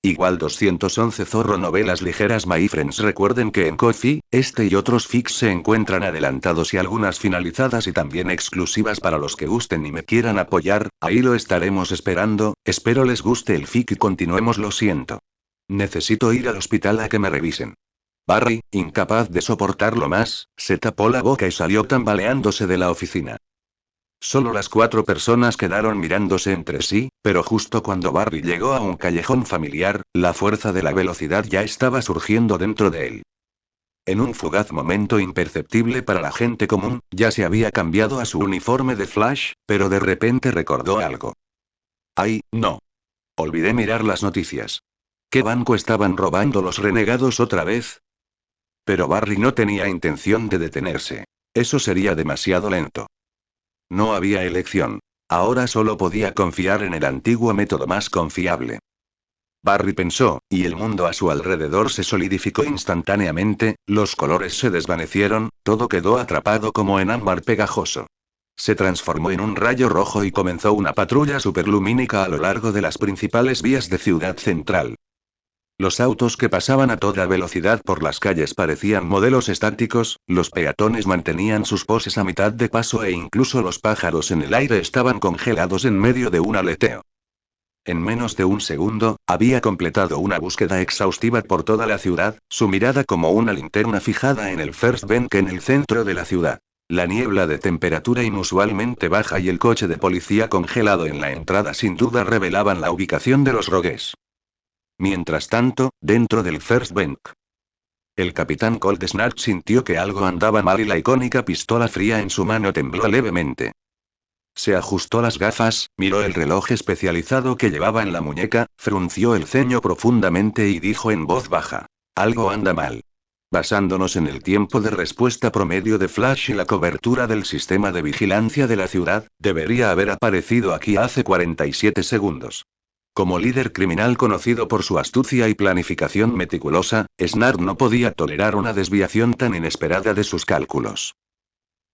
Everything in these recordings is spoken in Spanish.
Igual 211 Zorro Novelas ligeras My Friends. Recuerden que en Ko-fi, este y otros fics se encuentran adelantados y algunas finalizadas y también exclusivas para los que gusten y me quieran apoyar, ahí lo estaremos esperando, espero les guste el fic y continuemos. Lo siento. Necesito ir al hospital a que me revisen. Barry, incapaz de soportarlo más, se tapó la boca y salió tambaleándose de la oficina. Solo las 4 personas quedaron mirándose entre sí, pero justo cuando Barry llegó a un callejón familiar, la fuerza de la velocidad ya estaba surgiendo dentro de él. En un fugaz momento imperceptible para la gente común, ya se había cambiado a su uniforme de Flash, pero de repente recordó algo. ¡Ay, no! Olvidé mirar las noticias. ¿Qué banco estaban robando los renegados otra vez? Pero Barry no tenía intención de detenerse. Eso sería demasiado lento. No había elección. Ahora solo podía confiar en el antiguo método más confiable. Barry pensó, y el mundo a su alrededor se solidificó instantáneamente, los colores se desvanecieron, todo quedó atrapado como en ámbar pegajoso. Se transformó en un rayo rojo y comenzó una patrulla superlumínica a lo largo de las principales vías de Ciudad Central. Los autos que pasaban a toda velocidad por las calles parecían modelos estáticos, los peatones mantenían sus poses a mitad de paso e incluso los pájaros en el aire estaban congelados en medio de un aleteo. En menos de un segundo, había completado una búsqueda exhaustiva por toda la ciudad, su mirada como una linterna fijada en el First Bank en el centro de la ciudad. La niebla de temperatura inusualmente baja y el coche de policía congelado en la entrada sin duda revelaban la ubicación de los Rogues. Mientras tanto, dentro del First Bank, el capitán Cold Snatch sintió que algo andaba mal y la icónica pistola fría en su mano tembló levemente. Se ajustó las gafas, miró el reloj especializado que llevaba en la muñeca, frunció el ceño profundamente y dijo en voz baja: algo anda mal. Basándonos en el tiempo de respuesta promedio de Flash y la cobertura del sistema de vigilancia de la ciudad, debería haber aparecido aquí hace 47 segundos. Como líder criminal conocido por su astucia y planificación meticulosa, Snart no podía tolerar una desviación tan inesperada de sus cálculos.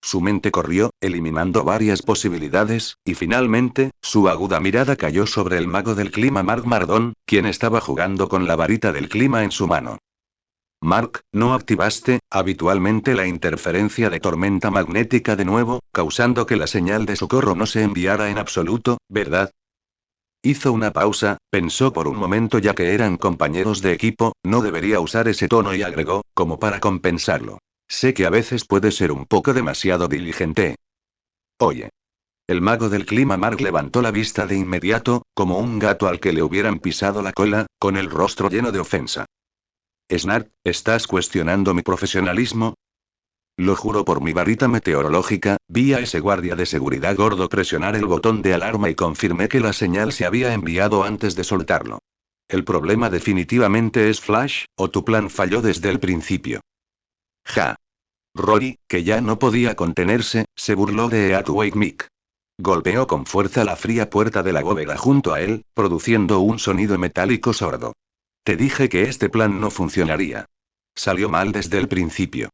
Su mente corrió, eliminando varias posibilidades, y finalmente, su aguda mirada cayó sobre el mago del clima Mark Mardon, quien estaba jugando con la varita del clima en su mano. Mark, no activaste, habitualmente la interferencia de tormenta magnética de nuevo, causando que la señal de socorro no se enviara en absoluto, ¿verdad? Hizo una pausa, pensó por un momento ya que eran compañeros de equipo, no debería usar ese tono y agregó, como para compensarlo. Sé que a veces puede ser un poco demasiado diligente. Oye. El mago del clima Mark levantó la vista de inmediato, como un gato al que le hubieran pisado la cola, con el rostro lleno de ofensa. Snart, ¿estás cuestionando mi profesionalismo? Lo juro por mi varita meteorológica, vi a ese guardia de seguridad gordo presionar el botón de alarma y confirmé que la señal se había enviado antes de soltarlo. El problema definitivamente es Flash, o tu plan falló desde el principio. Ja. Rory, que ya no podía contenerse, se burló de Earthquake Mick. Golpeó con fuerza la fría puerta de la bóveda junto a él, produciendo un sonido metálico sordo. Te dije que este plan no funcionaría. Salió mal desde el principio.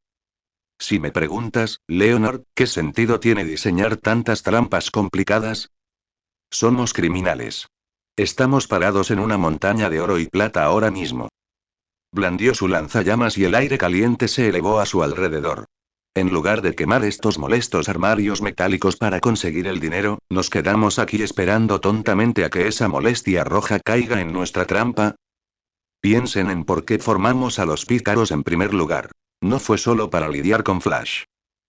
Si me preguntas, Leonard, ¿qué sentido tiene diseñar tantas trampas complicadas? Somos criminales. Estamos parados en una montaña de oro y plata ahora mismo. Blandió su lanzallamas y el aire caliente se elevó a su alrededor. En lugar de quemar estos molestos armarios metálicos para conseguir el dinero, nos quedamos aquí esperando tontamente a que esa molestia roja caiga en nuestra trampa. Piensen en por qué formamos a los pícaros en primer lugar. No fue solo para lidiar con Flash.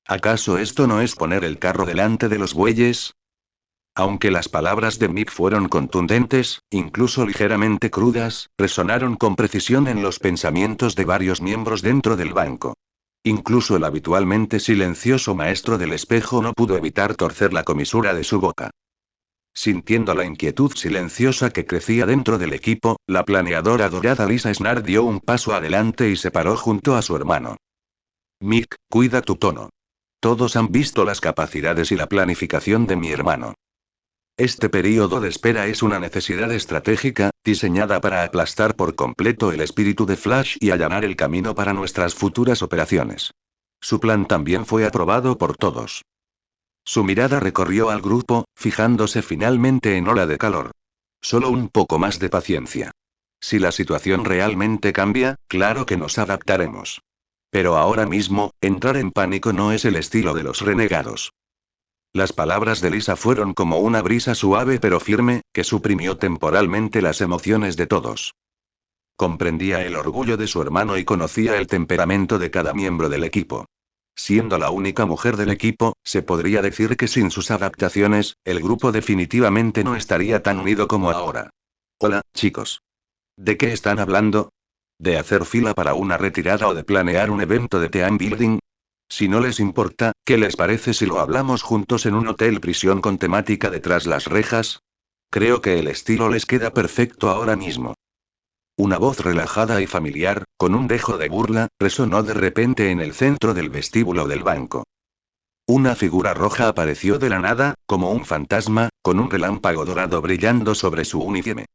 ¿Acaso esto no es poner el carro delante de los bueyes? Aunque las palabras de Mick fueron contundentes, incluso ligeramente crudas, resonaron con precisión en los pensamientos de varios miembros dentro del banco. Incluso el habitualmente silencioso maestro del espejo no pudo evitar torcer la comisura de su boca. Sintiendo la inquietud silenciosa que crecía dentro del equipo, la planeadora dorada Lisa Snart dio un paso adelante y se paró junto a su hermano. Mick, cuida tu tono. Todos han visto las capacidades y la planificación de mi hermano. Este período de espera es una necesidad estratégica, diseñada para aplastar por completo el espíritu de Flash y allanar el camino para nuestras futuras operaciones. Su plan también fue aprobado por todos. Su mirada recorrió al grupo, fijándose finalmente en Ola de Calor. Solo un poco más de paciencia. Si la situación realmente cambia, claro que nos adaptaremos. Pero ahora mismo, entrar en pánico no es el estilo de los renegados. Las palabras de Lisa fueron como una brisa suave pero firme, que suprimió temporalmente las emociones de todos. Comprendía el orgullo de su hermano y conocía el temperamento de cada miembro del equipo. Siendo la única mujer del equipo, se podría decir que sin sus adaptaciones, el grupo definitivamente no estaría tan unido como ahora. Hola, chicos. ¿De qué están hablando? ¿De hacer fila para una retirada o de planear un evento de team building? Si no les importa, ¿qué les parece si lo hablamos juntos en un hotel prisión con temática detrás las rejas? Creo que el estilo les queda perfecto ahora mismo. Una voz relajada y familiar, con un dejo de burla, resonó de repente en el centro del vestíbulo del banco. Una figura roja apareció de la nada, como un fantasma, con un relámpago dorado brillando sobre su uniforme.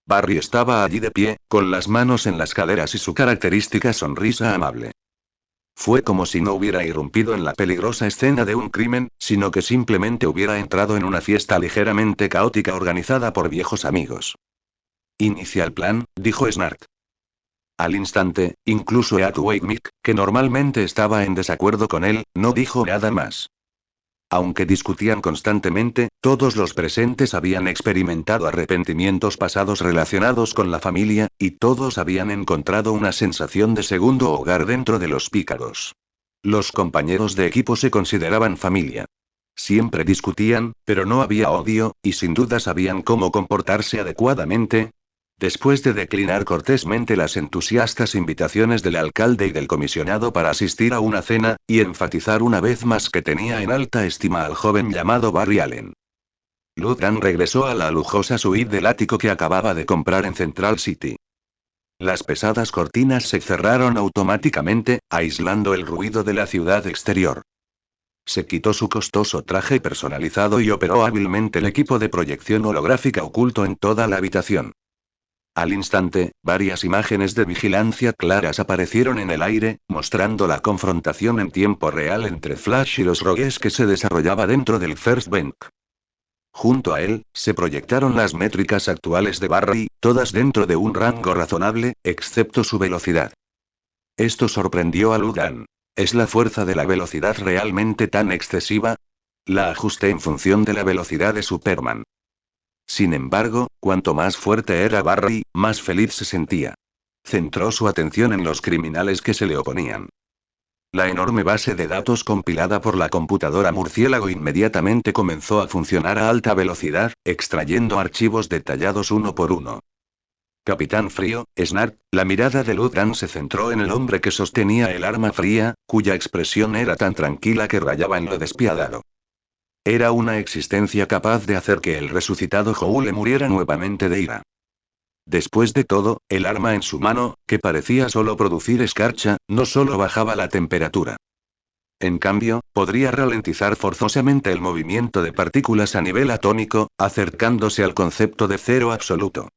Barry estaba allí de pie, con las manos en las caderas y su característica sonrisa amable. Fue como si no hubiera irrumpido en la peligrosa escena de un crimen, sino que simplemente hubiera entrado en una fiesta ligeramente caótica organizada por viejos amigos. Inicia el plan, dijo Snark. Al instante, incluso Mick, que normalmente estaba en desacuerdo con él, no dijo nada más. Aunque discutían constantemente, todos los presentes habían experimentado arrepentimientos pasados relacionados con la familia, y todos habían encontrado una sensación de segundo hogar dentro de los pícaros. Los compañeros de equipo se consideraban familia. Siempre discutían, pero no había odio, y sin duda sabían cómo comportarse adecuadamente. Después de declinar cortésmente las entusiastas invitaciones del alcalde y del comisionado para asistir a una cena, y enfatizar una vez más que tenía en alta estima al joven llamado Barry Allen. Ludran regresó a la lujosa suite del ático que acababa de comprar en Central City. Las pesadas cortinas se cerraron automáticamente, aislando el ruido de la ciudad exterior. Se quitó su costoso traje personalizado y operó hábilmente el equipo de proyección holográfica oculto en toda la habitación. Al instante, varias imágenes de vigilancia claras aparecieron en el aire, mostrando la confrontación en tiempo real entre Flash y los rogues que se desarrollaba dentro del First Bank. Junto a él, se proyectaron las métricas actuales de Barry, todas dentro de un rango razonable, excepto su velocidad. Esto sorprendió a Ludan. ¿Es la fuerza de la velocidad realmente tan excesiva? La ajusté en función de la velocidad de Superman. Sin embargo, cuanto más fuerte era Barry, más feliz se sentía. Centró su atención en los criminales que se le oponían. La enorme base de datos compilada por la computadora murciélago inmediatamente comenzó a funcionar a alta velocidad, extrayendo archivos detallados uno por uno. Capitán Frío, Snark, la mirada de Ludran se centró en el hombre que sostenía el arma fría, cuya expresión era tan tranquila que rayaba en lo despiadado. Era una existencia capaz de hacer que el resucitado Joule muriera nuevamente de ira. Después de todo, el arma en su mano, que parecía solo producir escarcha, no solo bajaba la temperatura. En cambio, podría ralentizar forzosamente el movimiento de partículas a nivel atómico, acercándose al concepto de cero absoluto.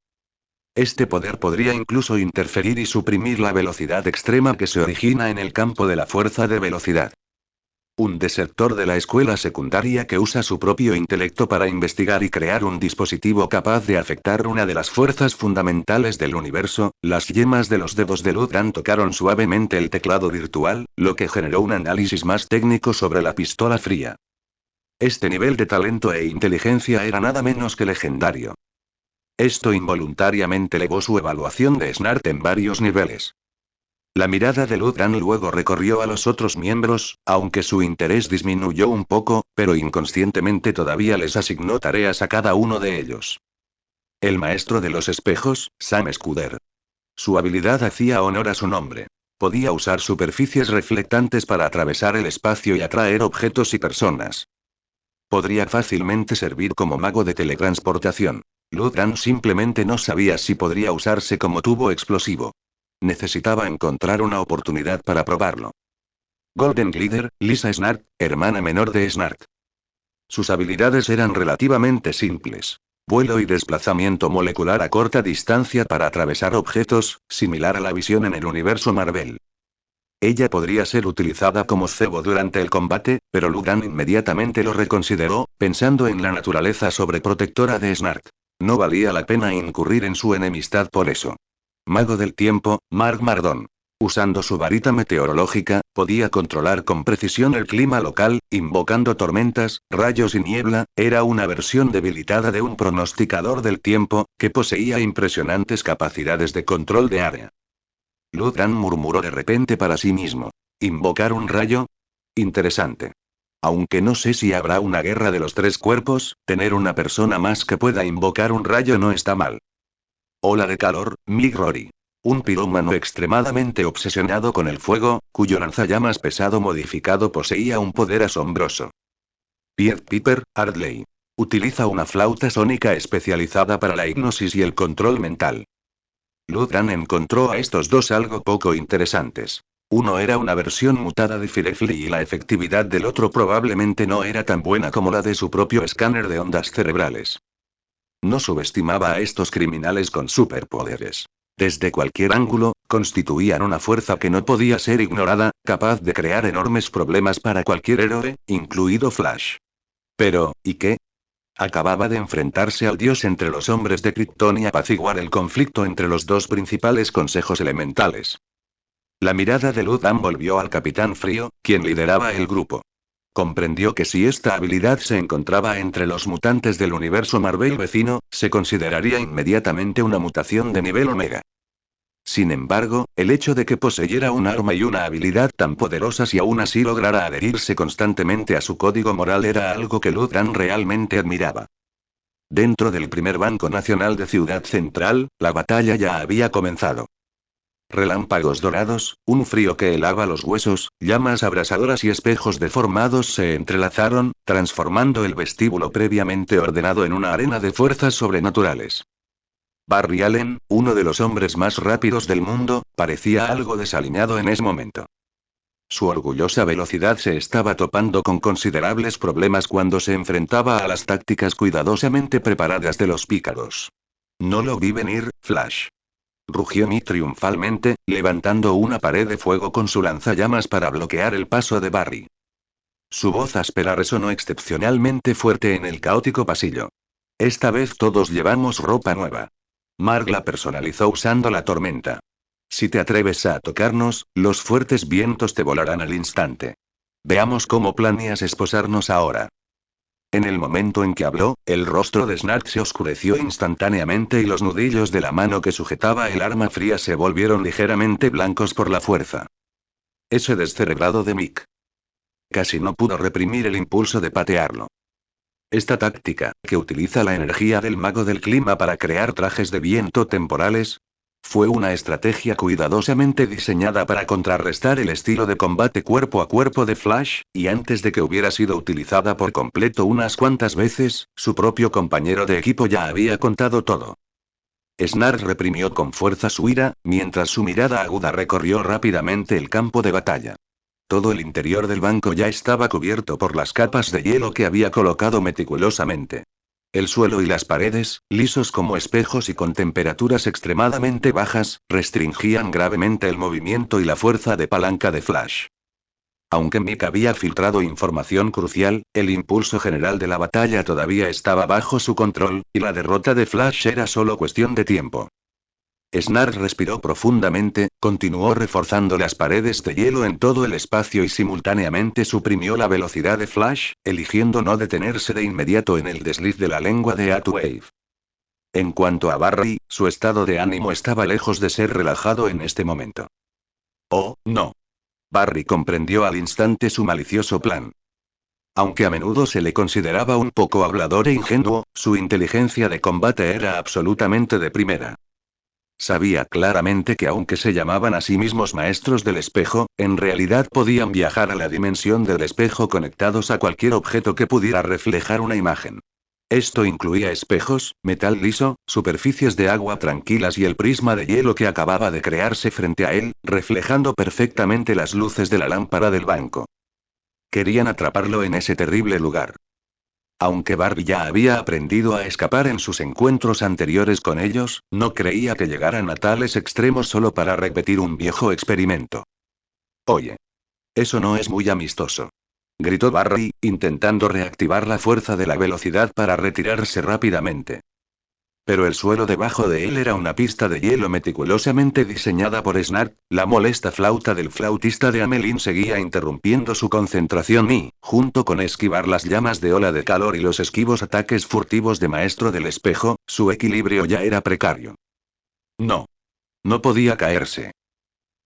Este poder podría incluso interferir y suprimir la velocidad extrema que se origina en el campo de la fuerza de velocidad. Un desertor de la escuela secundaria que usa su propio intelecto para investigar y crear un dispositivo capaz de afectar una de las fuerzas fundamentales del universo. Las yemas de los dedos de Ludran tocaron suavemente el teclado virtual, lo que generó un análisis más técnico sobre la pistola fría. Este nivel de talento e inteligencia era nada menos que legendario. Esto involuntariamente elevó su evaluación de Snart en varios niveles. La mirada de Ludran luego recorrió a los otros miembros, aunque su interés disminuyó un poco, pero inconscientemente todavía les asignó tareas a cada uno de ellos. El maestro de los espejos, Sam Scudder. Su habilidad hacía honor a su nombre. Podía usar superficies reflectantes para atravesar el espacio y atraer objetos y personas. Podría fácilmente servir como mago de teletransportación. Ludran simplemente no sabía si podría usarse como tubo explosivo. Necesitaba encontrar una oportunidad para probarlo. Golden Glider, Lisa Snark, hermana menor de Snark. Sus habilidades eran relativamente simples. Vuelo y desplazamiento molecular a corta distancia para atravesar objetos, similar a la visión en el universo Marvel. Ella podría ser utilizada como cebo durante el combate, pero Ludran inmediatamente lo reconsideró, pensando en la naturaleza sobreprotectora de Snark. No valía la pena incurrir en su enemistad por eso. Mago del tiempo, Mark Mardon. Usando su varita meteorológica, podía controlar con precisión el clima local, invocando tormentas, rayos y niebla. Era una versión debilitada de un pronosticador del tiempo, que poseía impresionantes capacidades de control de área. Ludran murmuró de repente para sí mismo. ¿Invocar un rayo? Interesante. Aunque no sé si habrá una guerra de los tres cuerpos, tener una persona más que pueda invocar un rayo no está mal. Ola de calor, Mick Rory. Un pirómano extremadamente obsesionado con el fuego, cuyo lanzallamas pesado modificado poseía un poder asombroso. Pied Piper, Ardley. Utiliza una flauta sónica especializada para la hipnosis y el control mental. Ludran encontró a estos dos algo poco interesantes. Uno era una versión mutada de Firefly y la efectividad del otro probablemente no era tan buena como la de su propio escáner de ondas cerebrales. No subestimaba a estos criminales con superpoderes. Desde cualquier ángulo, constituían una fuerza que no podía ser ignorada, capaz de crear enormes problemas para cualquier héroe, incluido Flash. Pero, ¿y qué? Acababa de enfrentarse al dios entre los hombres de Krypton y apaciguar el conflicto entre los dos principales consejos elementales. La mirada de Ludran volvió al Capitán Frío, quien lideraba el grupo. Comprendió que si esta habilidad se encontraba entre los mutantes del universo Marvel vecino, se consideraría inmediatamente una mutación de nivel Omega. Sin embargo, el hecho de que poseyera un arma y una habilidad tan poderosas y aún así lograra adherirse constantemente a su código moral era algo que Ludran realmente admiraba. Dentro del primer Banco Nacional de Ciudad Central, la batalla ya había comenzado. Relámpagos dorados, un frío que helaba los huesos, llamas abrasadoras y espejos deformados se entrelazaron, transformando el vestíbulo previamente ordenado en una arena de fuerzas sobrenaturales. Barry Allen, uno de los hombres más rápidos del mundo, parecía algo desaliñado en ese momento. Su orgullosa velocidad se estaba topando con considerables problemas cuando se enfrentaba a las tácticas cuidadosamente preparadas de los pícaros. No lo vi venir, Flash. Rugió Mick triunfalmente, levantando una pared de fuego con su lanzallamas para bloquear el paso de Barry. Su voz áspera resonó excepcionalmente fuerte en el caótico pasillo. Esta vez todos llevamos ropa nueva. Mark la personalizó usando la tormenta. Si te atreves a tocarnos, los fuertes vientos te volarán al instante. Veamos cómo planeas esposarnos ahora. En el momento en que habló, el rostro de Snark se oscureció instantáneamente y los nudillos de la mano que sujetaba el arma fría se volvieron ligeramente blancos por la fuerza. Ese descerebrado de Mick. Casi no pudo reprimir el impulso de patearlo. Esta táctica, que utiliza la energía del mago del clima para crear trajes de viento temporales, fue una estrategia cuidadosamente diseñada para contrarrestar el estilo de combate cuerpo a cuerpo de Flash, y antes de que hubiera sido utilizada por completo unas cuantas veces, su propio compañero de equipo ya había contado todo. Snark reprimió con fuerza su ira, mientras su mirada aguda recorrió rápidamente el campo de batalla. Todo el interior del banco ya estaba cubierto por las capas de hielo que había colocado meticulosamente. El suelo y las paredes, lisos como espejos y con temperaturas extremadamente bajas, restringían gravemente el movimiento y la fuerza de palanca de Flash. Aunque Mick había filtrado información crucial, el impulso general de la batalla todavía estaba bajo su control, y la derrota de Flash era solo cuestión de tiempo. Snark respiró profundamente, continuó reforzando las paredes de hielo en todo el espacio y simultáneamente suprimió la velocidad de Flash, eligiendo no detenerse de inmediato en el desliz de la lengua de Atwave. En cuanto a Barry, su estado de ánimo estaba lejos de ser relajado en este momento. Oh, no. Barry comprendió al instante su malicioso plan. Aunque a menudo se le consideraba un poco hablador e ingenuo, su inteligencia de combate era absolutamente de primera. Sabía claramente que aunque se llamaban a sí mismos maestros del espejo, en realidad podían viajar a la dimensión del espejo conectados a cualquier objeto que pudiera reflejar una imagen. Esto incluía espejos, metal liso, superficies de agua tranquilas y el prisma de hielo que acababa de crearse frente a él, reflejando perfectamente las luces de la lámpara del banco. Querían atraparlo en ese terrible lugar. Aunque Barbie ya había aprendido a escapar en sus encuentros anteriores con ellos, no creía que llegaran a tales extremos solo para repetir un viejo experimento. Oye. Eso no es muy amistoso. Gritó Barry, intentando reactivar la fuerza de la velocidad para retirarse rápidamente. Pero el suelo debajo de él era una pista de hielo meticulosamente diseñada por Snart. La molesta flauta del flautista de Amelin seguía interrumpiendo su concentración y, junto con esquivar las llamas de ola de calor y los esquivos ataques furtivos de Maestro del Espejo, su equilibrio ya era precario. No. No podía caerse.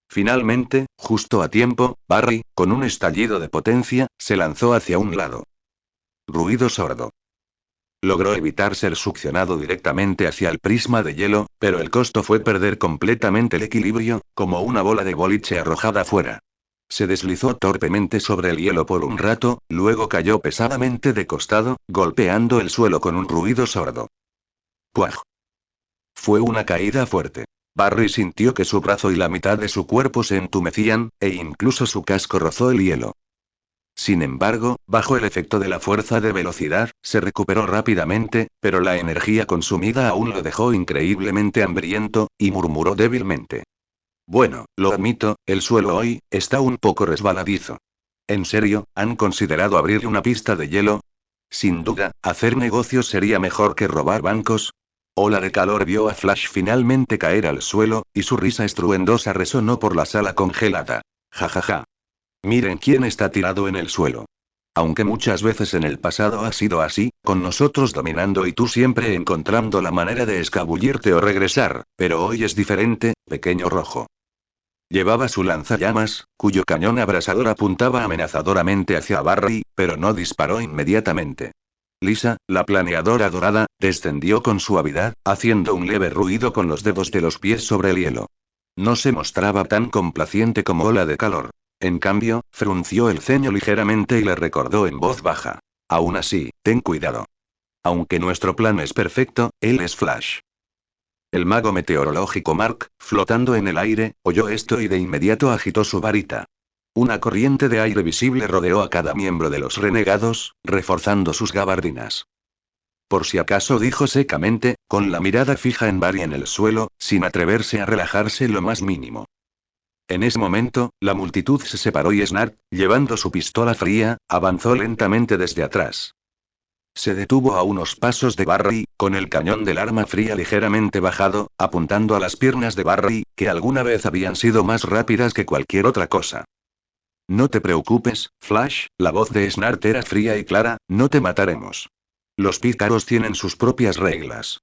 Finalmente, justo a tiempo, Barry, con un estallido de potencia, se lanzó hacia un lado. Ruido sordo. Logró evitar ser succionado directamente hacia el prisma de hielo, pero el costo fue perder completamente el equilibrio, como una bola de boliche arrojada fuera. Se deslizó torpemente sobre el hielo por un rato, luego cayó pesadamente de costado, golpeando el suelo con un ruido sordo. ¡Puaj! Fue una caída fuerte. Barry sintió que su brazo y la mitad de su cuerpo se entumecían, e incluso su casco rozó el hielo. Sin embargo, bajo el efecto de la fuerza de velocidad, se recuperó rápidamente, pero la energía consumida aún lo dejó increíblemente hambriento, y murmuró débilmente. Bueno, lo admito, el suelo hoy está un poco resbaladizo. ¿En serio, han considerado abrir una pista de hielo? Sin duda, hacer negocios sería mejor que robar bancos. Ola de calor vio a Flash finalmente caer al suelo, y su risa estruendosa resonó por la sala congelada. Ja ja ja. Miren quién está tirado en el suelo. Aunque muchas veces en el pasado ha sido así, con nosotros dominando y tú siempre encontrando la manera de escabullirte o regresar, pero hoy es diferente, pequeño rojo. Llevaba su lanzallamas, cuyo cañón abrasador apuntaba amenazadoramente hacia Barry, pero no disparó inmediatamente. Lisa, la planeadora dorada, descendió con suavidad, haciendo un leve ruido con los dedos de los pies sobre el hielo. No se mostraba tan complaciente como Ola de Calor. En cambio, frunció el ceño ligeramente y le recordó en voz baja. Aún así, ten cuidado. Aunque nuestro plan es perfecto, él es Flash. El mago meteorológico Mark, flotando en el aire, oyó esto y de inmediato agitó su varita. Una corriente de aire visible rodeó a cada miembro de los renegados, reforzando sus gabardinas. Por si acaso dijo secamente, con la mirada fija en Barry en el suelo, sin atreverse a relajarse lo más mínimo. En ese momento, la multitud se separó y Snart, llevando su pistola fría, avanzó lentamente desde atrás. Se detuvo a unos pasos de Barry, con el cañón del arma fría ligeramente bajado, apuntando a las piernas de Barry, que alguna vez habían sido más rápidas que cualquier otra cosa. No te preocupes, Flash, la voz de Snart era fría y clara, no te mataremos. Los pícaros tienen sus propias reglas.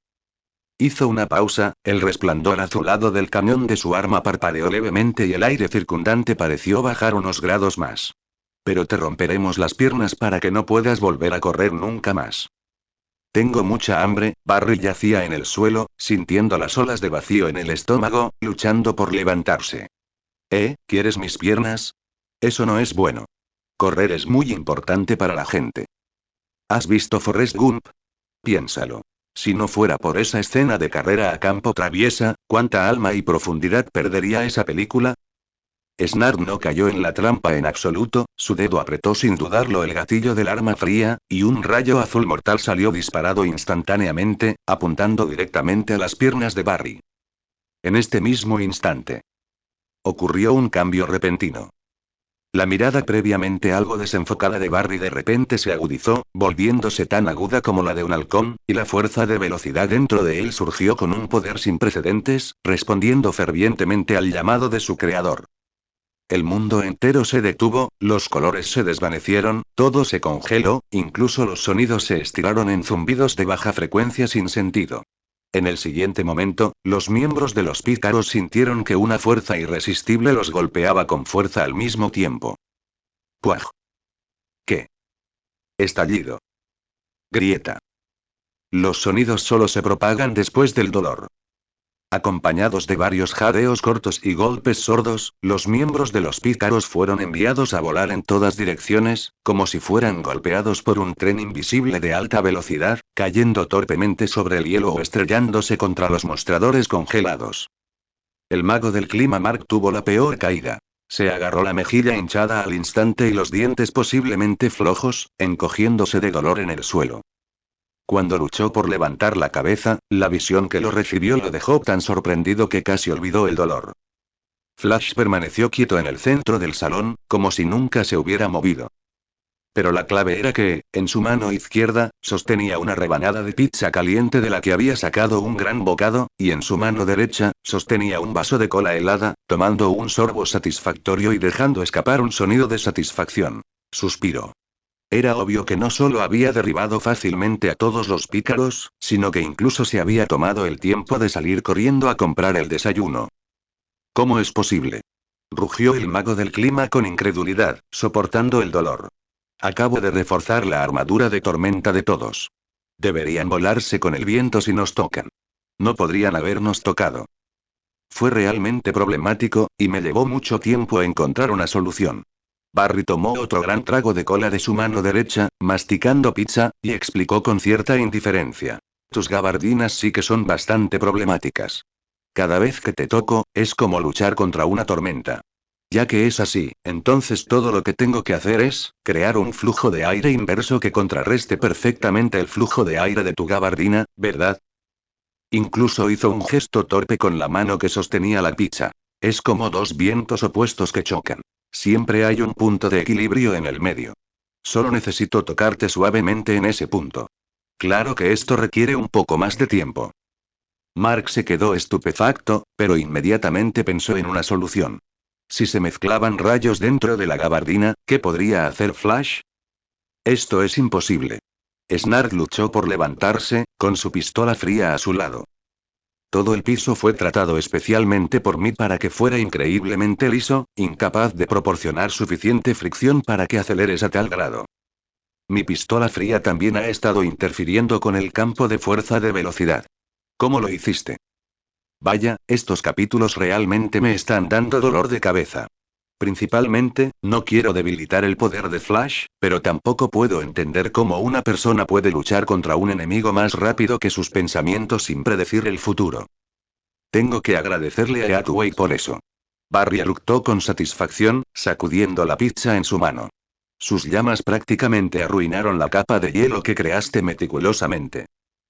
Hizo una pausa, el resplandor azulado del cañón de su arma parpadeó levemente y el aire circundante pareció bajar unos grados más. Pero te romperemos las piernas para que no puedas volver a correr nunca más. Tengo mucha hambre. Barry yacía en el suelo, sintiendo las olas de vacío en el estómago, luchando por levantarse. ¿Quieres mis piernas? Eso no es bueno. Correr es muy importante para la gente. ¿Has visto Forrest Gump? Piénsalo. Si no fuera por esa escena de carrera a campo traviesa, ¿cuánta alma y profundidad perdería esa película? Snart no cayó en la trampa en absoluto, su dedo apretó sin dudarlo el gatillo del arma fría, y un rayo azul mortal salió disparado instantáneamente, apuntando directamente a las piernas de Barry. En este mismo instante, ocurrió un cambio repentino. La mirada previamente algo desenfocada de Barry de repente se agudizó, volviéndose tan aguda como la de un halcón, y la fuerza de velocidad dentro de él surgió con un poder sin precedentes, respondiendo fervientemente al llamado de su creador. El mundo entero se detuvo, los colores se desvanecieron, todo se congeló, incluso los sonidos se estiraron en zumbidos de baja frecuencia sin sentido. En el siguiente momento, los miembros de los pícaros sintieron que una fuerza irresistible los golpeaba con fuerza al mismo tiempo. ¡Puaj! ¿Qué? Estallido. Grieta. Los sonidos solo se propagan después del dolor. Acompañados de varios jadeos cortos y golpes sordos, los miembros de los pícaros fueron enviados a volar en todas direcciones, como si fueran golpeados por un tren invisible de alta velocidad, cayendo torpemente sobre el hielo o estrellándose contra los mostradores congelados. El mago del clima Mark tuvo la peor caída. Se agarró la mejilla hinchada al instante y los dientes posiblemente flojos, encogiéndose de dolor en el suelo. Cuando luchó por levantar la cabeza, la visión que lo recibió lo dejó tan sorprendido que casi olvidó el dolor. Flash permaneció quieto en el centro del salón, como si nunca se hubiera movido. Pero la clave era que, en su mano izquierda, sostenía una rebanada de pizza caliente de la que había sacado un gran bocado, y en su mano derecha, sostenía un vaso de cola helada, tomando un sorbo satisfactorio y dejando escapar un sonido de satisfacción. Suspiró. Era obvio que no solo había derribado fácilmente a todos los pícaros, sino que incluso se había tomado el tiempo de salir corriendo a comprar el desayuno. ¿Cómo es posible? Rugió el mago del clima con incredulidad, soportando el dolor. Acabo de reforzar la armadura de tormenta de todos. Deberían volarse con el viento si nos tocan. No podrían habernos tocado. Fue realmente problemático, y me llevó mucho tiempo encontrar una solución. Barry tomó otro gran trago de cola de su mano derecha, masticando pizza, y explicó con cierta indiferencia. Tus gabardinas sí que son bastante problemáticas. Cada vez que te toco, es como luchar contra una tormenta. Ya que es así, entonces todo lo que tengo que hacer es, crear un flujo de aire inverso que contrarreste perfectamente el flujo de aire de tu gabardina, ¿verdad? Incluso hizo un gesto torpe con la mano que sostenía la pizza. Es como dos vientos opuestos que chocan. Siempre hay un punto de equilibrio en el medio. Solo necesito tocarte suavemente en ese punto. Claro que esto requiere un poco más de tiempo. Mark se quedó estupefacto, pero inmediatamente pensó en una solución. Si se mezclaban rayos dentro de la gabardina, ¿qué podría hacer Flash? Esto es imposible. Snark luchó por levantarse, con su pistola fría a su lado. Todo el piso fue tratado especialmente por mí para que fuera increíblemente liso, incapaz de proporcionar suficiente fricción para que aceleres a tal grado. Mi pistola fría también ha estado interfiriendo con el campo de fuerza de velocidad. ¿Cómo lo hiciste? Vaya, estos capítulos realmente me están dando dolor de cabeza. Principalmente, no quiero debilitar el poder de Flash, pero tampoco puedo entender cómo una persona puede luchar contra un enemigo más rápido que sus pensamientos sin predecir el futuro. Tengo que agradecerle a Atway por eso. Barry eructó con satisfacción, sacudiendo la pizza en su mano. Sus llamas prácticamente arruinaron la capa de hielo que creaste meticulosamente.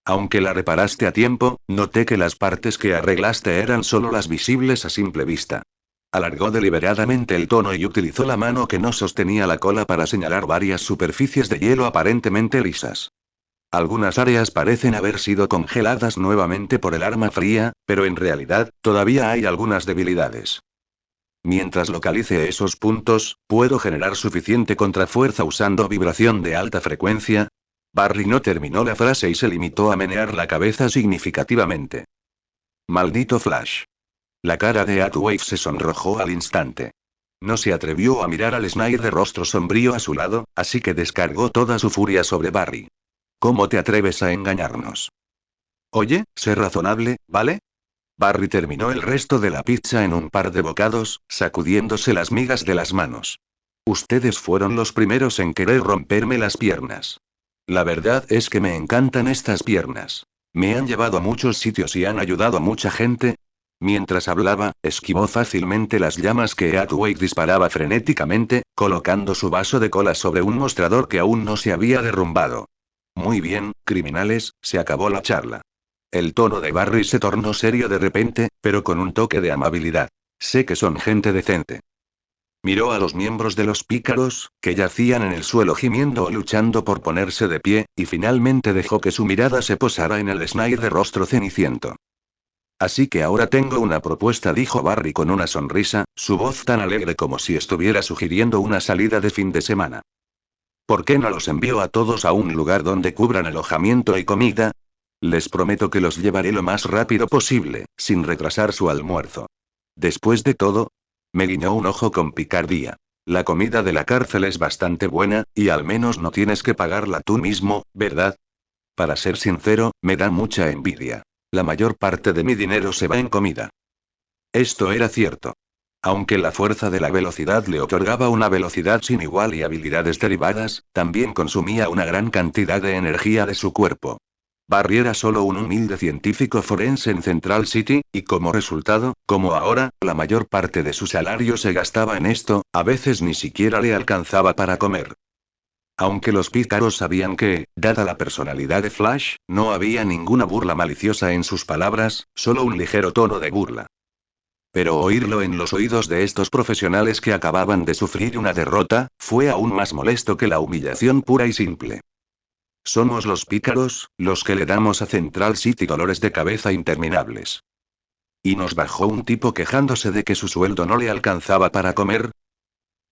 Aunque la reparaste a tiempo, noté que las partes que arreglaste eran solo las visibles a simple vista. Alargó deliberadamente el tono y utilizó la mano que no sostenía la cola para señalar varias superficies de hielo aparentemente lisas. Algunas áreas parecen haber sido congeladas nuevamente por el arma fría, pero en realidad, todavía hay algunas debilidades. Mientras localice esos puntos, ¿puedo generar suficiente contrafuerza usando vibración de alta frecuencia? Barry no terminó la frase y se limitó a menear la cabeza significativamente. Maldito Flash. La cara de Atwave se sonrojó al instante. No se atrevió a mirar al Snyder de rostro sombrío a su lado, así que descargó toda su furia sobre Barry. ¿Cómo te atreves a engañarnos? Oye, sé razonable, ¿vale? Barry terminó el resto de la pizza en un par de bocados, sacudiéndose las migas de las manos. Ustedes fueron los primeros en querer romperme las piernas. La verdad es que me encantan estas piernas. Me han llevado a muchos sitios y han ayudado a mucha gente. Mientras hablaba, esquivó fácilmente las llamas que Atway disparaba frenéticamente, colocando su vaso de cola sobre un mostrador que aún no se había derrumbado. Muy bien, criminales, se acabó la charla. El tono de Barry se tornó serio de repente, pero con un toque de amabilidad. Sé que son gente decente. Miró a los miembros de los pícaros, que yacían en el suelo gimiendo o luchando por ponerse de pie, y finalmente dejó que su mirada se posara en el Snyder de rostro ceniciento. Así que ahora tengo una propuesta, dijo Barry con una sonrisa, su voz tan alegre como si estuviera sugiriendo una salida de fin de semana. ¿Por qué no los envío a todos a un lugar donde cubran alojamiento y comida? Les prometo que los llevaré lo más rápido posible, sin retrasar su almuerzo. Después de todo, me guiñó un ojo con picardía. La comida de la cárcel es bastante buena, y al menos no tienes que pagarla tú mismo, ¿verdad? Para ser sincero, me da mucha envidia. La mayor parte de mi dinero se va en comida. Esto era cierto. Aunque la fuerza de la velocidad le otorgaba una velocidad sin igual y habilidades derivadas, también consumía una gran cantidad de energía de su cuerpo. Barry era solo un humilde científico forense en Central City, y como resultado, como ahora, la mayor parte de su salario se gastaba en esto, a veces ni siquiera le alcanzaba para comer. Aunque los pícaros sabían que, dada la personalidad de Flash, no había ninguna burla maliciosa en sus palabras, solo un ligero tono de burla. Pero oírlo en los oídos de estos profesionales que acababan de sufrir una derrota, fue aún más molesto que la humillación pura y simple. Somos los pícaros, los que le damos a Central City dolores de cabeza interminables. Y nos bajó un tipo quejándose de que su sueldo no le alcanzaba para comer.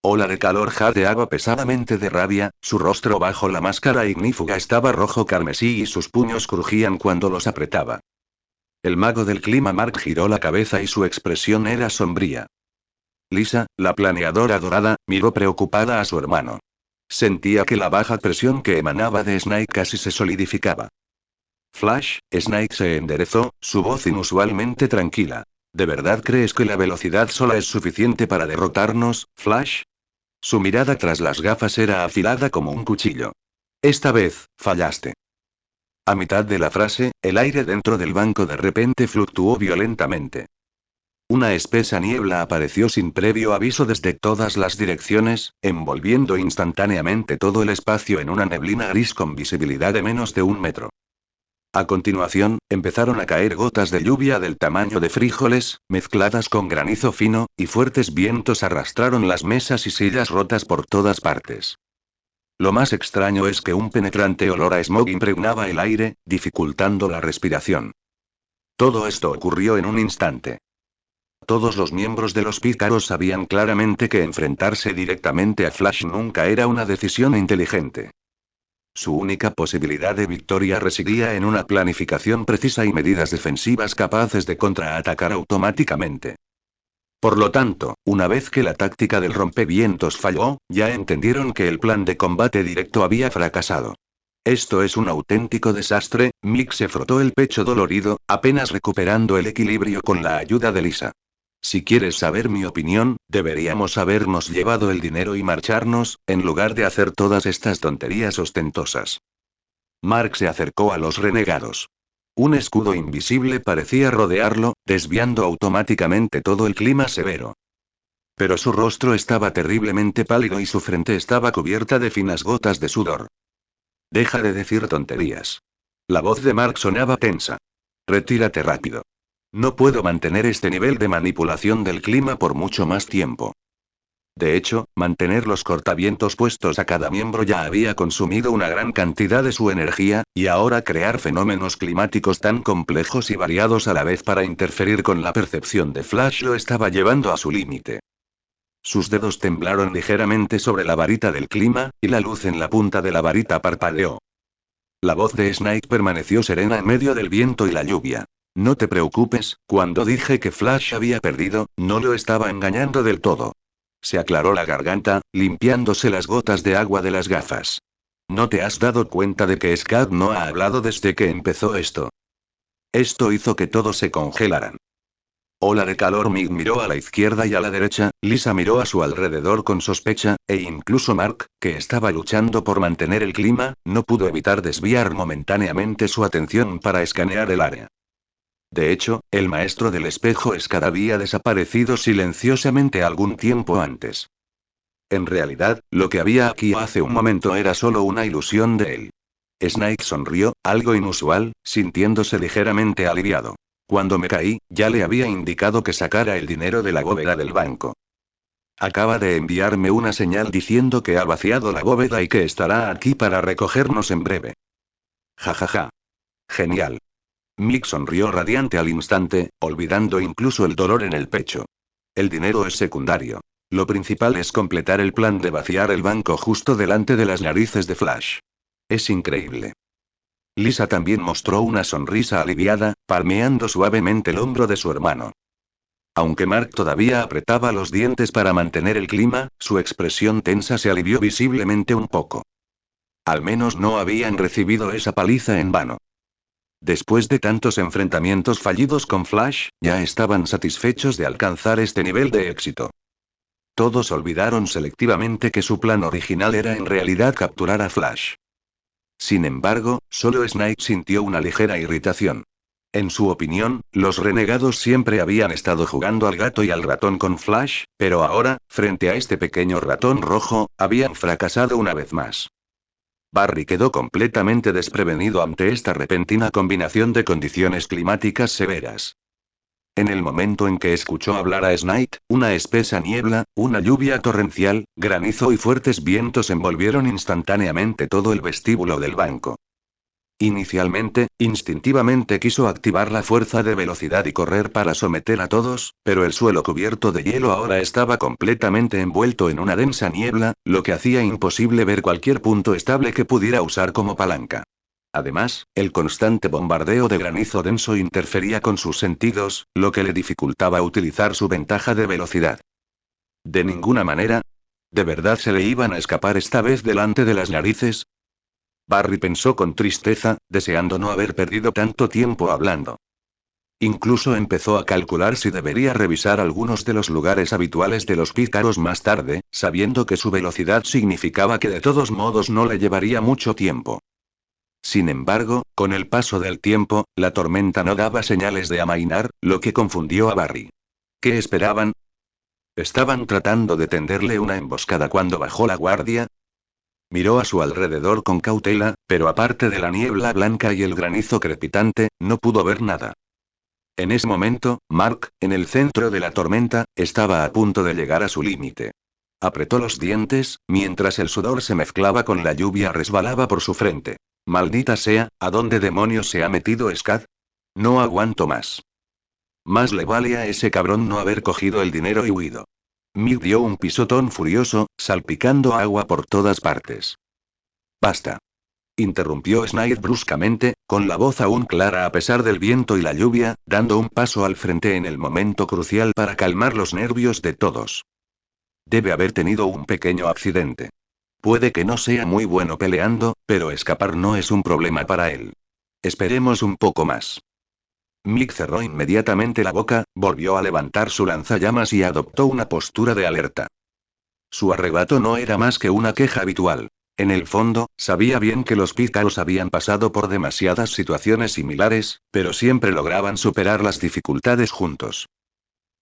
Ola de calor jadeaba pesadamente de rabia, su rostro bajo la máscara ignífuga estaba rojo carmesí y sus puños crujían cuando los apretaba. El mago del clima Mark giró la cabeza y su expresión era sombría. Lisa, la planeadora dorada, miró preocupada a su hermano. Sentía que la baja presión que emanaba de Snake casi se solidificaba. Flash, Snake se enderezó, su voz inusualmente tranquila. ¿De verdad crees que la velocidad sola es suficiente para derrotarnos, Flash? Su mirada tras las gafas era afilada como un cuchillo. Esta vez, fallaste. A mitad de la frase, el aire dentro del banco de repente fluctuó violentamente. Una espesa niebla apareció sin previo aviso desde todas las direcciones, envolviendo instantáneamente todo el espacio en una neblina gris con visibilidad de menos de 1 metro. A continuación, empezaron a caer gotas de lluvia del tamaño de frijoles, mezcladas con granizo fino, y fuertes vientos arrastraron las mesas y sillas rotas por todas partes. Lo más extraño es que un penetrante olor a smog impregnaba el aire, dificultando la respiración. Todo esto ocurrió en un instante. Todos los miembros de los pícaros sabían claramente que enfrentarse directamente a Flash nunca era una decisión inteligente. Su única posibilidad de victoria residía en una planificación precisa y medidas defensivas capaces de contraatacar automáticamente. Por lo tanto, una vez que la táctica del rompevientos falló, ya entendieron que el plan de combate directo había fracasado. Esto es un auténtico desastre. Mick se frotó el pecho dolorido, apenas recuperando el equilibrio con la ayuda de Lisa. Si quieres saber mi opinión, deberíamos habernos llevado el dinero y marcharnos, en lugar de hacer todas estas tonterías ostentosas. Mark se acercó a los renegados. Un escudo invisible parecía rodearlo, desviando automáticamente todo el clima severo. Pero su rostro estaba terriblemente pálido y su frente estaba cubierta de finas gotas de sudor. Deja de decir tonterías. La voz de Mark sonaba tensa. Retírate rápido. No puedo mantener este nivel de manipulación del clima por mucho más tiempo. De hecho, mantener los cortavientos puestos a cada miembro ya había consumido una gran cantidad de su energía, y ahora crear fenómenos climáticos tan complejos y variados a la vez para interferir con la percepción de Flash lo estaba llevando a su límite. Sus dedos temblaron ligeramente sobre la varita del clima, y la luz en la punta de la varita parpadeó. La voz de Snake permaneció serena en medio del viento y la lluvia. No te preocupes, cuando dije que Flash había perdido, no lo estaba engañando del todo. Se aclaró la garganta, limpiándose las gotas de agua de las gafas. ¿No te has dado cuenta de que Scott no ha hablado desde que empezó esto? Esto hizo que todos se congelaran. Ola de calor. Mick miró a la izquierda y a la derecha, Lisa miró a su alrededor con sospecha, e incluso Mark, que estaba luchando por mantener el clima, no pudo evitar desviar momentáneamente su atención para escanear el área. De hecho, el maestro del espejo Scott había desaparecido silenciosamente algún tiempo antes. En realidad, lo que había aquí hace un momento era solo una ilusión de él. Snake sonrió, algo inusual, sintiéndose ligeramente aliviado. Cuando me caí, ya le había indicado que sacara el dinero de la bóveda del banco. Acaba de enviarme una señal diciendo que ha vaciado la bóveda y que estará aquí para recogernos en breve. Ja ja ja. Genial. Mick sonrió radiante al instante, olvidando incluso el dolor en el pecho. El dinero es secundario. Lo principal es completar el plan de vaciar el banco justo delante de las narices de Flash. Es increíble. Lisa también mostró una sonrisa aliviada, palmeando suavemente el hombro de su hermano. Aunque Mark todavía apretaba los dientes para mantener el clima, su expresión tensa se alivió visiblemente un poco. Al menos no habían recibido esa paliza en vano. Después de tantos enfrentamientos fallidos con Flash, ya estaban satisfechos de alcanzar este nivel de éxito. Todos olvidaron selectivamente que su plan original era en realidad capturar a Flash. Sin embargo, solo Snake sintió una ligera irritación. En su opinión, los renegados siempre habían estado jugando al gato y al ratón con Flash, pero ahora, frente a este pequeño ratón rojo, habían fracasado una vez más. Barry quedó completamente desprevenido ante esta repentina combinación de condiciones climáticas severas. En el momento en que escuchó hablar a Snake, una espesa niebla, una lluvia torrencial, granizo y fuertes vientos envolvieron instantáneamente todo el vestíbulo del banco. Inicialmente, instintivamente quiso activar la fuerza de velocidad y correr para someter a todos, pero el suelo cubierto de hielo ahora estaba completamente envuelto en una densa niebla, lo que hacía imposible ver cualquier punto estable que pudiera usar como palanca. Además, el constante bombardeo de granizo denso interfería con sus sentidos, lo que le dificultaba utilizar su ventaja de velocidad. De ninguna manera. ¿De verdad se le iban a escapar esta vez delante de las narices? Barry pensó con tristeza, deseando no haber perdido tanto tiempo hablando. Incluso empezó a calcular si debería revisar algunos de los lugares habituales de los pícaros más tarde, sabiendo que su velocidad significaba que de todos modos no le llevaría mucho tiempo. Sin embargo, con el paso del tiempo, la tormenta no daba señales de amainar, lo que confundió a Barry. ¿Qué esperaban? ¿Estaban tratando de tenderle una emboscada cuando bajó la guardia? Miró a su alrededor con cautela, pero aparte de la niebla blanca y el granizo crepitante, no pudo ver nada. En ese momento, Mark, en el centro de la tormenta, estaba a punto de llegar a su límite. Apretó los dientes, mientras el sudor se mezclaba con la lluvia resbalaba por su frente. Maldita sea, ¿a dónde demonios se ha metido Scad? No aguanto más. Más le vale a ese cabrón no haber cogido el dinero y huido. Mick dio un pisotón furioso, salpicando agua por todas partes. Basta. Interrumpió Snide bruscamente, con la voz aún clara a pesar del viento y la lluvia, dando un paso al frente en el momento crucial para calmar los nervios de todos. Debe haber tenido un pequeño accidente. Puede que no sea muy bueno peleando, pero escapar no es un problema para él. Esperemos un poco más. Mick cerró inmediatamente la boca, volvió a levantar su lanzallamas y adoptó una postura de alerta. Su arrebato no era más que una queja habitual. En el fondo, sabía bien que los pícaros habían pasado por demasiadas situaciones similares, pero siempre lograban superar las dificultades juntos.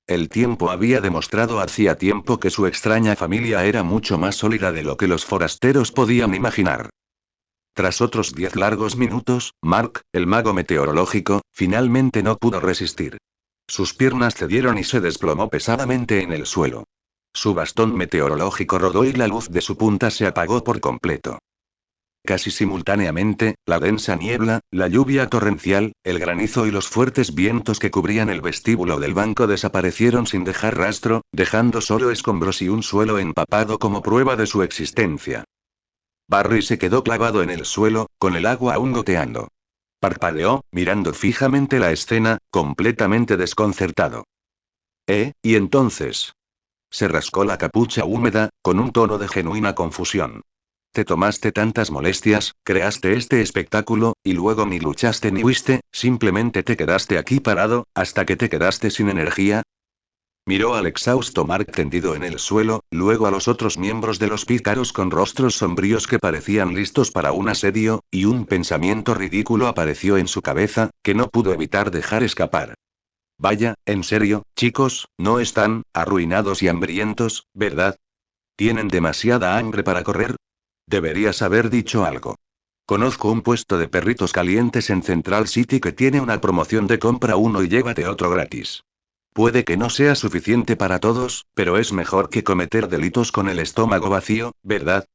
El tiempo había demostrado hacía tiempo que su extraña familia era mucho más sólida de lo que los forasteros podían imaginar. Tras otros 10 largos minutos, Mark, el mago meteorológico, finalmente no pudo resistir. Sus piernas cedieron y se desplomó pesadamente en el suelo. Su bastón meteorológico rodó y la luz de su punta se apagó por completo. Casi simultáneamente, la densa niebla, la lluvia torrencial, el granizo y los fuertes vientos que cubrían el vestíbulo del banco desaparecieron sin dejar rastro, dejando solo escombros y un suelo empapado como prueba de su existencia. Barry se quedó clavado en el suelo, con el agua aún goteando. Parpadeó, mirando fijamente la escena, completamente desconcertado. ¿Y entonces? Se rascó la capucha húmeda, con un tono de genuina confusión. Te tomaste tantas molestias, creaste este espectáculo, y luego ni luchaste ni huiste, simplemente te quedaste aquí parado, hasta que te quedaste sin energía. Miró al exhausto Mark tendido en el suelo, luego a los otros miembros de los pícaros con rostros sombríos que parecían listos para un asedio, y un pensamiento ridículo apareció en su cabeza, que no pudo evitar dejar escapar. Vaya, en serio, chicos, no están arruinados y hambrientos, ¿verdad? ¿Tienen demasiada hambre para correr? Deberías haber dicho algo. Conozco un puesto de perritos calientes en Central City que tiene una promoción de compra uno y llévate otro gratis. Puede que no sea suficiente para todos, pero es mejor que cometer delitos con el estómago vacío, ¿verdad?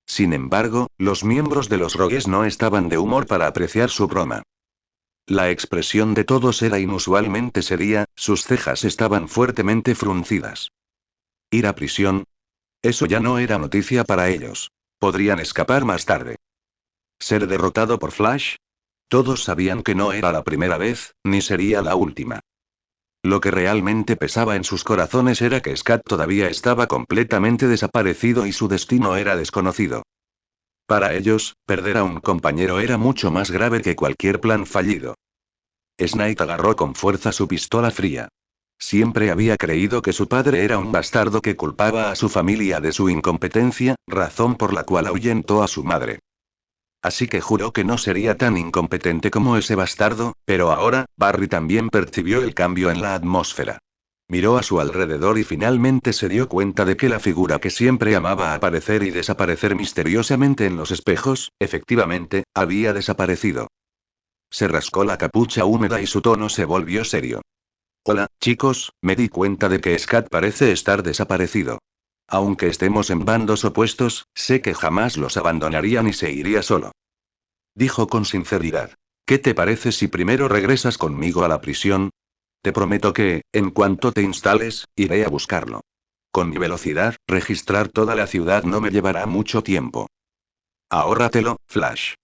Sin embargo, los miembros de los Rogues no estaban de humor para apreciar su broma. La expresión de todos era inusualmente seria, sus cejas estaban fuertemente fruncidas. ¿Ir a prisión? Eso ya no era noticia para ellos. Podrían escapar más tarde. ¿Ser derrotado por Flash? Todos sabían que no era la primera vez, ni sería la última. Lo que realmente pesaba en sus corazones era que Scott todavía estaba completamente desaparecido y su destino era desconocido. Para ellos, perder a un compañero era mucho más grave que cualquier plan fallido. Snake agarró con fuerza su pistola fría. Siempre había creído que su padre era un bastardo que culpaba a su familia de su incompetencia, razón por la cual ahuyentó a su madre. Así que juró que no sería tan incompetente como ese bastardo, pero ahora, Barry también percibió el cambio en la atmósfera. Miró a su alrededor y finalmente se dio cuenta de que la figura que siempre amaba aparecer y desaparecer misteriosamente en los espejos, efectivamente, había desaparecido. Se rascó la capucha húmeda y su tono se volvió serio. Hola, chicos, me di cuenta de que Scat parece estar desaparecido. Aunque estemos en bandos opuestos, sé que jamás los abandonaría ni se iría solo. Dijo con sinceridad. ¿Qué te parece si primero regresas conmigo a la prisión? Te prometo que, en cuanto te instales, iré a buscarlo. Con mi velocidad, registrar toda la ciudad no me llevará mucho tiempo. Ahórratelo, Flash.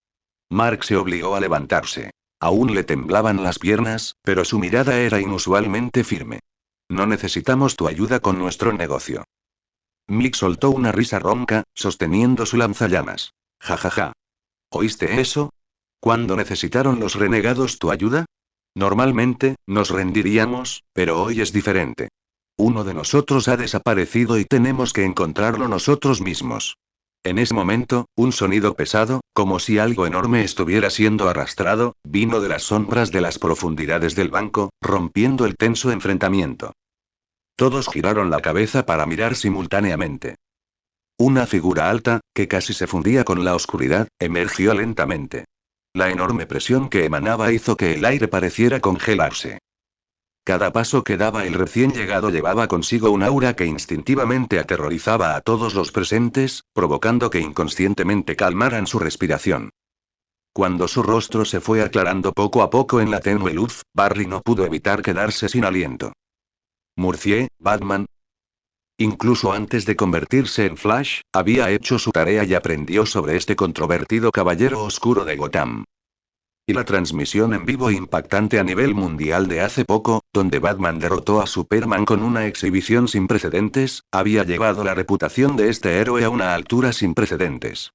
Mark se obligó a levantarse. Aún le temblaban las piernas, pero su mirada era inusualmente firme. No necesitamos tu ayuda con nuestro negocio. Mick soltó una risa ronca, sosteniendo su lanzallamas. Ja ja ja. ¿Oíste eso? ¿Cuándo necesitaron los renegados tu ayuda? Normalmente, nos rendiríamos, pero hoy es diferente. Uno de nosotros ha desaparecido y tenemos que encontrarlo nosotros mismos. En ese momento, un sonido pesado, como si algo enorme estuviera siendo arrastrado, vino de las sombras de las profundidades del banco, rompiendo el tenso enfrentamiento. Todos giraron la cabeza para mirar simultáneamente. Una figura alta, que casi se fundía con la oscuridad, emergió lentamente. La enorme presión que emanaba hizo que el aire pareciera congelarse. Cada paso que daba el recién llegado llevaba consigo un aura que instintivamente aterrorizaba a todos los presentes, provocando que inconscientemente calmaran su respiración. Cuando su rostro se fue aclarando poco a poco en la tenue luz, Barry no pudo evitar quedarse sin aliento. Murcié, Batman. Incluso antes de convertirse en Flash, había hecho su tarea y aprendió sobre este controvertido caballero oscuro de Gotham. Y la transmisión en vivo impactante a nivel mundial de hace poco, donde Batman derrotó a Superman con una exhibición sin precedentes, había llevado la reputación de este héroe a una altura sin precedentes.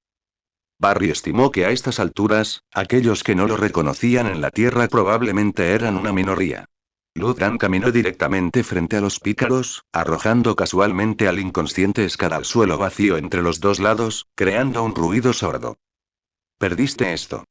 Barry estimó que a estas alturas, aquellos que no lo reconocían en la Tierra probablemente eran una minoría. Luthran caminó directamente frente a los pícaros, arrojando casualmente al inconsciente Scar al suelo vacío entre los dos lados, creando un ruido sordo. Perdiste esto.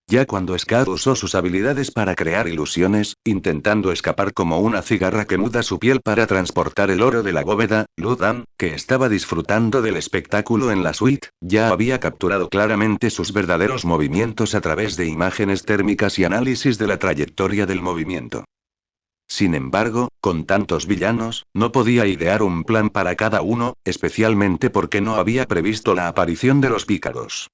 Ya cuando Scar usó sus habilidades para crear ilusiones, intentando escapar como una cigarra que muda su piel para transportar el oro de la bóveda, Luthran, que estaba disfrutando del espectáculo en la suite, ya había capturado claramente sus verdaderos movimientos a través de imágenes térmicas y análisis de la trayectoria del movimiento. Sin embargo, con tantos villanos, no podía idear un plan para cada uno, especialmente porque no había previsto la aparición de los pícaros.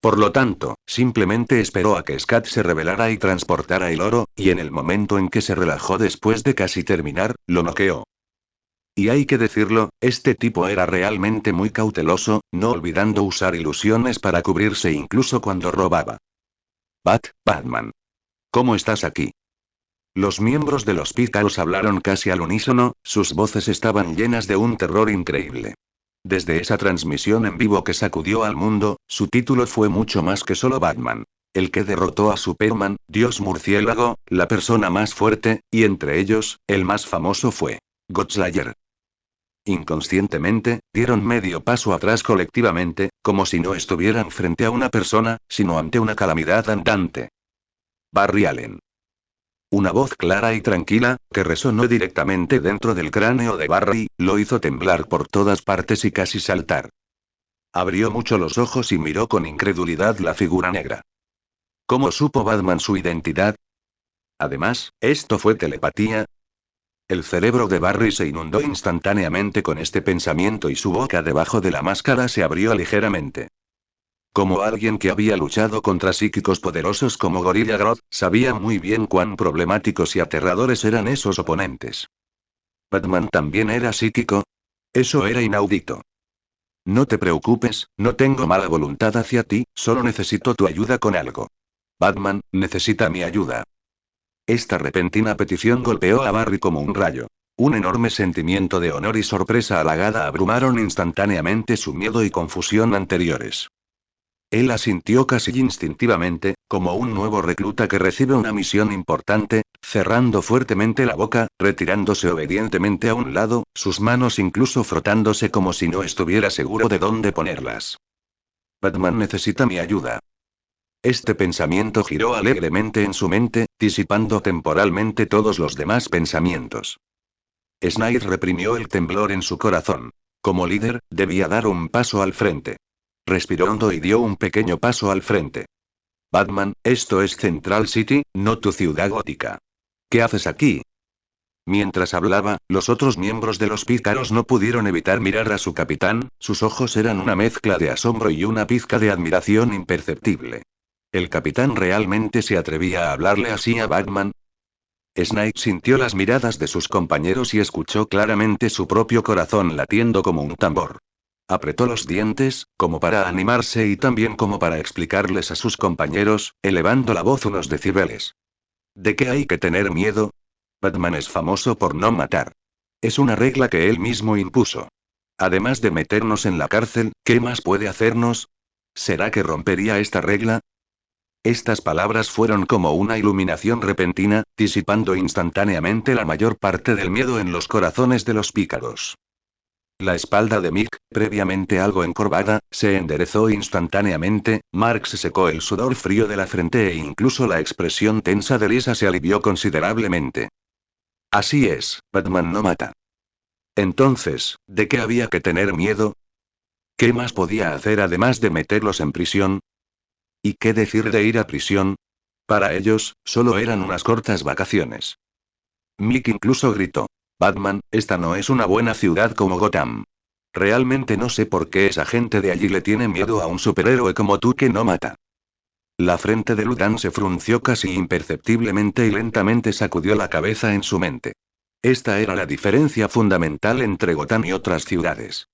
Por lo tanto, simplemente esperó a que Scat se revelara y transportara el oro, y en el momento en que se relajó después de casi terminar, lo noqueó. Y hay que decirlo, este tipo era realmente muy cauteloso, no olvidando usar ilusiones para cubrirse incluso cuando robaba. Batman. ¿Cómo estás aquí? Los miembros de los pícaros hablaron casi al unísono, sus voces estaban llenas de un terror increíble. Desde esa transmisión en vivo que sacudió al mundo, su título fue mucho más que solo Batman. El que derrotó a Superman, Dios murciélago, la persona más fuerte, y entre ellos, el más famoso fue Godslayer. Inconscientemente, dieron medio paso atrás colectivamente, como si no estuvieran frente a una persona, sino ante una calamidad andante. Barry Allen. Una voz clara y tranquila, que resonó directamente dentro del cráneo de Barry, lo hizo temblar por todas partes y casi saltar. Abrió mucho los ojos y miró con incredulidad la figura negra. ¿Cómo supo Batman su identidad? Además, ¿esto fue telepatía? El cerebro de Barry se inundó instantáneamente con este pensamiento y su boca debajo de la máscara se abrió ligeramente. Como alguien que había luchado contra psíquicos poderosos como Gorilla Grodd, sabía muy bien cuán problemáticos y aterradores eran esos oponentes. ¿Batman también era psíquico? Eso era inaudito. No te preocupes, no tengo mala voluntad hacia ti, solo necesito tu ayuda con algo. Batman, necesita mi ayuda. Esta repentina petición golpeó a Barry como un rayo. Un enorme sentimiento de honor y sorpresa halagada abrumaron instantáneamente su miedo y confusión anteriores. Él asintió casi instintivamente, como un nuevo recluta que recibe una misión importante, cerrando fuertemente la boca, retirándose obedientemente a un lado, sus manos incluso frotándose como si no estuviera seguro de dónde ponerlas. Batman necesita mi ayuda. Este pensamiento giró alegremente en su mente, disipando temporalmente todos los demás pensamientos. Snyder reprimió el temblor en su corazón. Como líder, debía dar un paso al frente. Respiró hondo y dio un pequeño paso al frente. Batman, esto es Central City, no tu ciudad gótica. ¿Qué haces aquí? Mientras hablaba, los otros miembros de los pícaros no pudieron evitar mirar a su capitán, sus ojos eran una mezcla de asombro y una pizca de admiración imperceptible. ¿El capitán realmente se atrevía a hablarle así a Batman? Snake sintió las miradas de sus compañeros y escuchó claramente su propio corazón latiendo como un tambor. Apretó los dientes, como para animarse y también como para explicarles a sus compañeros, elevando la voz unos decibeles. ¿De qué hay que tener miedo? Batman es famoso por no matar. Es una regla que él mismo impuso. Además de meternos en la cárcel, ¿qué más puede hacernos? ¿Será que rompería esta regla? Estas palabras fueron como una iluminación repentina, disipando instantáneamente la mayor parte del miedo en los corazones de los pícaros. La espalda de Mick, previamente algo encorvada, se enderezó instantáneamente, Mark se secó el sudor frío de la frente e incluso la expresión tensa de Lisa se alivió considerablemente. Así es, Batman no mata. Entonces, ¿de qué había que tener miedo? ¿Qué más podía hacer además de meterlos en prisión? ¿Y qué decir de ir a prisión? Para ellos, solo eran unas cortas vacaciones. Mick incluso gritó. Batman, esta no es una buena ciudad como Gotham. Realmente no sé por qué esa gente de allí le tiene miedo a un superhéroe como tú que no mata. La frente de Ludan se frunció casi imperceptiblemente y lentamente sacudió la cabeza en su mente. Esta era la diferencia fundamental entre Gotham y otras ciudades.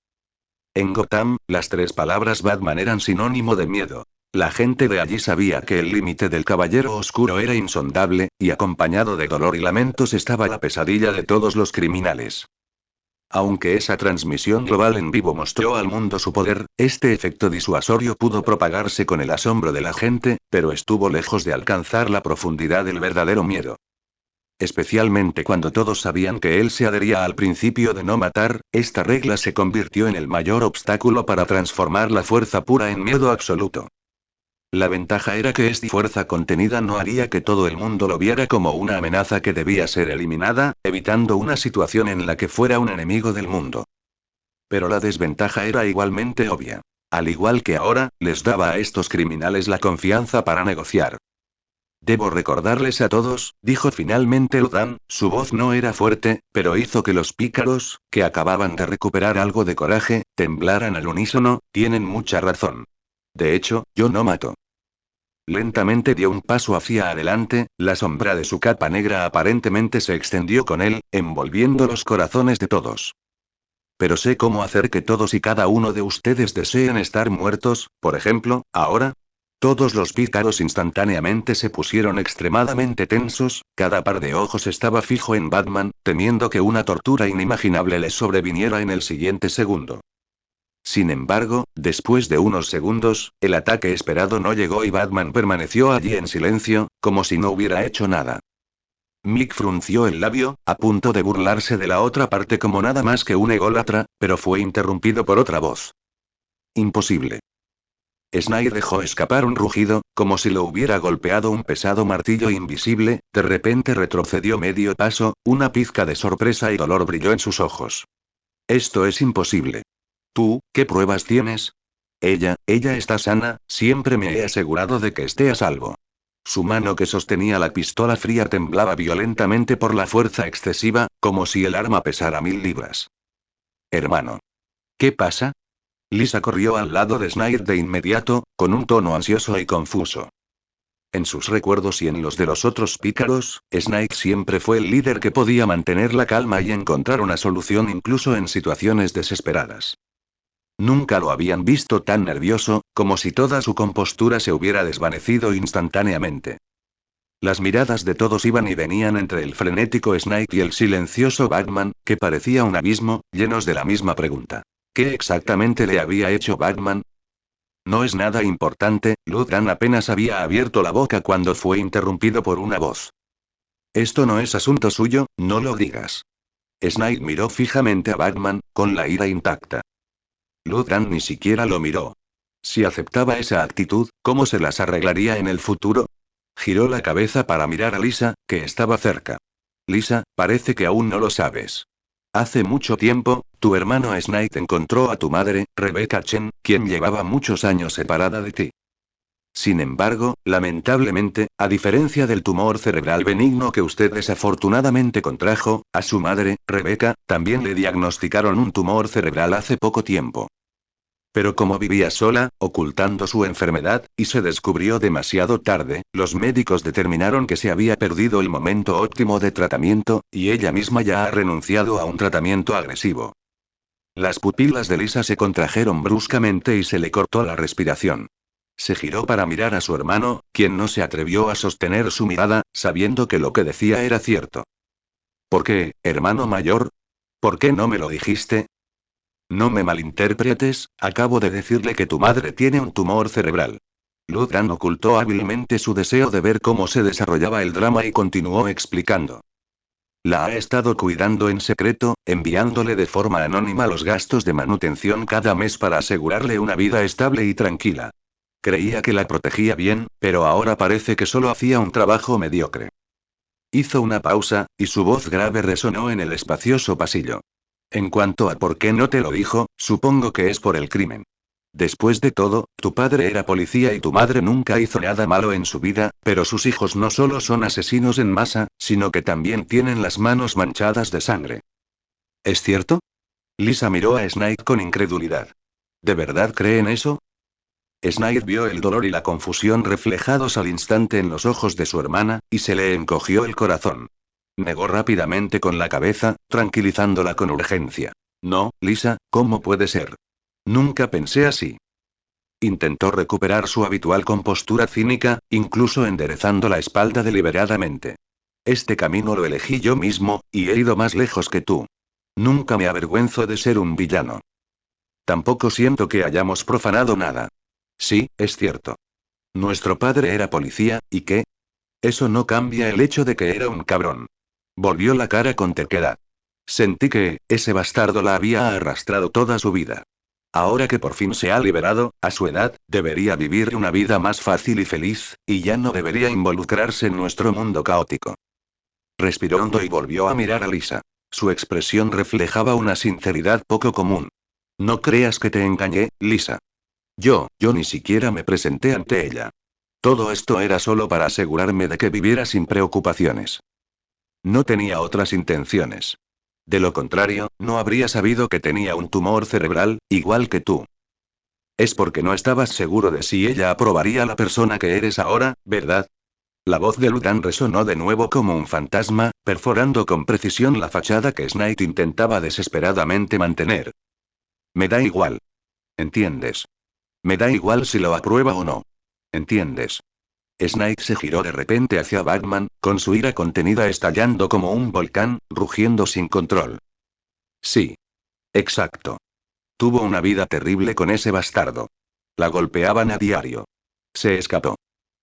En Gotham, las tres palabras Batman eran sinónimo de miedo. La gente de allí sabía que el límite del Caballero Oscuro era insondable, y acompañado de dolor y lamentos estaba la pesadilla de todos los criminales. Aunque esa transmisión global en vivo mostró al mundo su poder, este efecto disuasorio pudo propagarse con el asombro de la gente, pero estuvo lejos de alcanzar la profundidad del verdadero miedo. Especialmente cuando todos sabían que él se adhería al principio de no matar, esta regla se convirtió en el mayor obstáculo para transformar la fuerza pura en miedo absoluto. La ventaja era que esta fuerza contenida no haría que todo el mundo lo viera como una amenaza que debía ser eliminada, evitando una situación en la que fuera un enemigo del mundo. Pero la desventaja era igualmente obvia. Al igual que ahora, les daba a estos criminales la confianza para negociar. Debo recordarles a todos, dijo finalmente Ludan, su voz no era fuerte, pero hizo que los pícaros, que acababan de recuperar algo de coraje, temblaran al unísono, tienen mucha razón. De hecho, yo no mato. Lentamente dio un paso hacia adelante, la sombra de su capa negra aparentemente se extendió con él, envolviendo los corazones de todos. Pero sé cómo hacer que todos y cada uno de ustedes deseen estar muertos, por ejemplo, ahora. Todos los pícaros instantáneamente se pusieron extremadamente tensos, cada par de ojos estaba fijo en Batman, temiendo que una tortura inimaginable les sobreviniera en el siguiente segundo. Sin embargo, después de unos segundos, el ataque esperado no llegó y Batman permaneció allí en silencio, como si no hubiera hecho nada. Mick frunció el labio, a punto de burlarse de la otra parte como nada más que un ególatra, pero fue interrumpido por otra voz. Imposible. Snake dejó escapar un rugido, como si lo hubiera golpeado un pesado martillo invisible, de repente retrocedió medio paso, una pizca de sorpresa y dolor brilló en sus ojos. Esto es imposible. ¿Tú, qué pruebas tienes? Ella está sana, siempre me he asegurado de que esté a salvo. Su mano que sostenía la pistola fría temblaba violentamente por la fuerza excesiva, como si el arma pesara 1000 libras. Hermano. ¿Qué pasa? Lisa corrió al lado de Snake de inmediato, con un tono ansioso y confuso. En sus recuerdos y en los de los otros pícaros, Snake siempre fue el líder que podía mantener la calma y encontrar una solución incluso en situaciones desesperadas. Nunca lo habían visto tan nervioso, como si toda su compostura se hubiera desvanecido instantáneamente. Las miradas de todos iban y venían entre el frenético Snake y el silencioso Batman, que parecía un abismo, llenos de la misma pregunta. ¿Qué exactamente le había hecho Batman? No es nada importante, Ludan apenas había abierto la boca cuando fue interrumpido por una voz. Esto no es asunto suyo, no lo digas. Snake miró fijamente a Batman, con la ira intacta. Ludan ni siquiera lo miró. Si aceptaba esa actitud, ¿cómo se las arreglaría en el futuro? Giró la cabeza para mirar a Lisa, que estaba cerca. Lisa, parece que aún no lo sabes. Hace mucho tiempo, tu hermano Snake encontró a tu madre, Rebecca Chen, quien llevaba muchos años separada de ti. Sin embargo, lamentablemente, a diferencia del tumor cerebral benigno que usted desafortunadamente contrajo, a su madre, Rebecca, también le diagnosticaron un tumor cerebral hace poco tiempo. Pero como vivía sola, ocultando su enfermedad, y se descubrió demasiado tarde, los médicos determinaron que se había perdido el momento óptimo de tratamiento, y ella misma ya ha renunciado a un tratamiento agresivo. Las pupilas de Lisa se contrajeron bruscamente y se le cortó la respiración. Se giró para mirar a su hermano, quien no se atrevió a sostener su mirada, sabiendo que lo que decía era cierto. ¿Por qué, hermano mayor? ¿Por qué no me lo dijiste? No me malinterpretes, acabo de decirle que tu madre tiene un tumor cerebral. Ludran ocultó hábilmente su deseo de ver cómo se desarrollaba el drama y continuó explicando. La ha estado cuidando en secreto, enviándole de forma anónima los gastos de manutención cada mes para asegurarle una vida estable y tranquila. Creía que la protegía bien, pero ahora parece que solo hacía un trabajo mediocre. Hizo una pausa, y su voz grave resonó en el espacioso pasillo. En cuanto a por qué no te lo dijo, supongo que es por el crimen. Después de todo, tu padre era policía y tu madre nunca hizo nada malo en su vida, pero sus hijos no solo son asesinos en masa, sino que también tienen las manos manchadas de sangre. ¿Es cierto? Lisa miró a Snake con incredulidad. ¿De verdad cree en eso? Snake vio el dolor y la confusión reflejados al instante en los ojos de su hermana, y se le encogió el corazón. Negó rápidamente con la cabeza, tranquilizándola con urgencia. No, Lisa, ¿cómo puede ser? Nunca pensé así. Intentó recuperar su habitual compostura cínica, incluso enderezando la espalda deliberadamente. Este camino lo elegí yo mismo, y he ido más lejos que tú. Nunca me avergüenzo de ser un villano. Tampoco siento que hayamos profanado nada. Sí, es cierto. Nuestro padre era policía, ¿y qué? Eso no cambia el hecho de que era un cabrón. Volvió la cara con terquedad. Sentí que, ese bastardo la había arrastrado toda su vida. Ahora que por fin se ha liberado, a su edad, debería vivir una vida más fácil y feliz, y ya no debería involucrarse en nuestro mundo caótico. Respiró hondo y volvió a mirar a Lisa. Su expresión reflejaba una sinceridad poco común. No creas que te engañé, Lisa. Yo ni siquiera me presenté ante ella. Todo esto era solo para asegurarme de que viviera sin preocupaciones. No tenía otras intenciones. De lo contrario, no habría sabido que tenía un tumor cerebral, igual que tú. Es porque no estabas seguro de si ella aprobaría la persona que eres ahora, ¿verdad? La voz de Ludan resonó de nuevo como un fantasma, perforando con precisión la fachada que Snake intentaba desesperadamente mantener. Me da igual. ¿Entiendes? Me da igual si lo aprueba o no. ¿Entiendes? Snake se giró de repente hacia Batman, con su ira contenida estallando como un volcán, rugiendo sin control. Sí. Exacto. Tuvo una vida terrible con ese bastardo. La golpeaban a diario. Se escapó.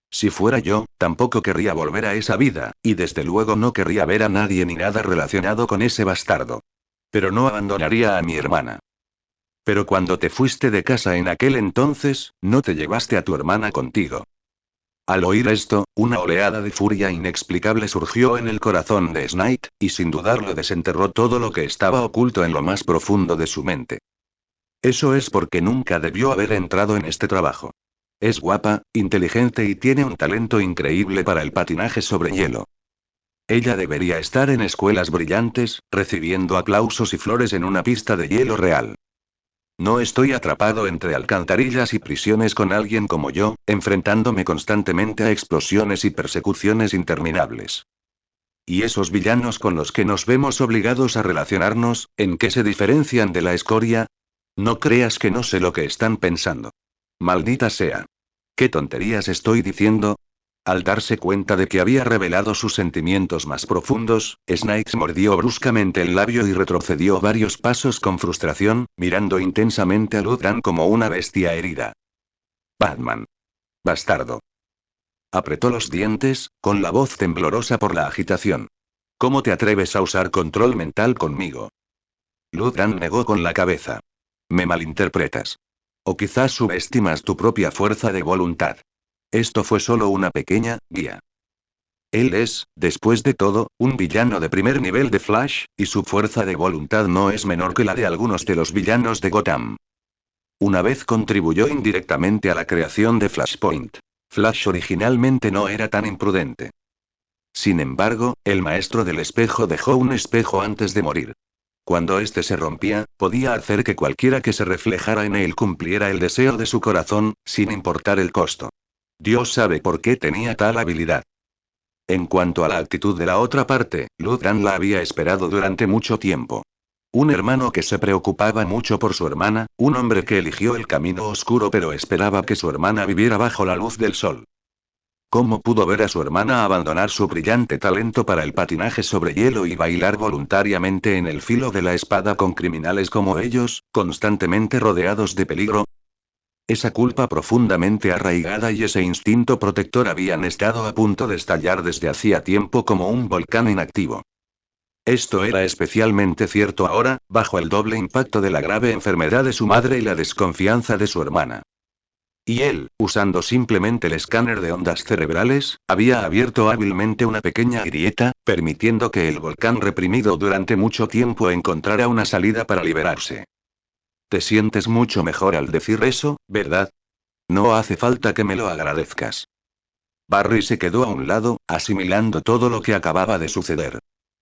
Si fuera yo, tampoco querría volver a esa vida, y desde luego no querría ver a nadie ni nada relacionado con ese bastardo. Pero no abandonaría a mi hermana. Pero cuando te fuiste de casa en aquel entonces, no te llevaste a tu hermana contigo. Al oír esto, una oleada de furia inexplicable surgió en el corazón de Snake, y sin dudarlo desenterró todo lo que estaba oculto en lo más profundo de su mente. Eso es porque nunca debió haber entrado en este trabajo. Es guapa, inteligente y tiene un talento increíble para el patinaje sobre hielo. Ella debería estar en escuelas brillantes, recibiendo aplausos y flores en una pista de hielo real. No estoy atrapado entre alcantarillas y prisiones con alguien como yo, enfrentándome constantemente a explosiones y persecuciones interminables. ¿Y esos villanos con los que nos vemos obligados a relacionarnos, en qué se diferencian de la escoria? No creas que no sé lo que están pensando. Maldita sea. ¿Qué tonterías estoy diciendo? Al darse cuenta de que había revelado sus sentimientos más profundos, Snake mordió bruscamente el labio y retrocedió varios pasos con frustración, mirando intensamente a Ludran como una bestia herida. Batman. Bastardo. Apretó los dientes, con la voz temblorosa por la agitación. ¿Cómo te atreves a usar control mental conmigo? Ludran negó con la cabeza. Me malinterpretas. O quizás subestimas tu propia fuerza de voluntad. Esto fue solo una pequeña guía. Él es, después de todo, un villano de primer nivel de Flash, y su fuerza de voluntad no es menor que la de algunos de los villanos de Gotham. Una vez contribuyó indirectamente a la creación de Flashpoint. Flash originalmente no era tan imprudente. Sin embargo, el maestro del espejo dejó un espejo antes de morir. Cuando este se rompía, podía hacer que cualquiera que se reflejara en él cumpliera el deseo de su corazón, sin importar el costo. Dios sabe por qué tenía tal habilidad. En cuanto a la actitud de la otra parte, Ludran la había esperado durante mucho tiempo. Un hermano que se preocupaba mucho por su hermana, un hombre que eligió el camino oscuro pero esperaba que su hermana viviera bajo la luz del sol. ¿Cómo pudo ver a su hermana abandonar su brillante talento para el patinaje sobre hielo y bailar voluntariamente en el filo de la espada con criminales como ellos, constantemente rodeados de peligro? Esa culpa profundamente arraigada y ese instinto protector habían estado a punto de estallar desde hacía tiempo como un volcán inactivo. Esto era especialmente cierto ahora, bajo el doble impacto de la grave enfermedad de su madre y la desconfianza de su hermana. Y él, usando simplemente el escáner de ondas cerebrales, había abierto hábilmente una pequeña grieta, permitiendo que el volcán reprimido durante mucho tiempo encontrara una salida para liberarse. Te sientes mucho mejor al decir eso, ¿verdad? No hace falta que me lo agradezcas. Barry se quedó a un lado, asimilando todo lo que acababa de suceder.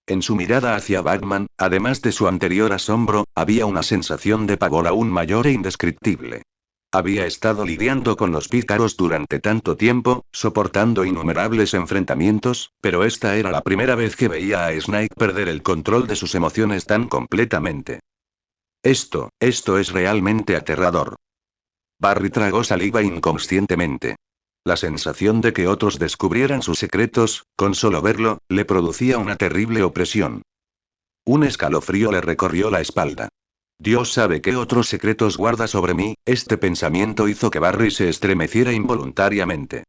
En su mirada hacia Batman, además de su anterior asombro, había una sensación de pavor aún mayor e indescriptible. Había estado lidiando con los pícaros durante tanto tiempo, soportando innumerables enfrentamientos, pero esta era la primera vez que veía a Snake perder el control de sus emociones tan completamente. Esto es realmente aterrador. Barry tragó saliva inconscientemente. La sensación de que otros descubrieran sus secretos, con solo verlo, le producía una terrible opresión. Un escalofrío le recorrió la espalda. Dios sabe qué otros secretos guarda sobre mí, este pensamiento hizo que Barry se estremeciera involuntariamente.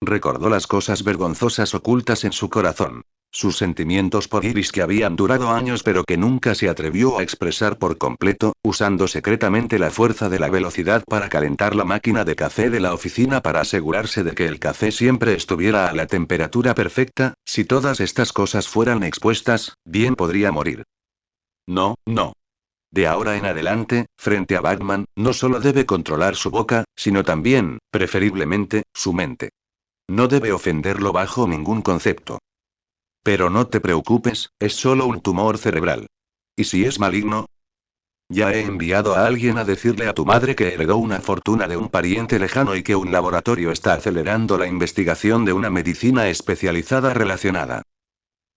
Recordó las cosas vergonzosas ocultas en su corazón. Sus sentimientos por Iris que habían durado años pero que nunca se atrevió a expresar por completo, usando secretamente la fuerza de la velocidad para calentar la máquina de café de la oficina para asegurarse de que el café siempre estuviera a la temperatura perfecta. Si todas estas cosas fueran expuestas, bien podría morir. No, no. De ahora en adelante, frente a Batman, no solo debe controlar su boca, sino también, preferiblemente, su mente. No debe ofenderlo bajo ningún concepto. Pero no te preocupes, es solo un tumor cerebral. ¿Y si es maligno? Ya he enviado a alguien a decirle a tu madre que heredó una fortuna de un pariente lejano y que un laboratorio está acelerando la investigación de una medicina especializada relacionada.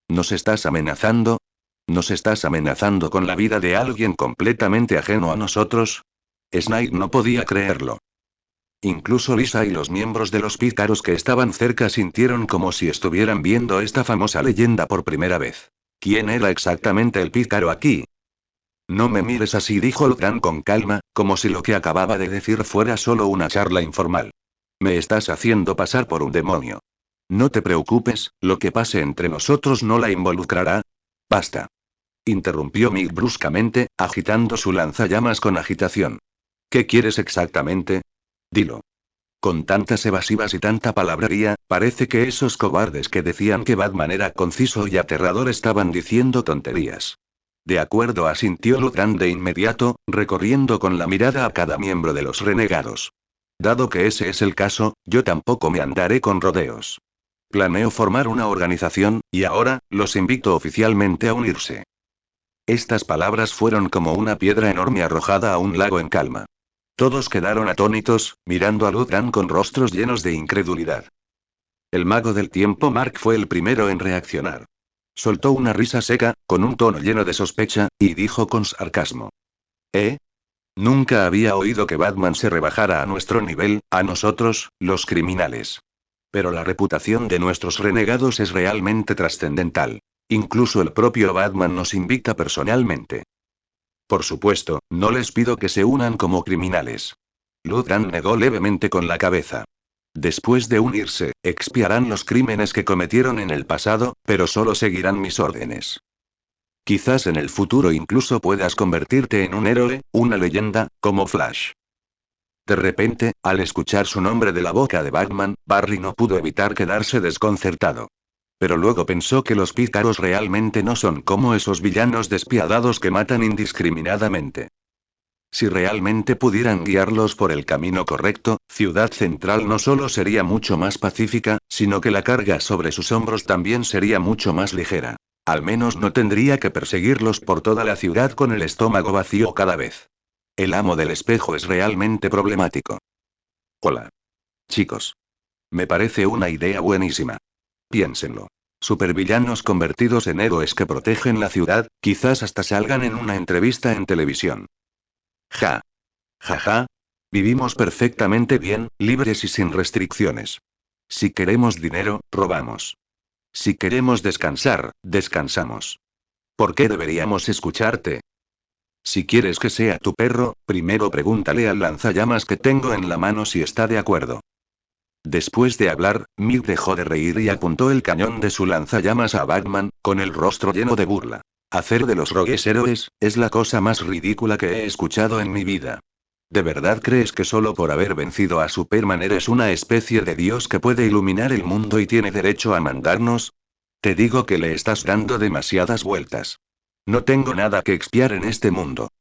¿Nos estás amenazando? ¿Nos estás amenazando con la vida de alguien completamente ajeno a nosotros? Snake no podía creerlo. Incluso Lisa y los miembros de los pícaros que estaban cerca sintieron como si estuvieran viendo esta famosa leyenda por primera vez. ¿Quién era exactamente el pícaro aquí? No me mires así, dijo Lothran con calma, como si lo que acababa de decir fuera solo una charla informal. Me estás haciendo pasar por un demonio. No te preocupes, lo que pase entre nosotros no la involucrará. Basta. Interrumpió Mick bruscamente, agitando su lanzallamas con agitación. ¿Qué quieres exactamente? Dilo. Con tantas evasivas y tanta palabrería, parece que esos cobardes que decían que Batman era conciso y aterrador estaban diciendo tonterías. De acuerdo, asintió Lothran de inmediato, recorriendo con la mirada a cada miembro de los renegados. Dado que ese es el caso, yo tampoco me andaré con rodeos. Planeo formar una organización, y ahora, los invito oficialmente a unirse. Estas palabras fueron como una piedra enorme arrojada a un lago en calma. Todos quedaron atónitos, mirando a Lothran con rostros llenos de incredulidad. El mago del tiempo Mark fue el primero en reaccionar. Soltó una risa seca, con un tono lleno de sospecha, y dijo con sarcasmo. ¿Eh? Nunca había oído que Batman se rebajara a nuestro nivel, a nosotros, los criminales. Pero la reputación de nuestros renegados es realmente trascendental. Incluso el propio Batman nos invita personalmente. Por supuesto, no les pido que se unan como criminales. Lothran negó levemente con la cabeza. Después de unirse, expiarán los crímenes que cometieron en el pasado, pero solo seguirán mis órdenes. Quizás en el futuro incluso puedas convertirte en un héroe, una leyenda, como Flash. De repente, al escuchar su nombre de la boca de Batman, Barry no pudo evitar quedarse desconcertado. Pero luego pensó que los pícaros realmente no son como esos villanos despiadados que matan indiscriminadamente. Si realmente pudieran guiarlos por el camino correcto, Ciudad Central no solo sería mucho más pacífica, sino que la carga sobre sus hombros también sería mucho más ligera. Al menos no tendría que perseguirlos por toda la ciudad con el estómago vacío cada vez. El amo del espejo es realmente problemático. Hola. Chicos. Me parece una idea buenísima. Piénsenlo. Supervillanos convertidos en héroes que protegen la ciudad, quizás hasta salgan en una entrevista en televisión. Ja. Jaja. Vivimos perfectamente bien, libres y sin restricciones. Si queremos dinero, robamos. Si queremos descansar, descansamos. ¿Por qué deberíamos escucharte? Si quieres que sea tu perro, primero pregúntale al lanzallamas que tengo en la mano si está de acuerdo. Después de hablar, Mick dejó de reír y apuntó el cañón de su lanzallamas a Batman, con el rostro lleno de burla. Hacer de los rogues héroes, es la cosa más ridícula que he escuchado en mi vida. ¿De verdad crees que solo por haber vencido a Superman eres una especie de dios que puede iluminar el mundo y tiene derecho a mandarnos? Te digo que le estás dando demasiadas vueltas. No tengo nada que expiar en este mundo.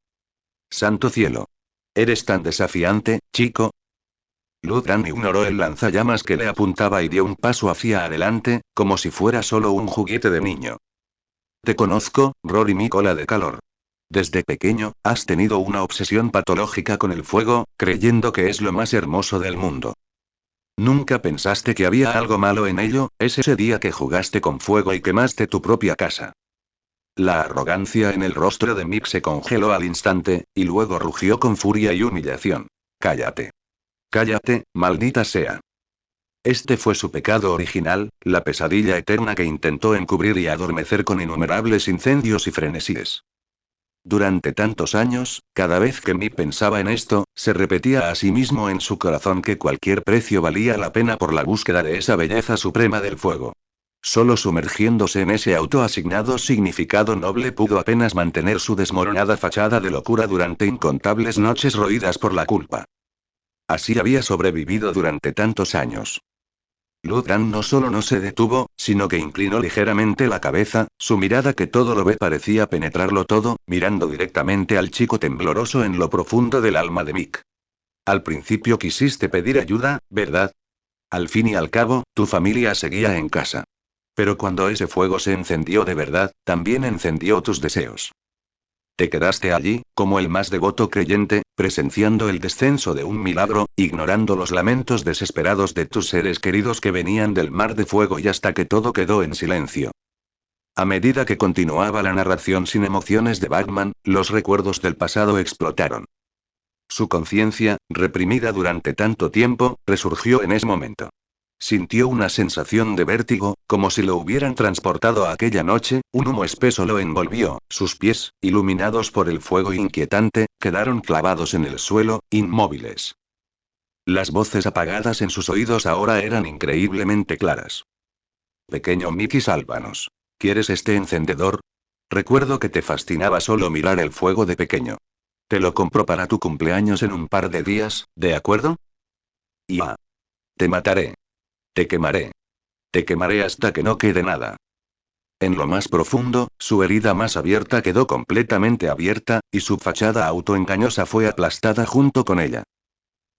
Santo cielo. ¿Eres tan desafiante, chico? Ludran ignoró el lanzallamas que le apuntaba y dio un paso hacia adelante, como si fuera solo un juguete de niño. Te conozco, Rory mi cola de calor. Desde pequeño, has tenido una obsesión patológica con el fuego, creyendo que es lo más hermoso del mundo. ¿Nunca pensaste que había algo malo en ello? Es ese día que jugaste con fuego y quemaste tu propia casa. La arrogancia en el rostro de Mick se congeló al instante, y luego rugió con furia y humillación. Cállate. Cállate, maldita sea. Este fue su pecado original, la pesadilla eterna que intentó encubrir y adormecer con innumerables incendios y frenesíes. Durante tantos años, cada vez que Mick pensaba en esto, se repetía a sí mismo en su corazón que cualquier precio valía la pena por la búsqueda de esa belleza suprema del fuego. Solo sumergiéndose en ese autoasignado significado noble pudo apenas mantener su desmoronada fachada de locura durante incontables noches roídas por la culpa. Así había sobrevivido durante tantos años. Ludran no solo no se detuvo, sino que inclinó ligeramente la cabeza, su mirada que todo lo ve parecía penetrarlo todo, mirando directamente al chico tembloroso en lo profundo del alma de Mick. Al principio quisiste pedir ayuda, ¿verdad? Al fin y al cabo, tu familia seguía en casa. Pero cuando ese fuego se encendió de verdad, también encendió tus deseos. Te quedaste allí, como el más devoto creyente, presenciando el descenso de un milagro, ignorando los lamentos desesperados de tus seres queridos que venían del mar de fuego y hasta que todo quedó en silencio. A medida que continuaba la narración sin emociones de Batman, los recuerdos del pasado explotaron. Su conciencia, reprimida durante tanto tiempo, resurgió en ese momento. Sintió una sensación de vértigo, como si lo hubieran transportado a aquella noche, un humo espeso lo envolvió, sus pies, iluminados por el fuego inquietante, quedaron clavados en el suelo, inmóviles. Las voces apagadas en sus oídos ahora eran increíblemente claras. Pequeño Mickey, sálvanos. ¿Quieres este encendedor? Recuerdo que te fascinaba solo mirar el fuego de pequeño. Te lo compro para tu cumpleaños en un par de días, ¿de acuerdo? Y te mataré. Te quemaré. Te quemaré hasta que no quede nada. En lo más profundo, su herida más abierta quedó completamente abierta, y su fachada autoengañosa fue aplastada junto con ella.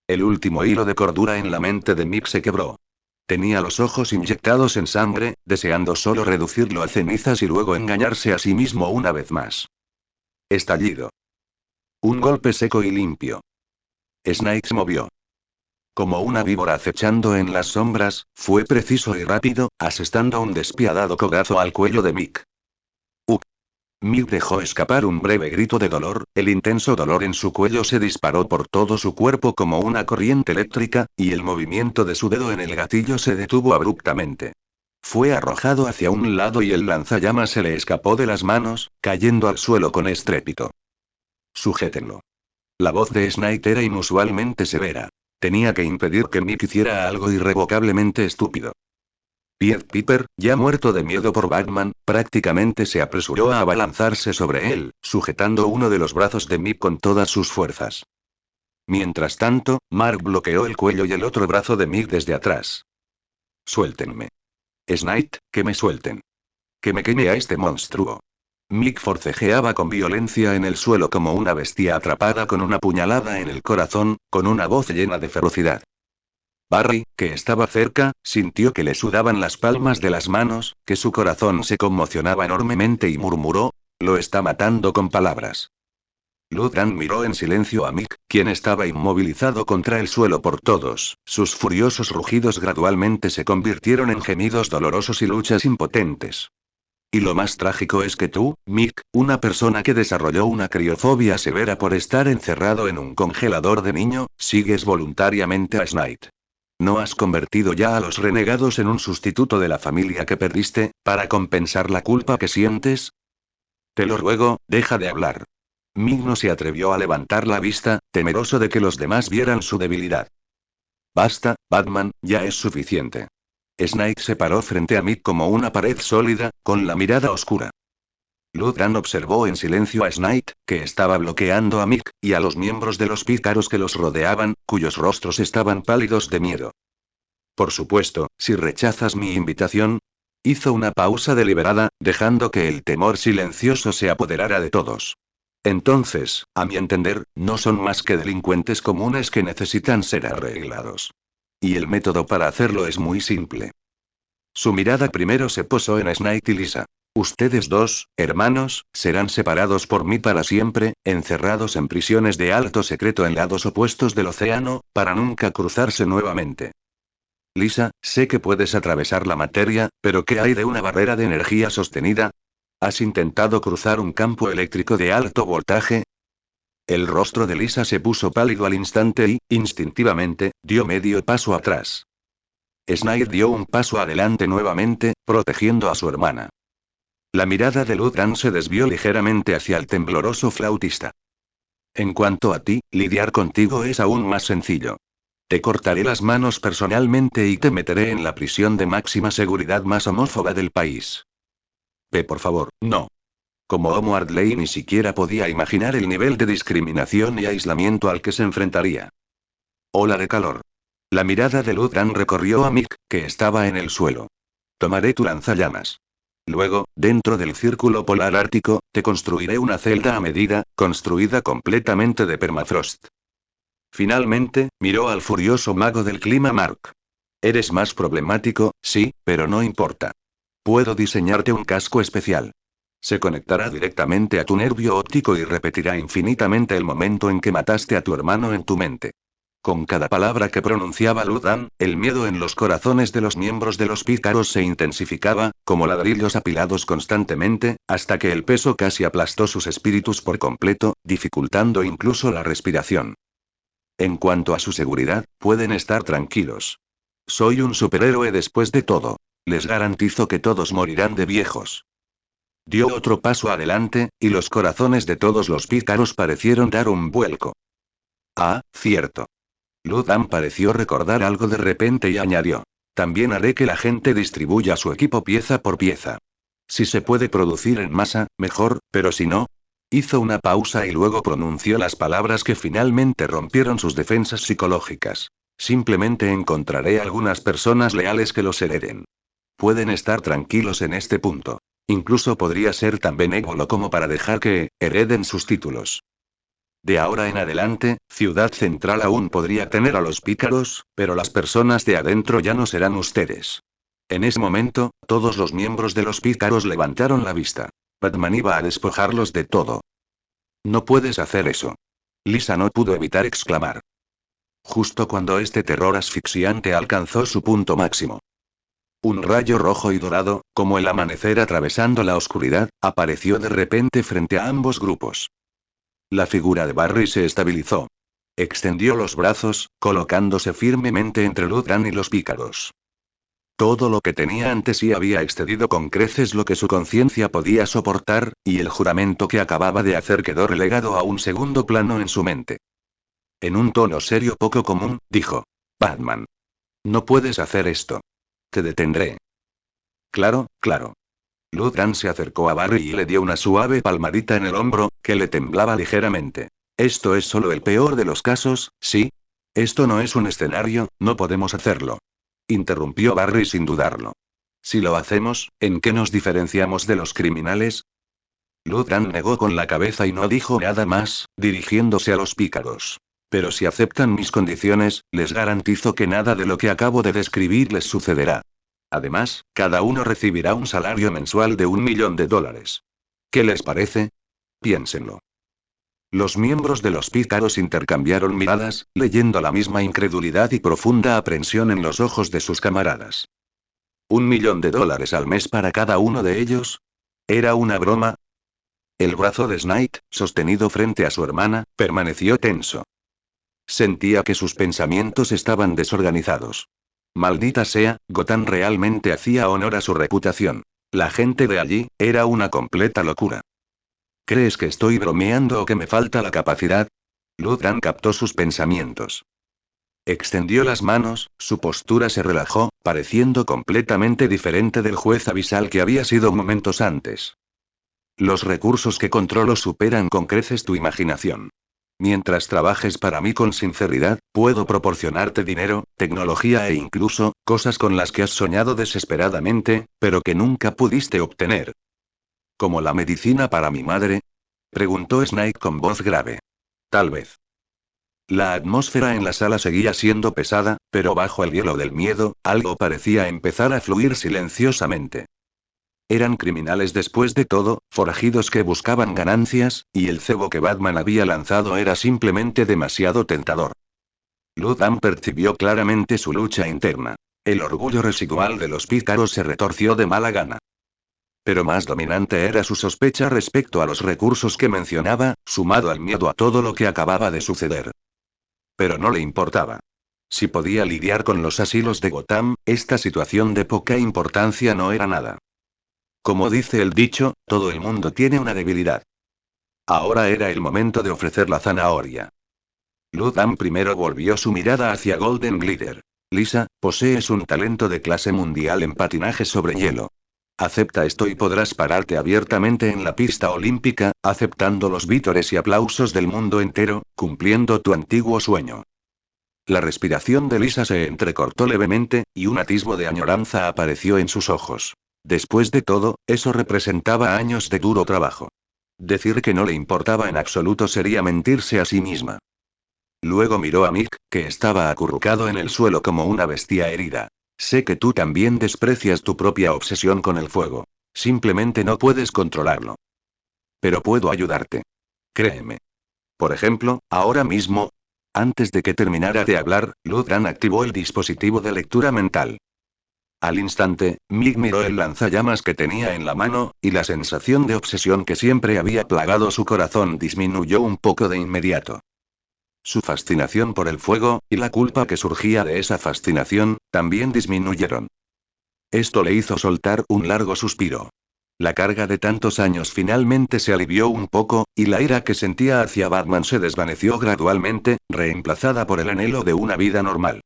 El último hilo de cordura en la mente de Mick se quebró. Tenía los ojos inyectados en sangre, deseando solo reducirlo a cenizas y luego engañarse a sí mismo una vez más. Estallido. Un golpe seco y limpio. Snake se movió. Como una víbora acechando en las sombras, fue preciso y rápido, asestando un despiadado cogazo al cuello de Mick. Mick dejó escapar un breve grito de dolor, el intenso dolor en su cuello se disparó por todo su cuerpo como una corriente eléctrica, y el movimiento de su dedo en el gatillo se detuvo abruptamente. Fue arrojado hacia un lado y el lanzallamas se le escapó de las manos, cayendo al suelo con estrépito. Sujétenlo. La voz de Snake era inusualmente severa. Tenía que impedir que Mick hiciera algo irrevocablemente estúpido. Pied Piper, ya muerto de miedo por Batman, prácticamente se apresuró a abalanzarse sobre él, sujetando uno de los brazos de Mick con todas sus fuerzas. Mientras tanto, Mark bloqueó el cuello y el otro brazo de Mick desde atrás. Suéltenme. Snake, que me suelten. Que me queme a este monstruo. Mick forcejeaba con violencia en el suelo como una bestia atrapada con una puñalada en el corazón, con una voz llena de ferocidad. Barry, que estaba cerca, sintió que le sudaban las palmas de las manos, que su corazón se conmocionaba enormemente y murmuró: lo está matando con palabras. Ludran miró en silencio a Mick, quien estaba inmovilizado contra el suelo por todos. Sus furiosos rugidos gradualmente se convirtieron en gemidos dolorosos y luchas impotentes. Y lo más trágico es que tú, Mick, una persona que desarrolló una criofobia severa por estar encerrado en un congelador de niño, sigues voluntariamente a Snide. ¿No has convertido ya a los renegados en un sustituto de la familia que perdiste, para compensar la culpa que sientes? Te lo ruego, deja de hablar. Mick no se atrevió a levantar la vista, temeroso de que los demás vieran su debilidad. Basta, Batman, ya es suficiente. Snake se paró frente a Mick como una pared sólida, con la mirada oscura. Ludran observó en silencio a Snake, que estaba bloqueando a Mick, y a los miembros de los pícaros que los rodeaban, cuyos rostros estaban pálidos de miedo. Por supuesto, si rechazas mi invitación. Hizo una pausa deliberada, dejando que el temor silencioso se apoderara de todos. Entonces, a mi entender, no son más que delincuentes comunes que necesitan ser arreglados. Y el método para hacerlo es muy simple. Su mirada primero se posó en Snake y Lisa. Ustedes dos, hermanos, serán separados por mí para siempre, encerrados en prisiones de alto secreto en lados opuestos del océano, para nunca cruzarse nuevamente. Lisa, sé que puedes atravesar la materia, pero ¿qué hay de una barrera de energía sostenida? ¿Has intentado cruzar un campo eléctrico de alto voltaje? El rostro de Lisa se puso pálido al instante y, instintivamente, dio medio paso atrás. Snake dio un paso adelante nuevamente, protegiendo a su hermana. La mirada de Ludran se desvió ligeramente hacia el tembloroso flautista. En cuanto a ti, lidiar contigo es aún más sencillo. Te cortaré las manos personalmente y te meteré en la prisión de máxima seguridad más homófoba del país. Por favor, no. Como Homo Ardley ni siquiera podía imaginar el nivel de discriminación y aislamiento al que se enfrentaría. Ola de calor. La mirada de Ludran recorrió a Mick, que estaba en el suelo. Tomaré tu lanzallamas. Luego, dentro del círculo polar ártico, te construiré una celda a medida, construida completamente de permafrost. Finalmente, miró al furioso mago del clima Mark. Eres más problemático, sí, pero no importa. Puedo diseñarte un casco especial. Se conectará directamente a tu nervio óptico y repetirá infinitamente el momento en que mataste a tu hermano en tu mente. Con cada palabra que pronunciaba Ludran, el miedo en los corazones de los miembros de los pícaros se intensificaba, como ladrillos apilados constantemente, hasta que el peso casi aplastó sus espíritus por completo, dificultando incluso la respiración. En cuanto a su seguridad, pueden estar tranquilos. Soy un superhéroe después de todo. Les garantizo que todos morirán de viejos. Dio otro paso adelante, y los corazones de todos los pícaros parecieron dar un vuelco. Ah, cierto. Ludran pareció recordar algo de repente y añadió. También haré que la gente distribuya su equipo pieza por pieza. Si se puede producir en masa, mejor, pero si no. Hizo una pausa y luego pronunció las palabras que finalmente rompieron sus defensas psicológicas. Simplemente encontraré algunas personas leales que los hereden. Pueden estar tranquilos en este punto. Incluso podría ser tan benévolo como para dejar que hereden sus títulos. De ahora en adelante, Ciudad Central aún podría tener a los pícaros, pero las personas de adentro ya no serán ustedes. En ese momento, todos los miembros de los pícaros levantaron la vista. Batman iba a despojarlos de todo. No puedes hacer eso. Lisa no pudo evitar exclamar. Justo cuando este terror asfixiante alcanzó su punto máximo. Un rayo rojo y dorado, como el amanecer atravesando la oscuridad, apareció de repente frente a ambos grupos. La figura de Barry se estabilizó. Extendió los brazos, colocándose firmemente entre Ludran y los pícaros. Todo lo que tenía ante sí había excedido con creces lo que su conciencia podía soportar, y el juramento que acababa de hacer quedó relegado a un segundo plano en su mente. En un tono serio poco común, dijo. Batman. No puedes hacer esto. Te detendré. Claro, claro. Ludran se acercó a Barry y le dio una suave palmadita en el hombro, que le temblaba ligeramente. Esto es solo el peor de los casos, ¿sí? Esto no es un escenario, no podemos hacerlo. Interrumpió Barry sin dudarlo. Si lo hacemos, ¿en qué nos diferenciamos de los criminales? Luthran negó con la cabeza y no dijo nada más, dirigiéndose a los pícaros. Pero si aceptan mis condiciones, les garantizo que nada de lo que acabo de describir les sucederá. Además, cada uno recibirá un salario mensual de $1.000.000. ¿Qué les parece? Piénsenlo. Los miembros de los pícaros intercambiaron miradas, leyendo la misma incredulidad y profunda aprensión en los ojos de sus camaradas. $1.000.000 al mes para cada uno de ellos. ¿Era una broma? El brazo de Snake, sostenido frente a su hermana, permaneció tenso. Sentía que sus pensamientos estaban desorganizados. Maldita sea, Gotham realmente hacía honor a su reputación. La gente de allí, era una completa locura. ¿Crees que estoy bromeando o que me falta la capacidad? Luthran captó sus pensamientos. Extendió las manos, su postura se relajó, pareciendo completamente diferente del juez abisal que había sido momentos antes. Los recursos que controlo superan con creces tu imaginación. Mientras trabajes para mí con sinceridad, puedo proporcionarte dinero, tecnología e incluso, cosas con las que has soñado desesperadamente, pero que nunca pudiste obtener. ¿Como la medicina para mi madre? Preguntó Snake con voz grave. Tal vez. La atmósfera en la sala seguía siendo pesada, pero bajo el hielo del miedo, algo parecía empezar a fluir silenciosamente. Eran criminales después de todo, forajidos que buscaban ganancias, y el cebo que Batman había lanzado era simplemente demasiado tentador. Lutham percibió claramente su lucha interna. El orgullo residual de los pícaros se retorció de mala gana. Pero más dominante era su sospecha respecto a los recursos que mencionaba, sumado al miedo a todo lo que acababa de suceder. Pero no le importaba. Si podía lidiar con los asilos de Gotham, esta situación de poca importancia no era nada. Como dice el dicho, todo el mundo tiene una debilidad. Ahora era el momento de ofrecer la zanahoria. Lutham primero volvió su mirada hacia Golden Glider. Lisa, posees un talento de clase mundial en patinaje sobre hielo. Acepta esto y podrás pararte abiertamente en la pista olímpica, aceptando los vítores y aplausos del mundo entero, cumpliendo tu antiguo sueño. La respiración de Lisa se entrecortó levemente, y un atisbo de añoranza apareció en sus ojos. Después de todo, eso representaba años de duro trabajo. Decir que no le importaba en absoluto sería mentirse a sí misma. Luego miró a Mick, que estaba acurrucado en el suelo como una bestia herida. Sé que tú también desprecias tu propia obsesión con el fuego. Simplemente no puedes controlarlo. Pero puedo ayudarte. Créeme. Por ejemplo, ahora mismo. Antes de que terminara de hablar, Luthran activó el dispositivo de lectura mental. Al instante, Mick miró el lanzallamas que tenía en la mano, y la sensación de obsesión que siempre había plagado su corazón disminuyó un poco de inmediato. Su fascinación por el fuego, y la culpa que surgía de esa fascinación, también disminuyeron. Esto le hizo soltar un largo suspiro. La carga de tantos años finalmente se alivió un poco, y la ira que sentía hacia Batman se desvaneció gradualmente, reemplazada por el anhelo de una vida normal.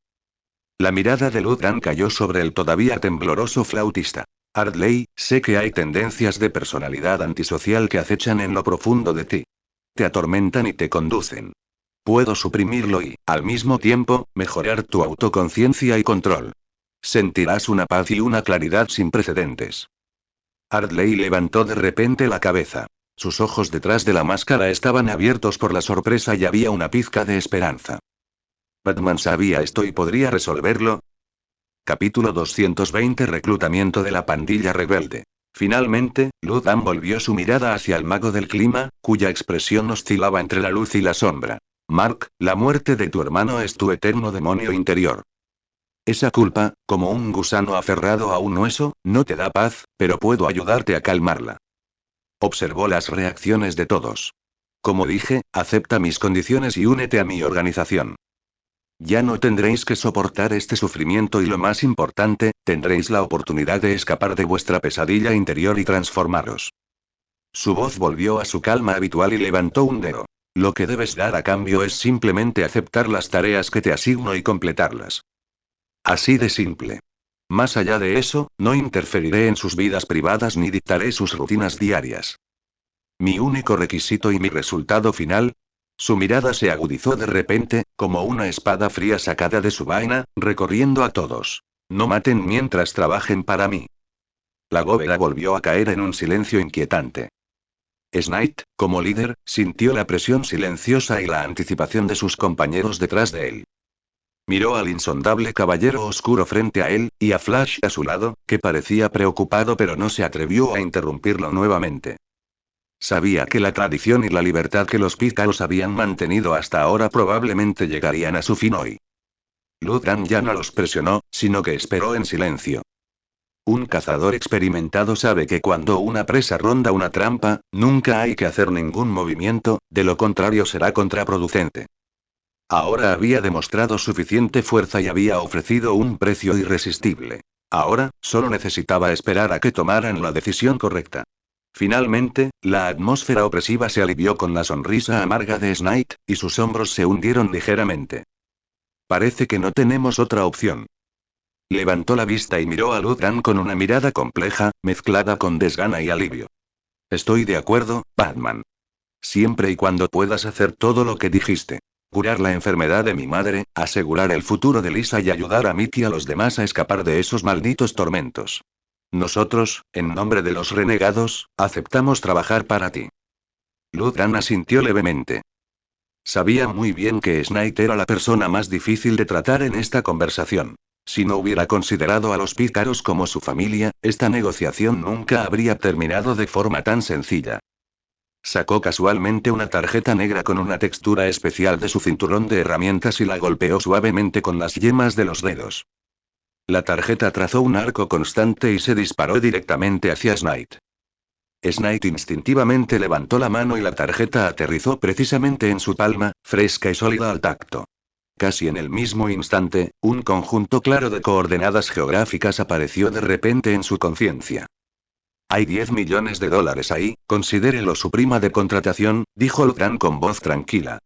La mirada de Luthran cayó sobre el todavía tembloroso flautista. Ardley, sé que hay tendencias de personalidad antisocial que acechan en lo profundo de ti. Te atormentan y te conducen. Puedo suprimirlo y, al mismo tiempo, mejorar tu autoconciencia y control. Sentirás una paz y una claridad sin precedentes. Ardley levantó de repente la cabeza. Sus ojos detrás de la máscara estaban abiertos por la sorpresa y había una pizca de esperanza. ¿Batman sabía esto y podría resolverlo? Capítulo 220 Reclutamiento de la pandilla rebelde. Finalmente, Lutham volvió su mirada hacia el mago del clima, cuya expresión oscilaba entre la luz y la sombra. Mark, la muerte de tu hermano es tu eterno demonio interior. Esa culpa, como un gusano aferrado a un hueso, no te da paz, pero puedo ayudarte a calmarla. Observó las reacciones de todos. Como dije, acepta mis condiciones y únete a mi organización. Ya no tendréis que soportar este sufrimiento y lo más importante, tendréis la oportunidad de escapar de vuestra pesadilla interior y transformaros. Su voz volvió a su calma habitual y levantó un dedo. Lo que debes dar a cambio es simplemente aceptar las tareas que te asigno y completarlas. Así de simple. Más allá de eso, no interferiré en sus vidas privadas ni dictaré sus rutinas diarias. Mi único requisito y mi resultado final. Su mirada se agudizó de repente, como una espada fría sacada de su vaina, recorriendo a todos. No maten mientras trabajen para mí. La bóveda volvió a caer en un silencio inquietante. Snake, como líder, sintió la presión silenciosa y la anticipación de sus compañeros detrás de él. Miró al insondable caballero oscuro frente a él, y a Flash a su lado, que parecía preocupado pero no se atrevió a interrumpirlo nuevamente. Sabía que la tradición y la libertad que los pícaros habían mantenido hasta ahora probablemente llegarían a su fin hoy. Ludran ya no los presionó, sino que esperó en silencio. Un cazador experimentado sabe que cuando una presa ronda una trampa, nunca hay que hacer ningún movimiento, de lo contrario será contraproducente. Ahora había demostrado suficiente fuerza y había ofrecido un precio irresistible. Ahora, solo necesitaba esperar a que tomaran la decisión correcta. Finalmente, la atmósfera opresiva se alivió con la sonrisa amarga de Snake, y sus hombros se hundieron ligeramente. Parece que no tenemos otra opción. Levantó la vista y miró a Ludran con una mirada compleja, mezclada con desgana y alivio. Estoy de acuerdo, Batman. Siempre y cuando puedas hacer todo lo que dijiste. Curar la enfermedad de mi madre, asegurar el futuro de Lisa y ayudar a Mickey y a los demás a escapar de esos malditos tormentos. Nosotros, en nombre de los renegados, aceptamos trabajar para ti. Ludran asintió levemente. Sabía muy bien que Snake era la persona más difícil de tratar en esta conversación. Si no hubiera considerado a los pícaros como su familia, esta negociación nunca habría terminado de forma tan sencilla. Sacó casualmente una tarjeta negra con una textura especial de su cinturón de herramientas y la golpeó suavemente con las yemas de los dedos. La tarjeta trazó un arco constante y se disparó directamente hacia Snake. Snake instintivamente levantó la mano y la tarjeta aterrizó precisamente en su palma, fresca y sólida al tacto. Casi en el mismo instante, un conjunto claro de coordenadas geográficas apareció de repente en su conciencia. Hay $10 millones ahí, considérelo su prima de contratación, dijo Ludran con voz tranquila.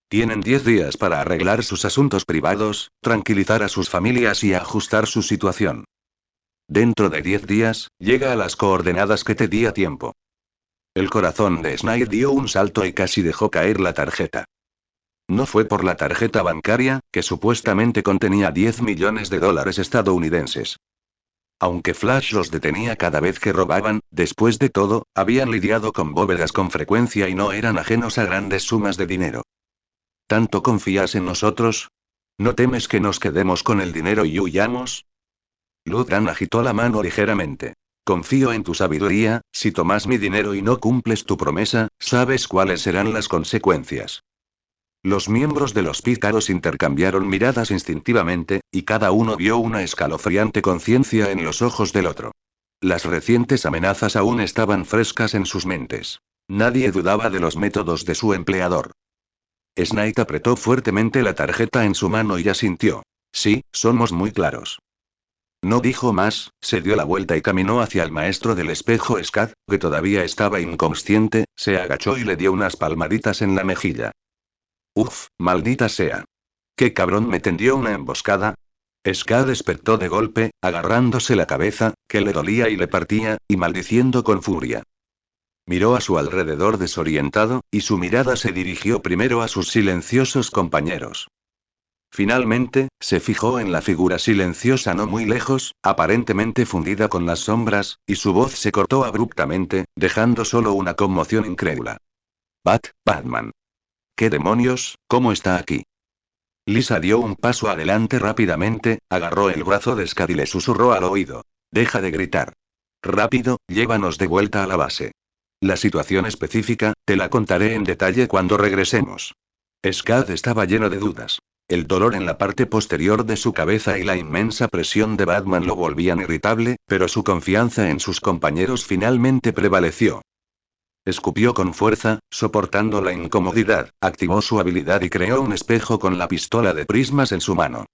Tienen 10 días para arreglar sus asuntos privados, tranquilizar a sus familias y ajustar su situación. Dentro de 10 días, llega a las coordenadas que te di a tiempo. El corazón de Snake dio un salto y casi dejó caer la tarjeta. No fue por la tarjeta bancaria, que supuestamente contenía $10 millones estadounidenses. Aunque Flash los detenía cada vez que robaban, después de todo, habían lidiado con bóvedas con frecuencia y no eran ajenos a grandes sumas de dinero. ¿Tanto confías en nosotros? ¿No temes que nos quedemos con el dinero y huyamos? Ludran agitó la mano ligeramente. Confío en tu sabiduría, si tomas mi dinero y no cumples tu promesa, sabes cuáles serán las consecuencias. Los miembros de los pícaros intercambiaron miradas instintivamente, y cada uno vio una escalofriante conciencia en los ojos del otro. Las recientes amenazas aún estaban frescas en sus mentes. Nadie dudaba de los métodos de su empleador. Snake apretó fuertemente la tarjeta en su mano y asintió. Sí, somos muy claros. No dijo más, se dio la vuelta y caminó hacia el maestro del espejo Scad, que todavía estaba inconsciente, se agachó y le dio unas palmaditas en la mejilla. Uf, maldita sea. ¿Qué cabrón me tendió una emboscada? Scad despertó de golpe, agarrándose la cabeza, que le dolía y le partía, y maldiciendo con furia. Miró a su alrededor desorientado, y su mirada se dirigió primero a sus silenciosos compañeros. Finalmente, se fijó en la figura silenciosa no muy lejos, aparentemente fundida con las sombras, y su voz se cortó abruptamente, dejando solo una conmoción incrédula. Batman. ¿Qué demonios? ¿Cómo está aquí? Lisa dio un paso adelante rápidamente, agarró el brazo de Scad y le susurró al oído. Deja de gritar. Rápido, llévanos de vuelta a la base. La situación específica, te la contaré en detalle cuando regresemos. Scad estaba lleno de dudas. El dolor en la parte posterior de su cabeza y la inmensa presión de Batman lo volvían irritable, pero su confianza en sus compañeros finalmente prevaleció. Escupió con fuerza, soportando la incomodidad, activó su habilidad y creó un espejo con la pistola de prismas en su mano.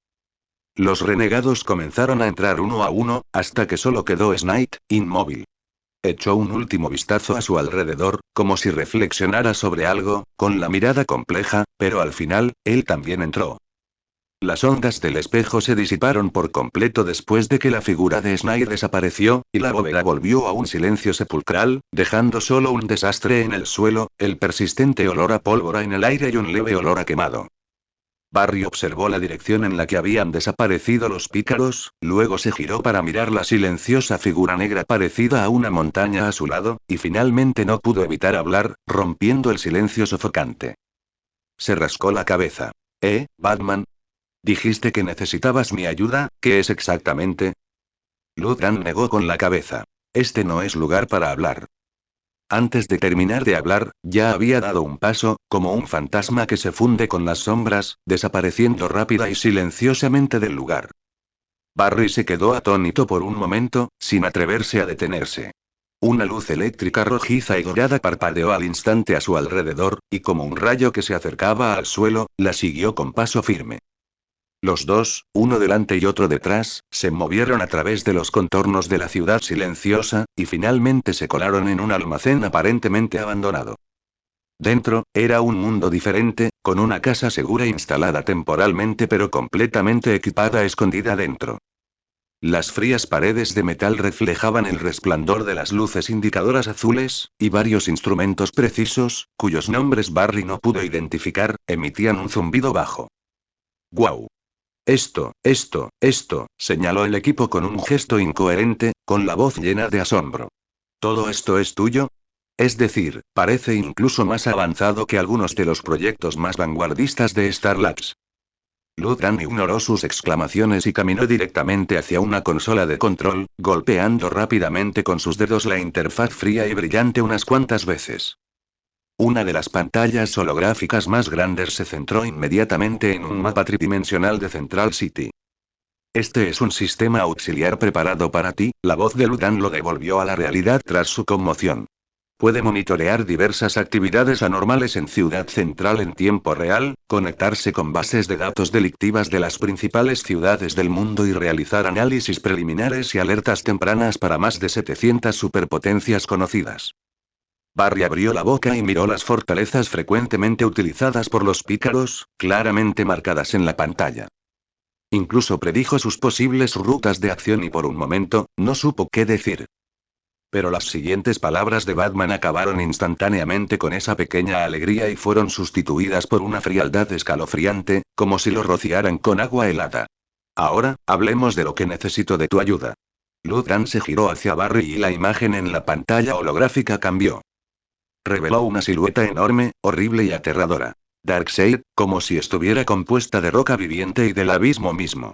Los renegados comenzaron a entrar uno a uno, hasta que solo quedó Snake, inmóvil. Echó un último vistazo a su alrededor, como si reflexionara sobre algo, con la mirada compleja, pero al final, él también entró. Las ondas del espejo se disiparon por completo después de que la figura de Snake desapareció, y la bóveda volvió a un silencio sepulcral, dejando solo un desastre en el suelo, el persistente olor a pólvora en el aire y un leve olor a quemado. Barry observó la dirección en la que habían desaparecido los pícaros, luego se giró para mirar la silenciosa figura negra parecida a una montaña a su lado, y finalmente no pudo evitar hablar, rompiendo el silencio sofocante. Se rascó la cabeza. Batman? Dijiste que necesitabas mi ayuda, ¿qué es exactamente? Luthran negó con la cabeza. Este no es lugar para hablar. Antes de terminar de hablar, ya había dado un paso, como un fantasma que se funde con las sombras, desapareciendo rápida y silenciosamente del lugar. Barry se quedó atónito por un momento, sin atreverse a detenerse. Una luz eléctrica rojiza y dorada parpadeó al instante a su alrededor, y como un rayo que se acercaba al suelo, la siguió con paso firme. Los dos, uno delante y otro detrás, se movieron a través de los contornos de la ciudad silenciosa, y finalmente se colaron en un almacén aparentemente abandonado. Dentro, era un mundo diferente, con una casa segura instalada temporalmente pero completamente equipada escondida dentro. Las frías paredes de metal reflejaban el resplandor de las luces indicadoras azules, y varios instrumentos precisos, cuyos nombres Barry no pudo identificar, emitían un zumbido bajo. ¡Guau! Esto, señaló el equipo con un gesto incoherente, con la voz llena de asombro. ¿Todo esto es tuyo? Es decir, parece incluso más avanzado que algunos de los proyectos más vanguardistas de Star Labs. Luthran ignoró sus exclamaciones y caminó directamente hacia una consola de control, golpeando rápidamente con sus dedos la interfaz fría y brillante unas cuantas veces. Una de las pantallas holográficas más grandes se centró inmediatamente en un mapa tridimensional de Central City. Este es un sistema auxiliar preparado para ti, la voz de Luthran lo devolvió a la realidad tras su conmoción. Puede monitorear diversas actividades anormales en Ciudad Central en tiempo real, conectarse con bases de datos delictivas de las principales ciudades del mundo y realizar análisis preliminares y alertas tempranas para más de 700 superpotencias conocidas. Barry abrió la boca y miró las fortalezas frecuentemente utilizadas por los pícaros, claramente marcadas en la pantalla. Incluso predijo sus posibles rutas de acción y por un momento, no supo qué decir. Pero las siguientes palabras de Batman acabaron instantáneamente con esa pequeña alegría y fueron sustituidas por una frialdad escalofriante, como si lo rociaran con agua helada. Ahora, hablemos de lo que necesito de tu ayuda. Luthran se giró hacia Barry y la imagen en la pantalla holográfica cambió. Reveló una silueta enorme, horrible y aterradora. Darkseid, como si estuviera compuesta de roca viviente y del abismo mismo.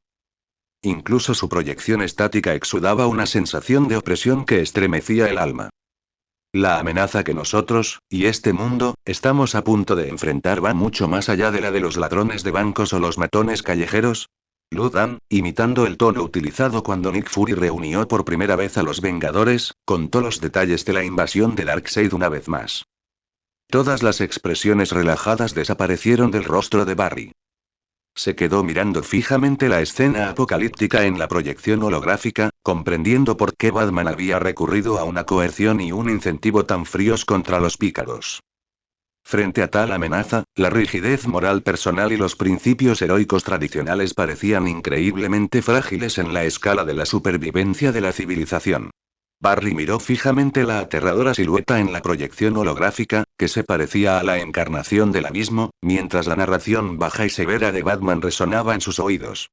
Incluso su proyección estática exudaba una sensación de opresión que estremecía el alma. La amenaza que nosotros, y este mundo, estamos a punto de enfrentar va mucho más allá de la de los ladrones de bancos o los matones callejeros. Luthran, imitando el tono utilizado cuando Nick Fury reunió por primera vez a los Vengadores, contó los detalles de la invasión de Darkseid una vez más. Todas las expresiones relajadas desaparecieron del rostro de Barry. Se quedó mirando fijamente la escena apocalíptica en la proyección holográfica, comprendiendo por qué Batman había recurrido a una coerción y un incentivo tan fríos contra los pícaros. Frente a tal amenaza, la rigidez moral personal y los principios heroicos tradicionales parecían increíblemente frágiles en la escala de la supervivencia de la civilización. Barry miró fijamente la aterradora silueta en la proyección holográfica, que se parecía a la encarnación del abismo, mientras la narración baja y severa de Batman resonaba en sus oídos.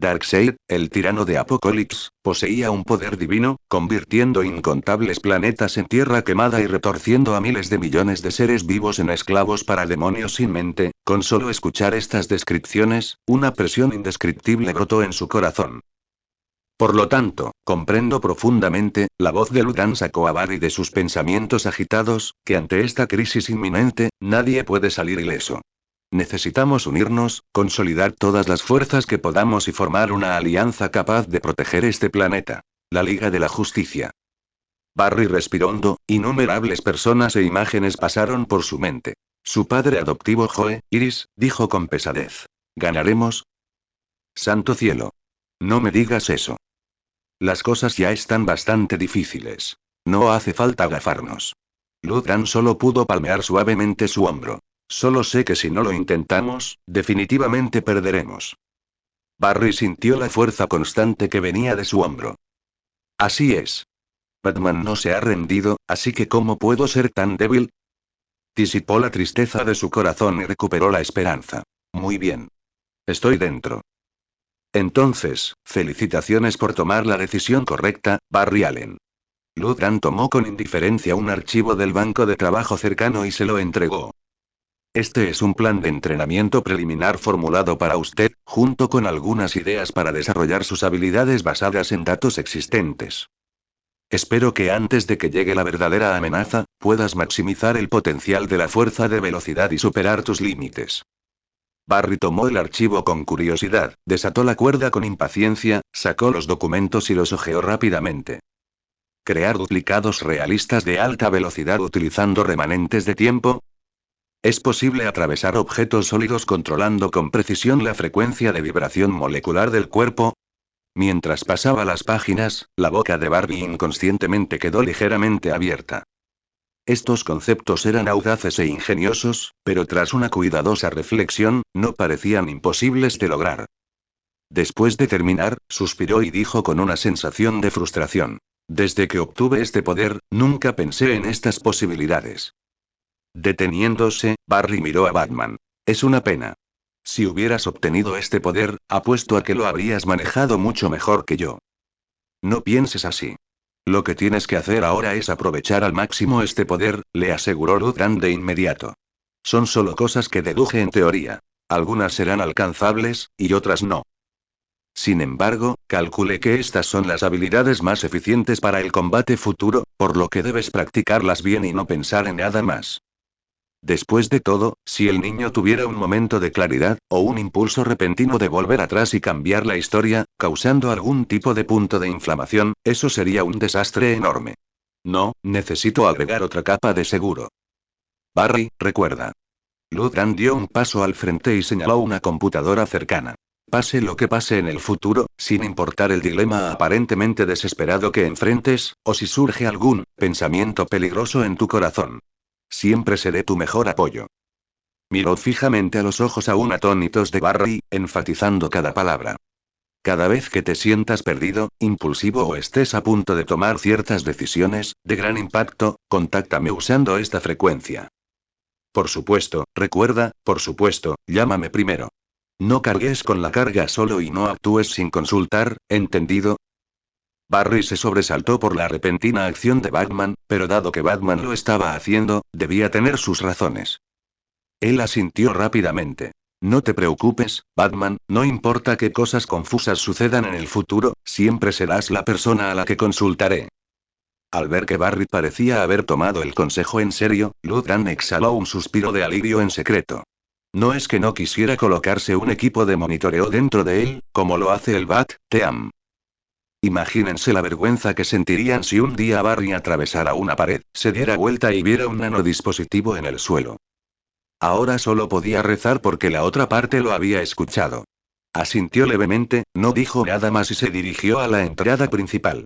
Darkseid, el tirano de Apokolips, poseía un poder divino, convirtiendo incontables planetas en tierra quemada y retorciendo a miles de millones de seres vivos en esclavos para demonios sin mente. Con solo escuchar estas descripciones, una presión indescriptible brotó en su corazón. Por lo tanto, comprendo profundamente, la voz de Luthran sacó a Barry de sus pensamientos agitados, que ante esta crisis inminente, nadie puede salir ileso. Necesitamos unirnos, consolidar todas las fuerzas que podamos y formar una alianza capaz de proteger este planeta. La Liga de la Justicia. Barry respiró hondo, innumerables personas e imágenes pasaron por su mente. Su padre adoptivo Joe, Iris, dijo con pesadez. ¿Ganaremos? Santo cielo. No me digas eso. Las cosas ya están bastante difíciles. No hace falta agafarnos. Luthran solo pudo palmear suavemente su hombro. Solo sé que si no lo intentamos, definitivamente perderemos. Barry sintió la fuerza constante que venía de su hombro. Así es. Batman no se ha rendido, así que ¿cómo puedo ser tan débil? Disipó la tristeza de su corazón y recuperó la esperanza. Muy bien. Estoy dentro. Entonces, felicitaciones por tomar la decisión correcta, Barry Allen. Ludran tomó con indiferencia un archivo del banco de trabajo cercano y se lo entregó. Este es un plan de entrenamiento preliminar formulado para usted, junto con algunas ideas para desarrollar sus habilidades basadas en datos existentes. Espero que antes de que llegue la verdadera amenaza, puedas maximizar el potencial de la fuerza de velocidad y superar tus límites. Barry tomó el archivo con curiosidad, desató la cuerda con impaciencia, sacó los documentos y los hojeó rápidamente. Crear duplicados realistas de alta velocidad utilizando remanentes de tiempo. Es posible atravesar objetos sólidos controlando con precisión la frecuencia de vibración molecular del cuerpo. Mientras pasaba las páginas, la boca de Barry inconscientemente quedó ligeramente abierta. Estos conceptos eran audaces e ingeniosos, pero tras una cuidadosa reflexión, no parecían imposibles de lograr. Después de terminar, suspiró y dijo con una sensación de frustración. Desde que obtuve este poder, nunca pensé en estas posibilidades. Deteniéndose, Barry miró a Batman. Es una pena. Si hubieras obtenido este poder, apuesto a que lo habrías manejado mucho mejor que yo. No pienses así. Lo que tienes que hacer ahora es aprovechar al máximo este poder, le aseguró Ludran de inmediato. Son solo cosas que deduje en teoría. Algunas serán alcanzables, y otras no. Sin embargo, calculé que estas son las habilidades más eficientes para el combate futuro, por lo que debes practicarlas bien y no pensar en nada más. Después de todo, si el niño tuviera un momento de claridad, o un impulso repentino de volver atrás y cambiar la historia, causando algún tipo de punto de inflamación, eso sería un desastre enorme. No, necesito agregar otra capa de seguro. Barry, recuerda. Ludran dio un paso al frente y señaló una computadora cercana. Pase lo que pase en el futuro, sin importar el dilema aparentemente desesperado que enfrentes, o si surge algún pensamiento peligroso en tu corazón. Siempre seré tu mejor apoyo. Miró fijamente a los ojos aún atónitos de Barry, enfatizando cada palabra. Cada vez que te sientas perdido, impulsivo o estés a punto de tomar ciertas decisiones, de gran impacto, contáctame usando esta frecuencia. Por supuesto, recuerda, por supuesto, llámame primero. No cargues con la carga solo y no actúes sin consultar, ¿entendido? Barry se sobresaltó por la repentina acción de Batman, pero dado que Batman lo estaba haciendo, debía tener sus razones. Él asintió rápidamente. No te preocupes, Batman, no importa qué cosas confusas sucedan en el futuro, siempre serás la persona a la que consultaré. Al ver que Barry parecía haber tomado el consejo en serio, Ludran exhaló un suspiro de alivio en secreto. No es que no quisiera colocarse un equipo de monitoreo dentro de él, como lo hace el Bat-Team. Imagínense la vergüenza que sentirían si un día Barry atravesara una pared, se diera vuelta y viera un nanodispositivo en el suelo. Ahora solo podía rezar porque la otra parte lo había escuchado. Asintió levemente, no dijo nada más y se dirigió a la entrada principal.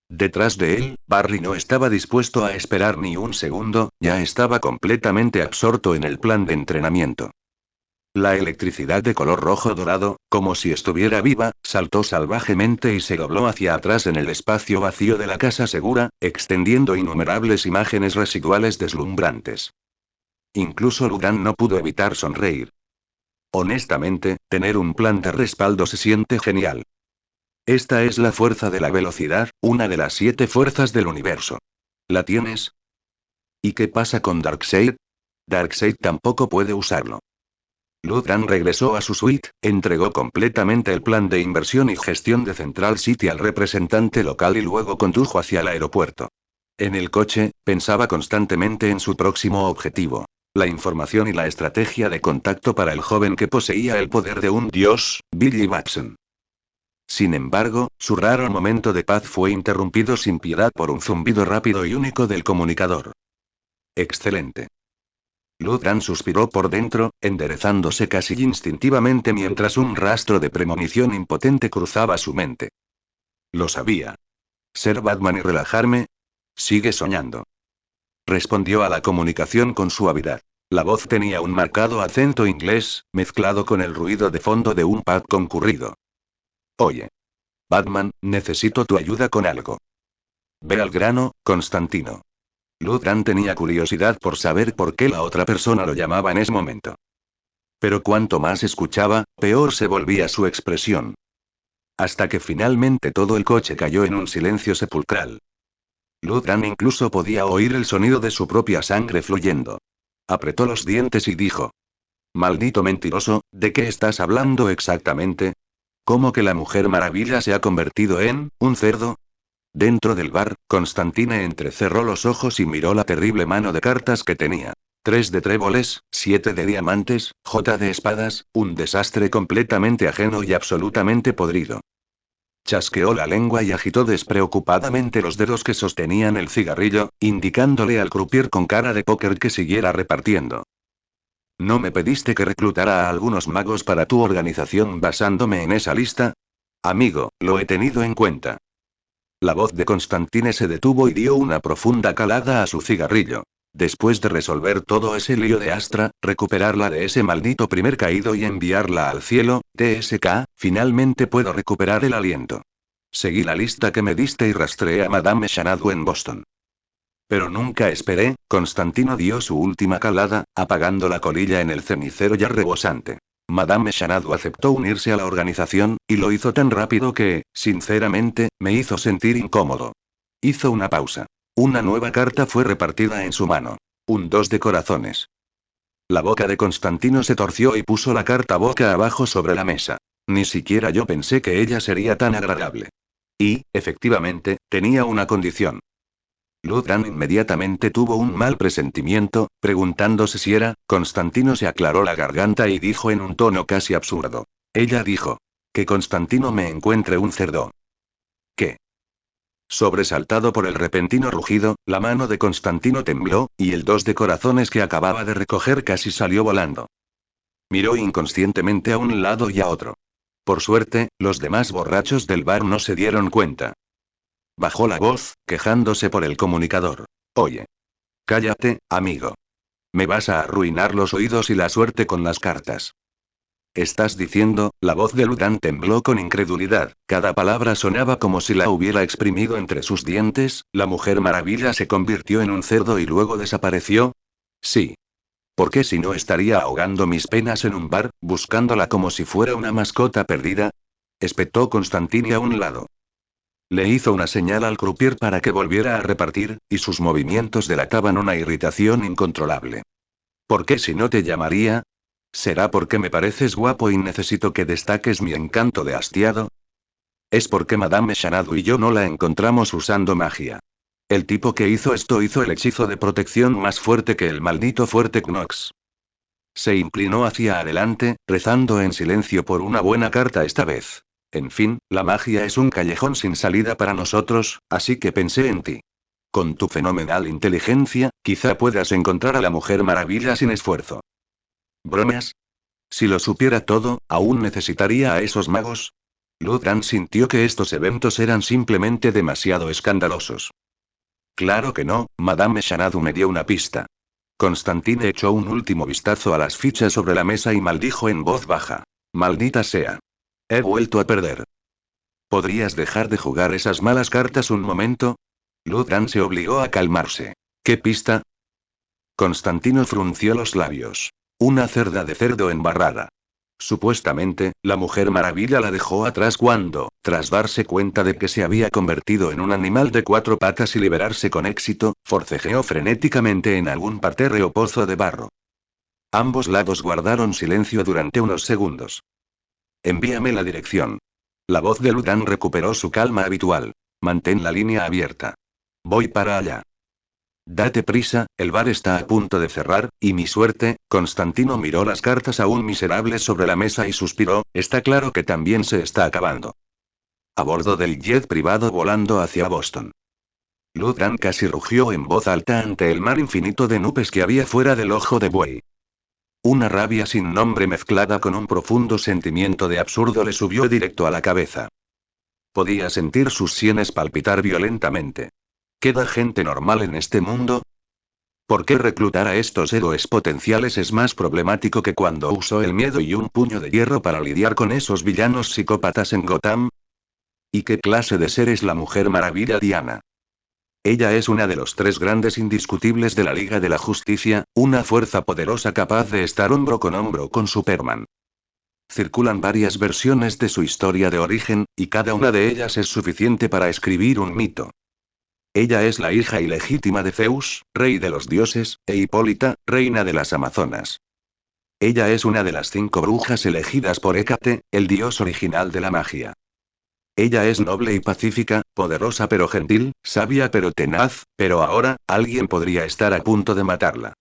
Detrás de él, Barry no estaba dispuesto a esperar ni un segundo, ya estaba completamente absorto en el plan de entrenamiento. La electricidad de color rojo dorado, como si estuviera viva, saltó salvajemente y se dobló hacia atrás en el espacio vacío de la casa segura, extendiendo innumerables imágenes residuales deslumbrantes. Incluso Ludran no pudo evitar sonreír. Honestamente, tener un plan de respaldo se siente genial. Esta es la fuerza de la velocidad, una de las 7 fuerzas del universo. ¿La tienes? ¿Y qué pasa con Darkseid? Darkseid tampoco puede usarlo. Ludran regresó a su suite, entregó completamente el plan de inversión y gestión de Central City al representante local y luego condujo hacia el aeropuerto. En el coche, pensaba constantemente en su próximo objetivo. La información y la estrategia de contacto para el joven que poseía el poder de un dios, Billy Batson. Sin embargo, su raro momento de paz fue interrumpido sin piedad por un zumbido rápido y único del comunicador. Excelente. Ludran suspiró por dentro, enderezándose casi instintivamente mientras un rastro de premonición impotente cruzaba su mente. Lo sabía. ¿Ser Batman y relajarme? Sigue soñando. Respondió a la comunicación con suavidad. La voz tenía un marcado acento inglés, mezclado con el ruido de fondo de un pub concurrido. Oye. Batman, necesito tu ayuda con algo. Ve al grano, Constantino. Ludran tenía curiosidad por saber por qué la otra persona lo llamaba en ese momento. Pero cuanto más escuchaba, peor se volvía su expresión. Hasta que finalmente todo el coche cayó en un silencio sepulcral. Ludran incluso podía oír el sonido de su propia sangre fluyendo. Apretó los dientes y dijo: «Maldito mentiroso, ¿de qué estás hablando exactamente? ¿Cómo que la Mujer Maravilla se ha convertido en un cerdo?» Dentro del bar, Constantine entrecerró los ojos y miró la terrible mano de cartas que tenía. 3 de tréboles, 7 de diamantes, J de espadas, un desastre completamente ajeno y absolutamente podrido. Chasqueó la lengua y agitó despreocupadamente los dedos que sostenían el cigarrillo, indicándole al croupier con cara de póker que siguiera repartiendo. ¿No me pediste que reclutara a algunos magos para tu organización basándome en esa lista? Amigo, lo he tenido en cuenta. La voz de Constantine se detuvo y dio una profunda calada a su cigarrillo. Después de resolver todo ese lío de Astra, recuperarla de ese maldito primer caído y enviarla al cielo, TSK, finalmente puedo recuperar el aliento. Seguí la lista que me diste y rastreé a Madame Xanadu en Boston. Pero nunca esperé, Constantino dio su última calada, apagando la colilla en el cenicero ya rebosante. Madame Xanadu aceptó unirse a la organización, y lo hizo tan rápido que, sinceramente, me hizo sentir incómodo. Hizo una pausa. Una nueva carta fue repartida en su mano. Un 2 de corazones. La boca de Constantino se torció y puso la carta boca abajo sobre la mesa. Ni siquiera yo pensé que ella sería tan agradable. Y, efectivamente, tenía una condición. Ludran inmediatamente tuvo un mal presentimiento, preguntándose si era. Constantino se aclaró la garganta y dijo en un tono casi absurdo. Ella dijo: que Constantino me encuentre un cerdo. ¿Qué? Sobresaltado por el repentino rugido, la mano de Constantino tembló, y el 2 de corazones que acababa de recoger casi salió volando. Miró inconscientemente a un lado y a otro. Por suerte, los demás borrachos del bar no se dieron cuenta. Bajó la voz, quejándose por el comunicador. Oye. Cállate, amigo. Me vas a arruinar los oídos y la suerte con las cartas. ¿Estás diciendo? La voz de Ludran tembló con incredulidad, cada palabra sonaba como si la hubiera exprimido entre sus dientes. ¿La Mujer Maravilla se convirtió en un cerdo y luego desapareció? Sí. ¿Por qué si no estaría ahogando mis penas en un bar, buscándola como si fuera una mascota perdida? Espetó Constantini a un lado. Le hizo una señal al croupier para que volviera a repartir, y sus movimientos delataban una irritación incontrolable. ¿Por qué si no te llamaría? ¿Será porque me pareces guapo y necesito que destaques mi encanto de hastiado? Es porque Madame Xanadu y yo no la encontramos usando magia. El tipo que hizo esto hizo el hechizo de protección más fuerte que el maldito fuerte Knox. Se inclinó hacia adelante, rezando en silencio por una buena carta esta vez. En fin, la magia es un callejón sin salida para nosotros, así que pensé en ti. Con tu fenomenal inteligencia, quizá puedas encontrar a la Mujer Maravilla sin esfuerzo. ¿Bromas? Si lo supiera todo, ¿aún necesitaría a esos magos? Ludran sintió que estos eventos eran simplemente demasiado escandalosos. Claro que no, Madame Xanadu me dio una pista. Constantine echó un último vistazo a las fichas sobre la mesa y maldijo en voz baja. Maldita sea. He vuelto a perder. ¿Podrías dejar de jugar esas malas cartas un momento? Ludran se obligó a calmarse. ¿Qué pista? Constantino frunció los labios. Una cerda de cerdo embarrada. Supuestamente, la Mujer Maravilla la dejó atrás cuando, tras darse cuenta de que se había convertido en un animal de 4 patas y liberarse con éxito, forcejeó frenéticamente en algún parterre o pozo de barro. Ambos lados guardaron silencio durante unos segundos. Envíame la dirección. La voz de Ludran recuperó su calma habitual. Mantén la línea abierta. Voy para allá. Date prisa, el bar está a punto de cerrar, y mi suerte. Constantino miró las cartas aún miserables sobre la mesa y suspiró, está claro que también se está acabando. A bordo del jet privado volando hacia Boston. Ludran casi rugió en voz alta ante el mar infinito de nubes que había fuera del ojo de buey. Una rabia sin nombre mezclada con un profundo sentimiento de absurdo le subió directo a la cabeza. Podía sentir sus sienes palpitar violentamente. ¿Queda gente normal en este mundo? ¿Por qué reclutar a estos héroes potenciales es más problemático que cuando usó el miedo y un puño de hierro para lidiar con esos villanos psicópatas en Gotham? ¿Y qué clase de ser es la Mujer Maravilla Diana? Ella es una de los tres grandes indiscutibles de la Liga de la Justicia, una fuerza poderosa capaz de estar hombro con Superman. Circulan varias versiones de su historia de origen, y cada una de ellas es suficiente para escribir un mito. Ella es la hija ilegítima de Zeus, rey de los dioses, e Hipólita, reina de las Amazonas. Ella es una de las 5 brujas elegidas por Hécate, el dios original de la magia. Ella es noble y pacífica, poderosa pero gentil, sabia pero tenaz, pero ahora, alguien podría estar a punto de matarla.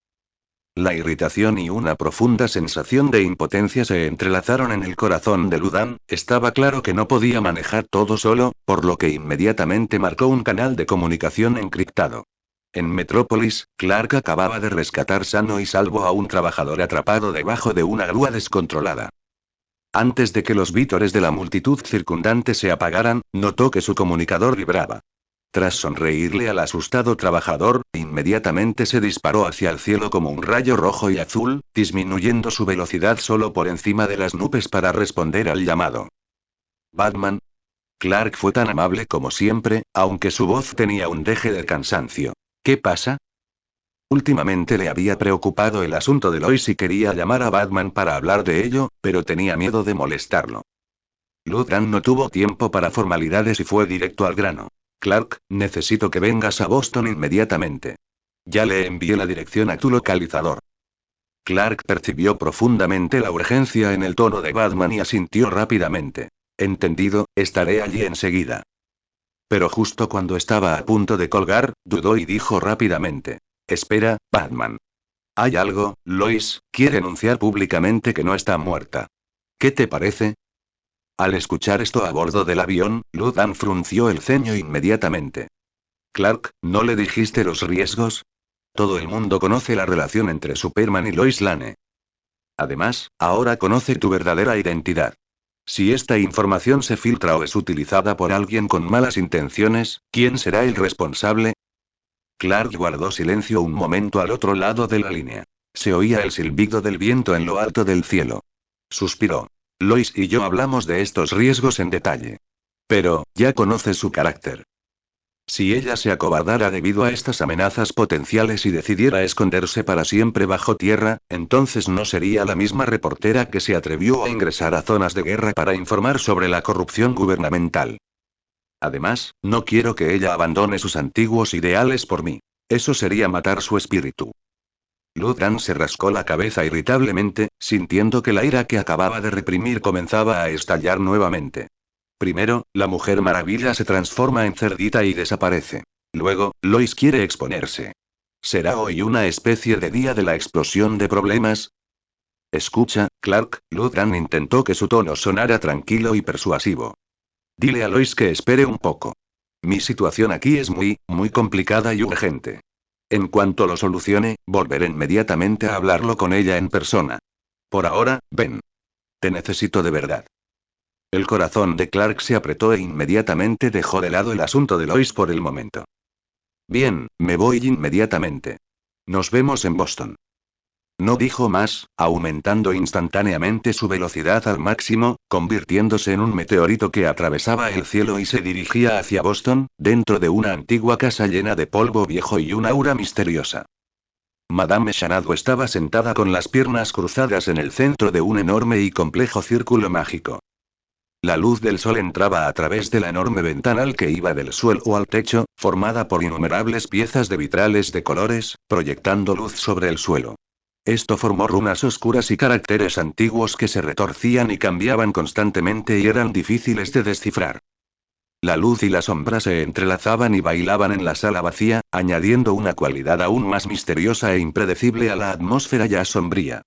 La irritación y una profunda sensación de impotencia se entrelazaron en el corazón de Ludan. Estaba claro que no podía manejar todo solo, por lo que inmediatamente marcó un canal de comunicación encriptado. En Metrópolis, Clark acababa de rescatar sano y salvo a un trabajador atrapado debajo de una grúa descontrolada. Antes de que los vítores de la multitud circundante se apagaran, notó que su comunicador vibraba. Tras sonreírle al asustado trabajador, inmediatamente se disparó hacia el cielo como un rayo rojo y azul, disminuyendo su velocidad solo por encima de las nubes para responder al llamado. Batman. Clark fue tan amable como siempre, aunque su voz tenía un deje de cansancio. ¿Qué pasa? Últimamente le había preocupado el asunto de Lois y quería llamar a Batman para hablar de ello, pero tenía miedo de molestarlo. Ludan no tuvo tiempo para formalidades y fue directo al grano. Clark, necesito que vengas a Boston inmediatamente. Ya le envié la dirección a tu localizador. Clark percibió profundamente la urgencia en el tono de Batman y asintió rápidamente. Entendido, estaré allí enseguida. Pero justo cuando estaba a punto de colgar, dudó y dijo rápidamente. Espera, Batman. Hay algo, Lois, quiere anunciar públicamente que no está muerta. ¿Qué te parece? Al escuchar esto a bordo del avión, Ludan frunció el ceño inmediatamente. Clark, ¿no le dijiste los riesgos? Todo el mundo conoce la relación entre Superman y Lois Lane. Además, ahora conoce tu verdadera identidad. Si esta información se filtra o es utilizada por alguien con malas intenciones, ¿quién será el responsable? Clark guardó silencio un momento al otro lado de la línea. Se oía el silbido del viento en lo alto del cielo. Suspiró. Lois y yo hablamos de estos riesgos en detalle. Pero, ya conoces su carácter. Si ella se acobardara debido a estas amenazas potenciales y decidiera esconderse para siempre bajo tierra, entonces no sería la misma reportera que se atrevió a ingresar a zonas de guerra para informar sobre la corrupción gubernamental. Además, no quiero que ella abandone sus antiguos ideales por mí. Eso sería matar su espíritu. Ludan se rascó la cabeza irritablemente, sintiendo que la ira que acababa de reprimir comenzaba a estallar nuevamente. Primero, la Mujer Maravilla se transforma en cerdita y desaparece. Luego, Lois quiere exponerse. ¿Será hoy una especie de día de la explosión de problemas? Escucha, Clark, Ludan intentó que su tono sonara tranquilo y persuasivo. Dile a Lois que espere un poco. Mi situación aquí es muy complicada y urgente. En cuanto lo solucione, volveré inmediatamente a hablarlo con ella en persona. Por ahora, ven. Te necesito de verdad. El corazón de Clark se apretó e inmediatamente dejó de lado el asunto de Lois por el momento. Bien, me voy inmediatamente. Nos vemos en Boston. No dijo más, aumentando instantáneamente su velocidad al máximo, convirtiéndose en un meteorito que atravesaba el cielo y se dirigía hacia Boston, dentro de una antigua casa llena de polvo viejo y un aura misteriosa. Madame Xanadu estaba sentada con las piernas cruzadas en el centro de un enorme y complejo círculo mágico. La luz del sol entraba a través de la enorme ventanal que iba del suelo al techo, formada por innumerables piezas de vitrales de colores, proyectando luz sobre el suelo. Esto formó runas oscuras y caracteres antiguos que se retorcían y cambiaban constantemente y eran difíciles de descifrar. La luz y la sombra se entrelazaban y bailaban en la sala vacía, añadiendo una cualidad aún más misteriosa e impredecible a la atmósfera ya sombría.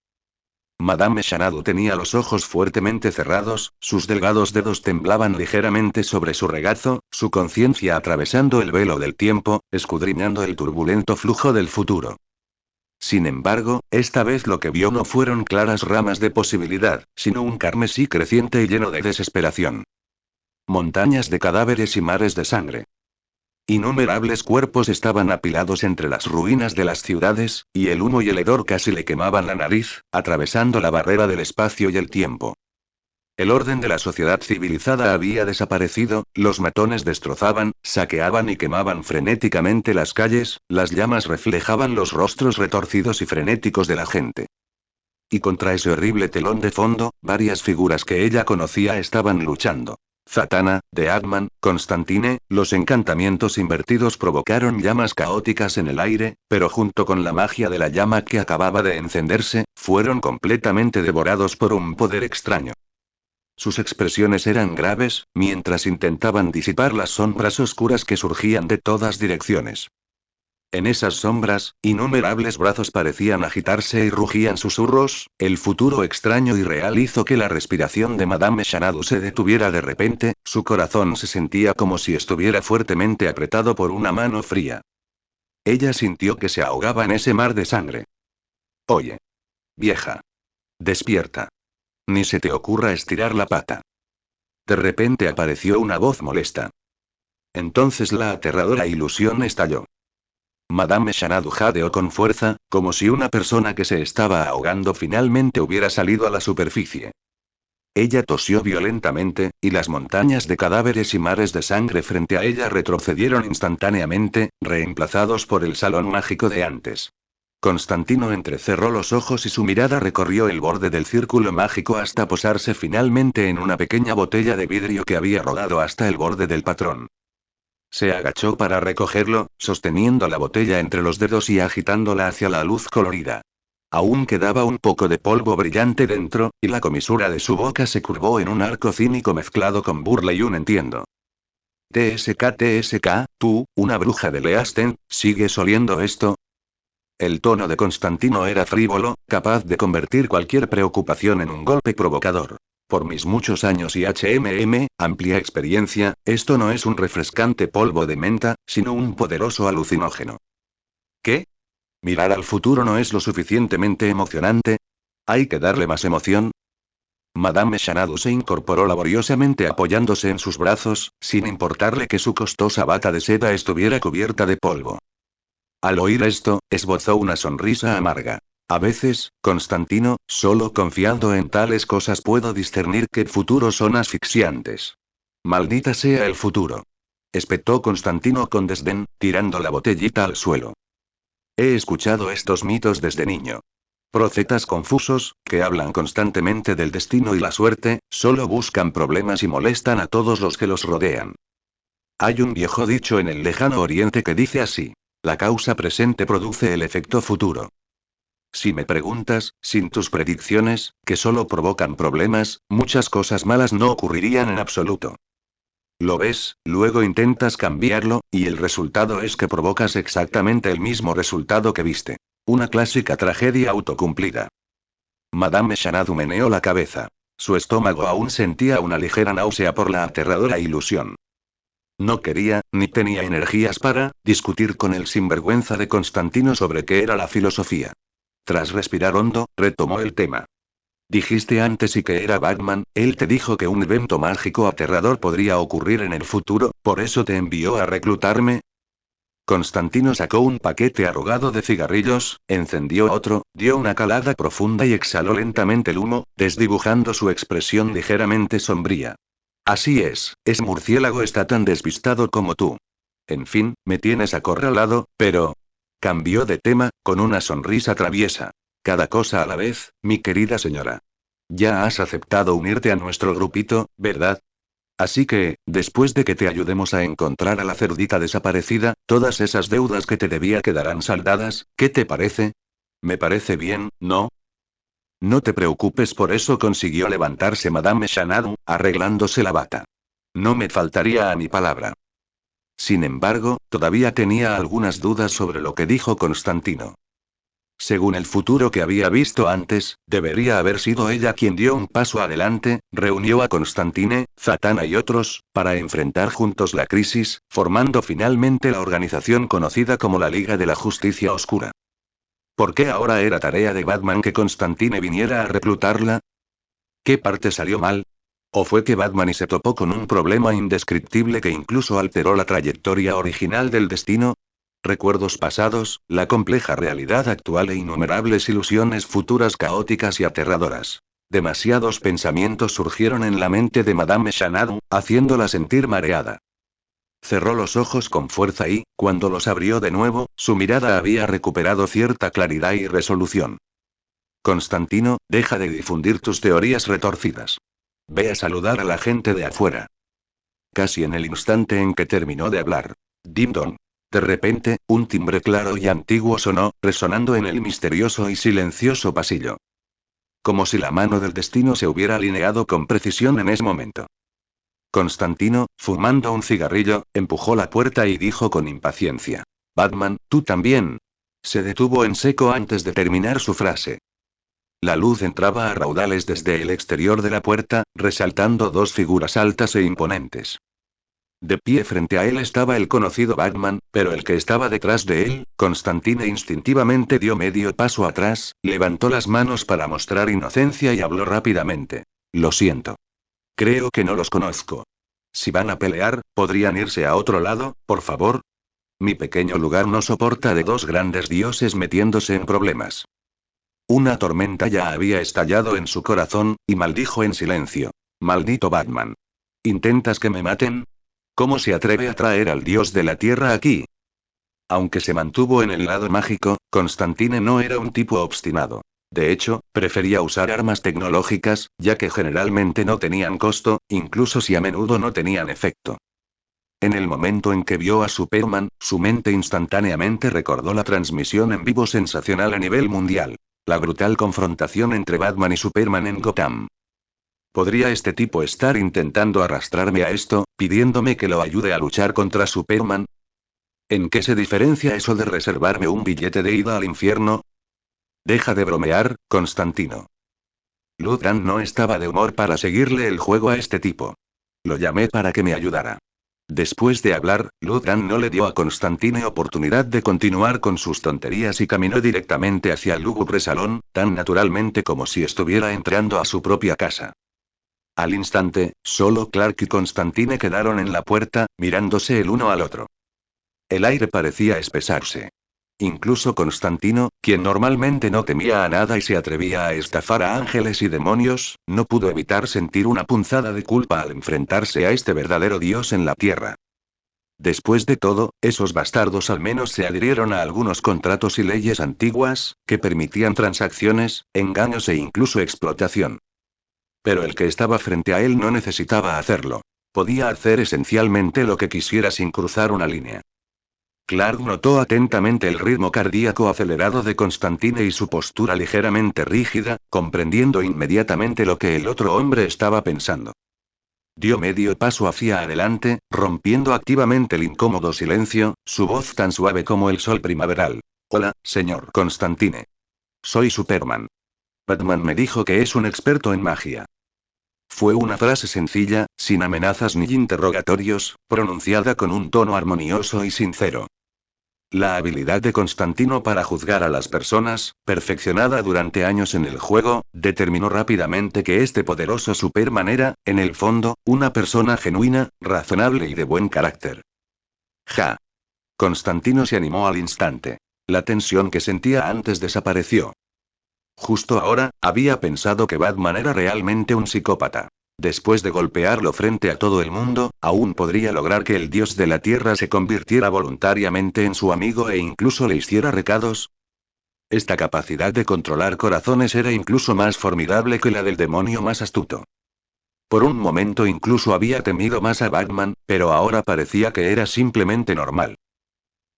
Madame Xanadu tenía los ojos fuertemente cerrados, sus delgados dedos temblaban ligeramente sobre su regazo, su conciencia atravesando el velo del tiempo, escudriñando el turbulento flujo del futuro. Sin embargo, esta vez lo que vio no fueron claras ramas de posibilidad, sino un carmesí creciente y lleno de desesperación. Montañas de cadáveres y mares de sangre. Innumerables cuerpos estaban apilados entre las ruinas de las ciudades, y el humo y el hedor casi le quemaban la nariz, atravesando la barrera del espacio y el tiempo. El orden de la sociedad civilizada había desaparecido, los matones destrozaban, saqueaban y quemaban frenéticamente las calles, las llamas reflejaban los rostros retorcidos y frenéticos de la gente. Y contra ese horrible telón de fondo, varias figuras que ella conocía estaban luchando. Zatanna, Deadman, Constantine, los encantamientos invertidos provocaron llamas caóticas en el aire, pero junto con la magia de la llama que acababa de encenderse, fueron completamente devorados por un poder extraño. Sus expresiones eran graves, mientras intentaban disipar las sombras oscuras que surgían de todas direcciones. En esas sombras, innumerables brazos parecían agitarse y rugían susurros, el futuro extraño y real hizo que la respiración de Madame Xanadu se detuviera de repente, su corazón se sentía como si estuviera fuertemente apretado por una mano fría. Ella sintió que se ahogaba en ese mar de sangre. Oye. Vieja. Despierta. Ni se te ocurra estirar la pata. De repente apareció una voz molesta. Entonces la aterradora ilusión estalló. Madame Xanadu jadeó con fuerza, como si una persona que se estaba ahogando finalmente hubiera salido a la superficie. Ella tosió violentamente, y las montañas de cadáveres y mares de sangre frente a ella retrocedieron instantáneamente, reemplazados por el salón mágico de antes. Constantino entrecerró los ojos y su mirada recorrió el borde del círculo mágico hasta posarse finalmente en una pequeña botella de vidrio que había rodado hasta el borde del patrón. Se agachó para recogerlo, sosteniendo la botella entre los dedos y agitándola hacia la luz colorida. Aún quedaba un poco de polvo brillante dentro, y la comisura de su boca se curvó en un arco cínico mezclado con burla y un entiendo. TSK, tú, una bruja de Leasten, ¿sigues oliendo esto? El tono de Constantino era frívolo, capaz de convertir cualquier preocupación en un golpe provocador. Por mis muchos años y amplia experiencia, esto no es un refrescante polvo de menta, sino un poderoso alucinógeno. ¿Qué? ¿Mirar al futuro no es lo suficientemente emocionante? ¿Hay que darle más emoción? Madame Xanadu se incorporó laboriosamente apoyándose en sus brazos, sin importarle que su costosa bata de seda estuviera cubierta de polvo. Al oír esto, esbozó una sonrisa amarga. A veces, Constantino, solo confiando en tales cosas puedo discernir que futuros son asfixiantes. Maldita sea el futuro. Espetó Constantino con desdén, tirando la botellita al suelo. He escuchado estos mitos desde niño. Profetas confusos, que hablan constantemente del destino y la suerte, solo buscan problemas y molestan a todos los que los rodean. Hay un viejo dicho en el lejano oriente que dice así. La causa presente produce el efecto futuro. Si me preguntas, sin tus predicciones, que solo provocan problemas, muchas cosas malas no ocurrirían en absoluto. Lo ves, luego intentas cambiarlo, y el resultado es que provocas exactamente el mismo resultado que viste. Una clásica tragedia autocumplida. Madame Xanadu meneó la cabeza. Su estómago aún sentía una ligera náusea por la aterradora ilusión. No quería, ni tenía energías para, discutir con el sinvergüenza de Constantino sobre qué era la filosofía. Tras respirar hondo, retomó el tema. Dijiste antes y que era Batman, él te dijo que un evento mágico aterrador podría ocurrir en el futuro, ¿por eso te envió a reclutarme? Constantino sacó un paquete arrugado de cigarrillos, encendió otro, dio una calada profunda y exhaló lentamente el humo, desdibujando su expresión ligeramente sombría. Así es, ese murciélago está tan despistado como tú. En fin, me tienes acorralado, pero... Cambió de tema, con una sonrisa traviesa. Cada cosa a la vez, mi querida señora. Ya has aceptado unirte a nuestro grupito, ¿verdad? Así que, después de que te ayudemos a encontrar a la cerdita desaparecida, todas esas deudas que te debía quedarán saldadas, ¿qué te parece? Me parece bien, ¿no? No te preocupes por eso, consiguió levantarse Madame Xanadu, arreglándose la bata. No me faltaría a mi palabra. Sin embargo, todavía tenía algunas dudas sobre lo que dijo Constantino. Según el futuro que había visto antes, debería haber sido ella quien dio un paso adelante, reunió a Constantine, Zatanna y otros, para enfrentar juntos la crisis, formando finalmente la organización conocida como la Liga de la Justicia Oscura. ¿Por qué ahora era tarea de Batman que Constantine viniera a reclutarla? ¿Qué parte salió mal? ¿O fue que Batman se topó con un problema indescriptible que incluso alteró la trayectoria original del destino? Recuerdos pasados, la compleja realidad actual e innumerables ilusiones futuras caóticas y aterradoras. Demasiados pensamientos surgieron en la mente de Madame Xanadu, haciéndola sentir mareada. Cerró los ojos con fuerza y, cuando los abrió de nuevo, su mirada había recuperado cierta claridad y resolución. Constantino, deja de difundir tus teorías retorcidas. Ve a saludar a la gente de afuera. Casi en el instante en que terminó de hablar. Ding-dong. De repente, un timbre claro y antiguo sonó, resonando en el misterioso y silencioso pasillo. Como si la mano del destino se hubiera alineado con precisión en ese momento. Constantino, fumando un cigarrillo, empujó la puerta y dijo con impaciencia. Batman, ¿tú también? Se detuvo en seco antes de terminar su frase. La luz entraba a raudales desde el exterior de la puerta, resaltando dos figuras altas e imponentes. De pie frente a él estaba el conocido Batman, pero el que estaba detrás de él, Constantine instintivamente dio medio paso atrás, levantó las manos para mostrar inocencia y habló rápidamente. Lo siento. Creo que no los conozco. Si van a pelear, ¿podrían irse a otro lado, por favor? Mi pequeño lugar no soporta de dos grandes dioses metiéndose en problemas. Una tormenta ya había estallado en su corazón, y maldijo en silencio. Maldito Batman. ¿Intentas que me maten? ¿Cómo se atreve a traer al dios de la tierra aquí? Aunque se mantuvo en el lado mágico, Constantine no era un tipo obstinado. De hecho, prefería usar armas tecnológicas, ya que generalmente no tenían costo, incluso si a menudo no tenían efecto. En el momento en que vio a Superman, su mente instantáneamente recordó la transmisión en vivo sensacional a nivel mundial. La brutal confrontación entre Batman y Superman en Gotham. ¿Podría este tipo estar intentando arrastrarme a esto, pidiéndome que lo ayude a luchar contra Superman? ¿En qué se diferencia eso de reservarme un billete de ida al infierno? Deja de bromear, Constantino. Ludran no estaba de humor para seguirle el juego a este tipo. Lo llamé para que me ayudara. Después de hablar, Ludran no le dio a Constantine oportunidad de continuar con sus tonterías y caminó directamente hacia el lúgubre salón, tan naturalmente como si estuviera entrando a su propia casa. Al instante, solo Clark y Constantine quedaron en la puerta, mirándose el uno al otro. El aire parecía espesarse. Incluso Constantino, quien normalmente no temía a nada y se atrevía a estafar a ángeles y demonios, no pudo evitar sentir una punzada de culpa al enfrentarse a este verdadero dios en la tierra. Después de todo, esos bastardos al menos se adhirieron a algunos contratos y leyes antiguas, que permitían transacciones, engaños e incluso explotación. Pero el que estaba frente a él no necesitaba hacerlo. Podía hacer esencialmente lo que quisiera sin cruzar una línea. Clark notó atentamente el ritmo cardíaco acelerado de Constantine y su postura ligeramente rígida, comprendiendo inmediatamente lo que el otro hombre estaba pensando. Dio medio paso hacia adelante, rompiendo activamente el incómodo silencio, su voz tan suave como el sol primaveral. Hola, señor Constantine. Soy Superman. Batman me dijo que es un experto en magia. Fue una frase sencilla, sin amenazas ni interrogatorios, pronunciada con un tono armonioso y sincero. La habilidad de Constantino para juzgar a las personas, perfeccionada durante años en el juego, determinó rápidamente que este poderoso Superman era, en el fondo, una persona genuina, razonable y de buen carácter. Ja. Constantino se animó al instante. La tensión que sentía antes desapareció. Justo ahora, había pensado que Batman era realmente un psicópata. Después de golpearlo frente a todo el mundo, aún podría lograr que el dios de la tierra se convirtiera voluntariamente en su amigo e incluso le hiciera recados. Esta capacidad de controlar corazones era incluso más formidable que la del demonio más astuto. Por un momento incluso había temido más a Batman, pero ahora parecía que era simplemente normal.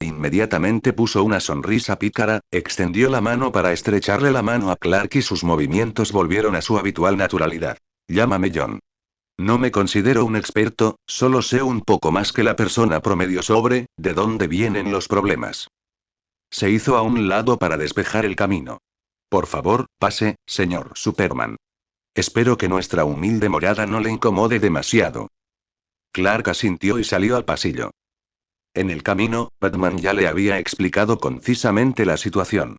Inmediatamente puso una sonrisa pícara, extendió la mano para estrecharle la mano a Clark y sus movimientos volvieron a su habitual naturalidad. Llámame John. No me considero un experto, solo sé un poco más que la persona promedio sobre, de dónde vienen los problemas. Se hizo a un lado para despejar el camino. Por favor, pase, señor Superman. Espero que nuestra humilde morada no le incomode demasiado. Clark asintió y salió al pasillo. En el camino, Batman ya le había explicado concisamente la situación.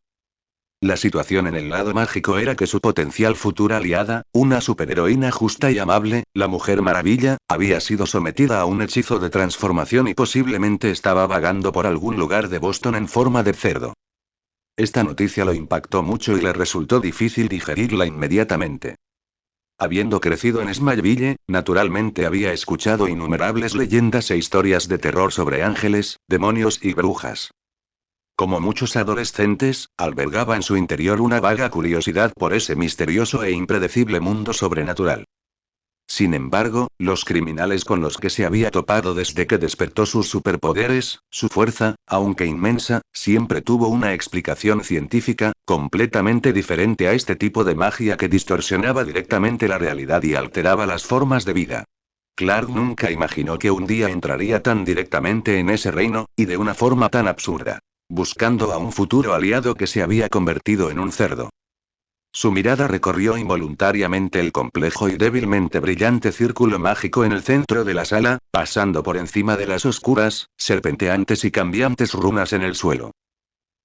La situación en el lado mágico era que su potencial futura aliada, una superheroína justa y amable, la Mujer Maravilla, había sido sometida a un hechizo de transformación y posiblemente estaba vagando por algún lugar de Boston en forma de cerdo. Esta noticia lo impactó mucho y le resultó difícil digerirla inmediatamente. Habiendo crecido en Smallville, naturalmente había escuchado innumerables leyendas e historias de terror sobre ángeles, demonios y brujas. Como muchos adolescentes, albergaba en su interior una vaga curiosidad por ese misterioso e impredecible mundo sobrenatural. Sin embargo, los criminales con los que se había topado desde que despertó sus superpoderes, su fuerza, aunque inmensa, siempre tuvo una explicación científica, completamente diferente a este tipo de magia que distorsionaba directamente la realidad y alteraba las formas de vida. Clark nunca imaginó que un día entraría tan directamente en ese reino, y de una forma tan absurda. Buscando a un futuro aliado que se había convertido en un cerdo. Su mirada recorrió involuntariamente el complejo y débilmente brillante círculo mágico en el centro de la sala, pasando por encima de las oscuras, serpenteantes y cambiantes runas en el suelo.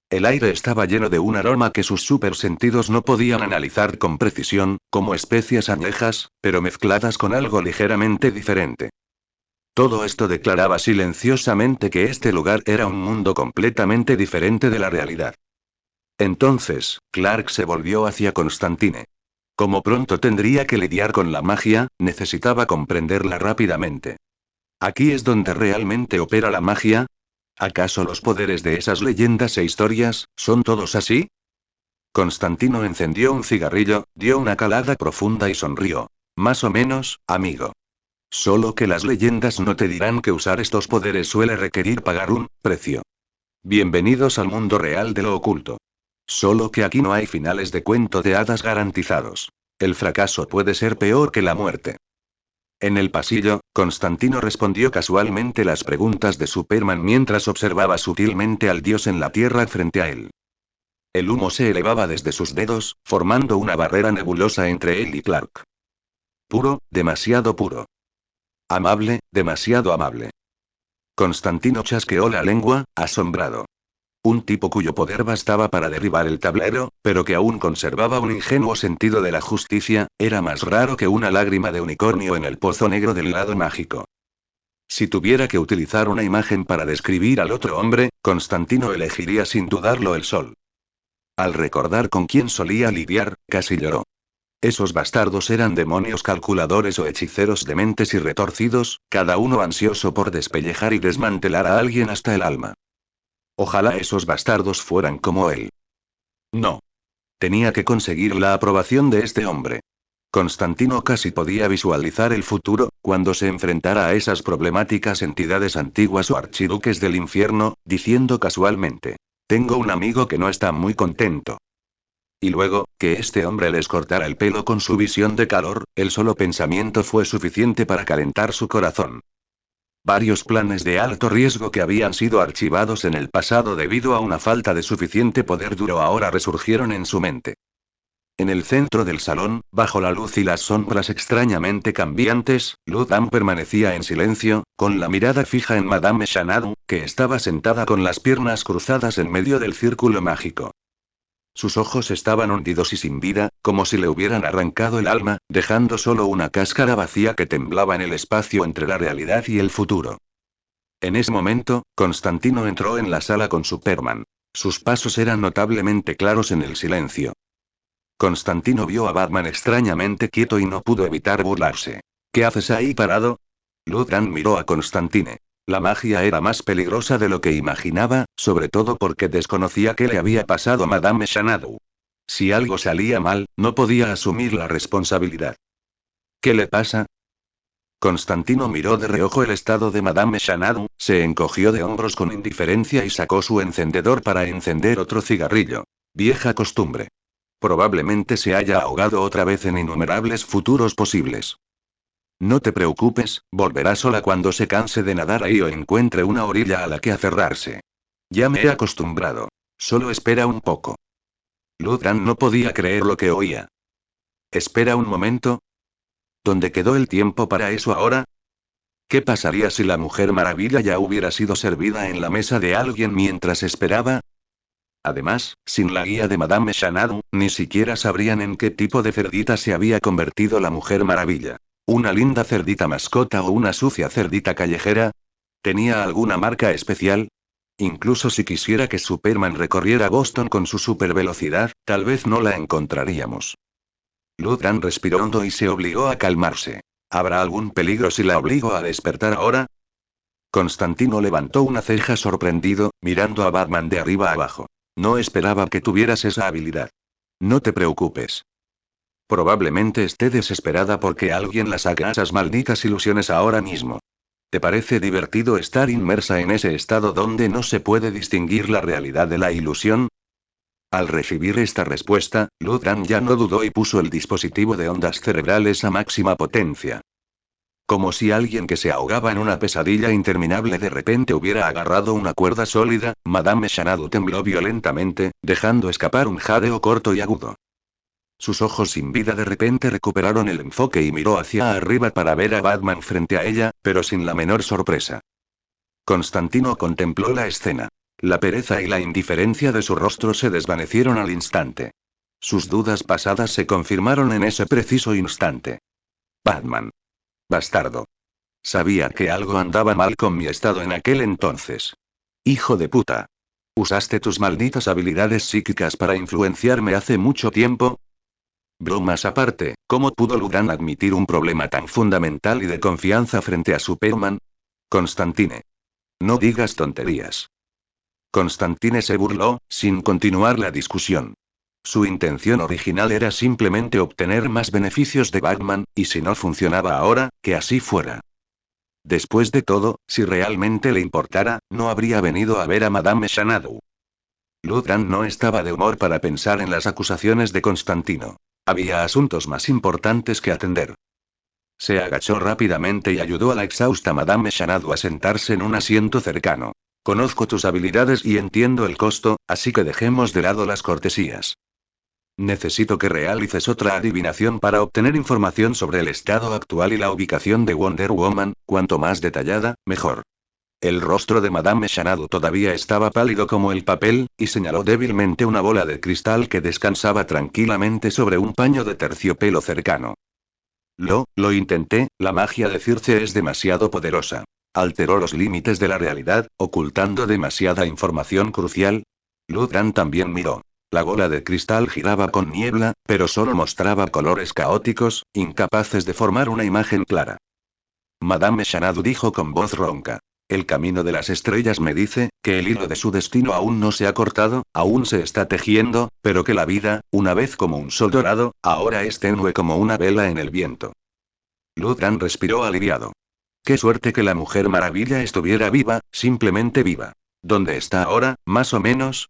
El aire estaba lleno de un aroma que sus supersentidos no podían analizar con precisión, como especias añejas, pero mezcladas con algo ligeramente diferente. Todo esto declaraba silenciosamente que este lugar era un mundo completamente diferente de la realidad. Entonces, Clark se volvió hacia Constantine. Como pronto tendría que lidiar con la magia, necesitaba comprenderla rápidamente. ¿Aquí es donde realmente opera la magia? ¿Acaso los poderes de esas leyendas e historias, son todos así? Constantino encendió un cigarrillo, dio una calada profunda y sonrió. Más o menos, amigo. Solo que las leyendas no te dirán que usar estos poderes suele requerir pagar un precio. Bienvenidos al mundo real de lo oculto. Solo que aquí no hay finales de cuento de hadas garantizados. El fracaso puede ser peor que la muerte. En el pasillo, Constantino respondió casualmente las preguntas de Superman mientras observaba sutilmente al dios en la tierra frente a él. El humo se elevaba desde sus dedos, formando una barrera nebulosa entre él y Clark. Puro, demasiado puro. Amable, demasiado amable. Constantino chasqueó la lengua, asombrado. Un tipo cuyo poder bastaba para derribar el tablero, pero que aún conservaba un ingenuo sentido de la justicia, era más raro que una lágrima de unicornio en el pozo negro del lado mágico. Si tuviera que utilizar una imagen para describir al otro hombre, Constantino elegiría sin dudarlo el sol. Al recordar con quién solía lidiar, casi lloró. Esos bastardos eran demonios calculadores o hechiceros dementes y retorcidos, cada uno ansioso por despellejar y desmantelar a alguien hasta el alma. Ojalá esos bastardos fueran como él. No. Tenía que conseguir la aprobación de este hombre. Constantino casi podía visualizar el futuro, cuando se enfrentara a esas problemáticas entidades antiguas o archiduques del infierno, diciendo casualmente: tengo un amigo que no está muy contento. Y luego, que este hombre les cortara el pelo con su visión de calor, el solo pensamiento fue suficiente para calentar su corazón. Varios planes de alto riesgo que habían sido archivados en el pasado debido a una falta de suficiente poder duro ahora resurgieron en su mente. En el centro del salón, bajo la luz y las sombras extrañamente cambiantes, Ludam permanecía en silencio, con la mirada fija en Madame Xanadu, que estaba sentada con las piernas cruzadas en medio del círculo mágico. Sus ojos estaban hundidos y sin vida, como si le hubieran arrancado el alma, dejando solo una cáscara vacía que temblaba en el espacio entre la realidad y el futuro. En ese momento, Constantino entró en la sala con Superman. Sus pasos eran notablemente claros en el silencio. Constantino vio a Batman extrañamente quieto y no pudo evitar burlarse. ¿Qué haces ahí parado? Ludran miró a Constantine. La magia era más peligrosa de lo que imaginaba, sobre todo porque desconocía qué le había pasado a Madame Xanadu. Si algo salía mal, no podía asumir la responsabilidad. ¿Qué le pasa? Constantino miró de reojo el estado de Madame Xanadu, se encogió de hombros con indiferencia y sacó su encendedor para encender otro cigarrillo. Vieja costumbre. Probablemente se haya ahogado otra vez en innumerables futuros posibles. No te preocupes, volverá sola cuando se canse de nadar ahí o encuentre una orilla a la que aferrarse. Ya me he acostumbrado. Solo espera un poco. Ludran no podía creer lo que oía. Espera un momento. ¿Dónde quedó el tiempo para eso ahora? ¿Qué pasaría si la Mujer Maravilla ya hubiera sido servida en la mesa de alguien mientras esperaba? Además, sin la guía de Madame Xanadu, ni siquiera sabrían en qué tipo de cerdita se había convertido la Mujer Maravilla. ¿Una linda cerdita mascota o una sucia cerdita callejera? ¿Tenía alguna marca especial? Incluso si quisiera que Superman recorriera Boston con su supervelocidad, tal vez no la encontraríamos. Ludran respiró hondo y se obligó a calmarse. ¿Habrá algún peligro si la obligo a despertar ahora? Constantino levantó una ceja sorprendido, mirando a Batman de arriba a abajo. No esperaba que tuvieras esa habilidad. No te preocupes. Probablemente esté desesperada porque alguien la saque esas malditas ilusiones ahora mismo. ¿Te parece divertido estar inmersa en ese estado donde no se puede distinguir la realidad de la ilusión? Al recibir esta respuesta, Ludran ya no dudó y puso el dispositivo de ondas cerebrales a máxima potencia. Como si alguien que se ahogaba en una pesadilla interminable de repente hubiera agarrado una cuerda sólida, Madame Xanadu tembló violentamente, dejando escapar un jadeo corto y agudo. Sus ojos sin vida de repente recuperaron el enfoque y miró hacia arriba para ver a Batman frente a ella, pero sin la menor sorpresa. Constantino contempló la escena. La pereza y la indiferencia de su rostro se desvanecieron al instante. Sus dudas pasadas se confirmaron en ese preciso instante. Batman. Bastardo. Sabía que algo andaba mal con mi estado en aquel entonces. Hijo de puta. ¿Usaste tus malditas habilidades psíquicas para influenciarme hace mucho tiempo? Bromas aparte, ¿cómo pudo Ludran admitir un problema tan fundamental y de confianza frente a Superman? Constantine. No digas tonterías. Constantine se burló, sin continuar la discusión. Su intención original era simplemente obtener más beneficios de Batman, y si no funcionaba ahora, que así fuera. Después de todo, si realmente le importara, no habría venido a ver a Madame Xanadu. Ludran no estaba de humor para pensar en las acusaciones de Constantino. Había asuntos más importantes que atender. Se agachó rápidamente y ayudó a la exhausta Madame Xanadu a sentarse en un asiento cercano. Conozco tus habilidades y entiendo el costo, así que dejemos de lado las cortesías. Necesito que realices otra adivinación para obtener información sobre el estado actual y la ubicación de Wonder Woman, cuanto más detallada, mejor. El rostro de Madame Xanadu todavía estaba pálido como el papel, y señaló débilmente una bola de cristal que descansaba tranquilamente sobre un paño de terciopelo cercano. Lo intenté, la magia de Circe es demasiado poderosa. Alteró los límites de la realidad, ocultando demasiada información crucial. Ludran también miró. La bola de cristal giraba con niebla, pero solo mostraba colores caóticos, incapaces de formar una imagen clara. Madame Xanadu dijo con voz ronca. El camino de las estrellas me dice, que el hilo de su destino aún no se ha cortado, aún se está tejiendo, pero que la vida, una vez como un sol dorado, ahora es tenue como una vela en el viento. Ludran respiró aliviado. Qué suerte que la Mujer Maravilla estuviera viva, simplemente viva. ¿Dónde está ahora, más o menos?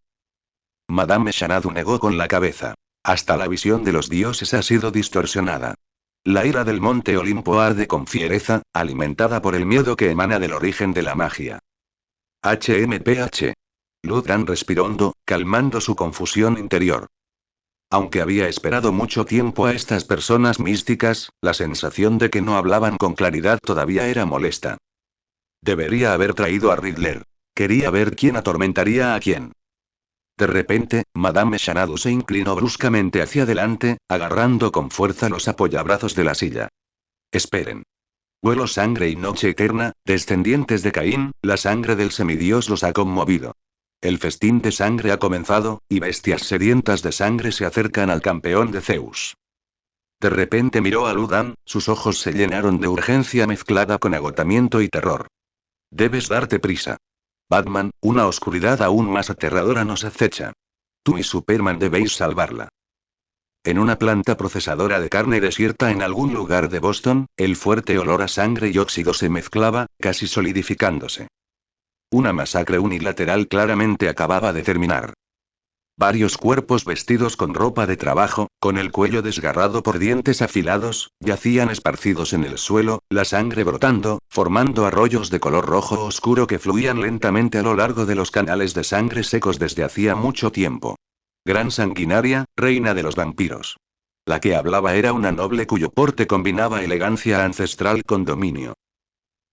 Madame Xanadu negó con la cabeza. Hasta la visión de los dioses ha sido distorsionada. La ira del monte Olimpo arde con fiereza, alimentada por el miedo que emana del origen de la magia. HMPH. Ludran respiró hondo, calmando su confusión interior. Aunque había esperado mucho tiempo a estas personas místicas, la sensación de que no hablaban con claridad todavía era molesta. Debería haber traído a Riddler. Quería ver quién atormentaría a quién. De repente, Madame Xanadu se inclinó bruscamente hacia adelante, agarrando con fuerza los apoyabrazos de la silla. Esperen. Vuelo sangre y noche eterna, descendientes de Caín, la sangre del semidios los ha conmovido. El festín de sangre ha comenzado, y bestias sedientas de sangre se acercan al campeón de Zeus. De repente miró a Ludran, sus ojos se llenaron de urgencia mezclada con agotamiento y terror. Debes darte prisa. Batman, una oscuridad aún más aterradora nos acecha. Tú y Superman debéis salvarla. En una planta procesadora de carne desierta en algún lugar de Boston, el fuerte olor a sangre y óxido se mezclaba, casi solidificándose. Una masacre unilateral claramente acababa de terminar. Varios cuerpos vestidos con ropa de trabajo, con el cuello desgarrado por dientes afilados, yacían esparcidos en el suelo, la sangre brotando, formando arroyos de color rojo oscuro que fluían lentamente a lo largo de los canales de sangre secos desde hacía mucho tiempo. Gran sanguinaria, reina de los vampiros. La que hablaba era una noble cuyo porte combinaba elegancia ancestral con dominio.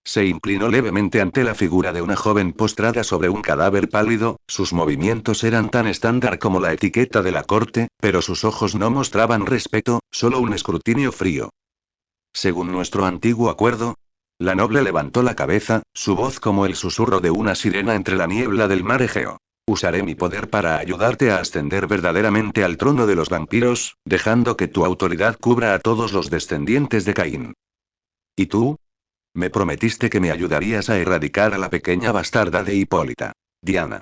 Se inclinó levemente ante la figura de una joven postrada sobre un cadáver pálido, sus movimientos eran tan estándar como la etiqueta de la corte, pero sus ojos no mostraban respeto, solo un escrutinio frío. Según nuestro antiguo acuerdo, la noble levantó la cabeza, su voz como el susurro de una sirena entre la niebla del mar Egeo. Usaré mi poder para ayudarte a ascender verdaderamente al trono de los vampiros, dejando que tu autoridad cubra a todos los descendientes de Caín. ¿Y tú? Me prometiste que me ayudarías a erradicar a la pequeña bastarda de Hipólita. Diana.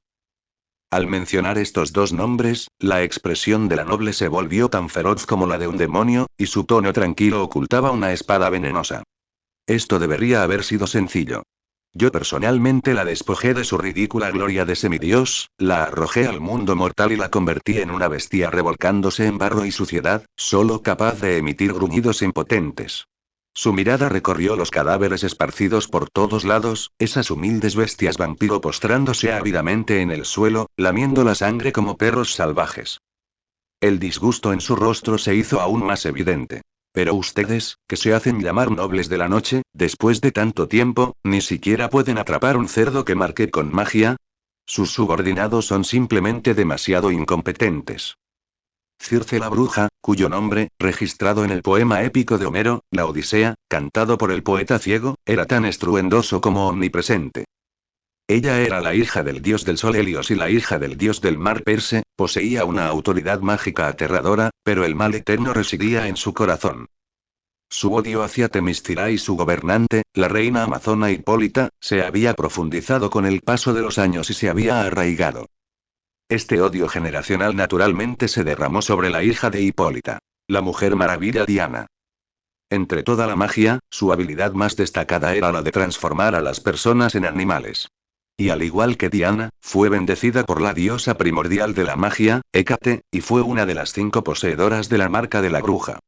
Al mencionar estos dos nombres, la expresión de la noble se volvió tan feroz como la de un demonio, y su tono tranquilo ocultaba una espada venenosa. Esto debería haber sido sencillo. Yo personalmente la despojé de su ridícula gloria de semidios, la arrojé al mundo mortal y la convertí en una bestia revolcándose en barro y suciedad, solo capaz de emitir gruñidos impotentes. Su mirada recorrió los cadáveres esparcidos por todos lados, esas humildes bestias vampiro postrándose ávidamente en el suelo, lamiendo la sangre como perros salvajes. El disgusto en su rostro se hizo aún más evidente. Pero ustedes, que se hacen llamar nobles de la noche, después de tanto tiempo, ni siquiera pueden atrapar un cerdo que marque con magia. Sus subordinados son simplemente demasiado incompetentes. Circe la bruja, cuyo nombre, registrado en el poema épico de Homero, la Odisea, cantado por el poeta ciego, era tan estruendoso como omnipresente. Ella era la hija del dios del sol Helios y la hija del dios del mar Perse, poseía una autoridad mágica aterradora, pero el mal eterno residía en su corazón. Su odio hacia Temistira y su gobernante, la reina amazona Hipólita, se había profundizado con el paso de los años y se había arraigado. Este odio generacional naturalmente se derramó sobre la hija de Hipólita, la mujer maravilla Diana. Entre toda la magia, su habilidad más destacada era la de transformar a las personas en animales. Y al igual que Diana, fue bendecida por la diosa primordial de la magia, Hécate, y fue una de las 5 poseedoras de la marca de la bruja.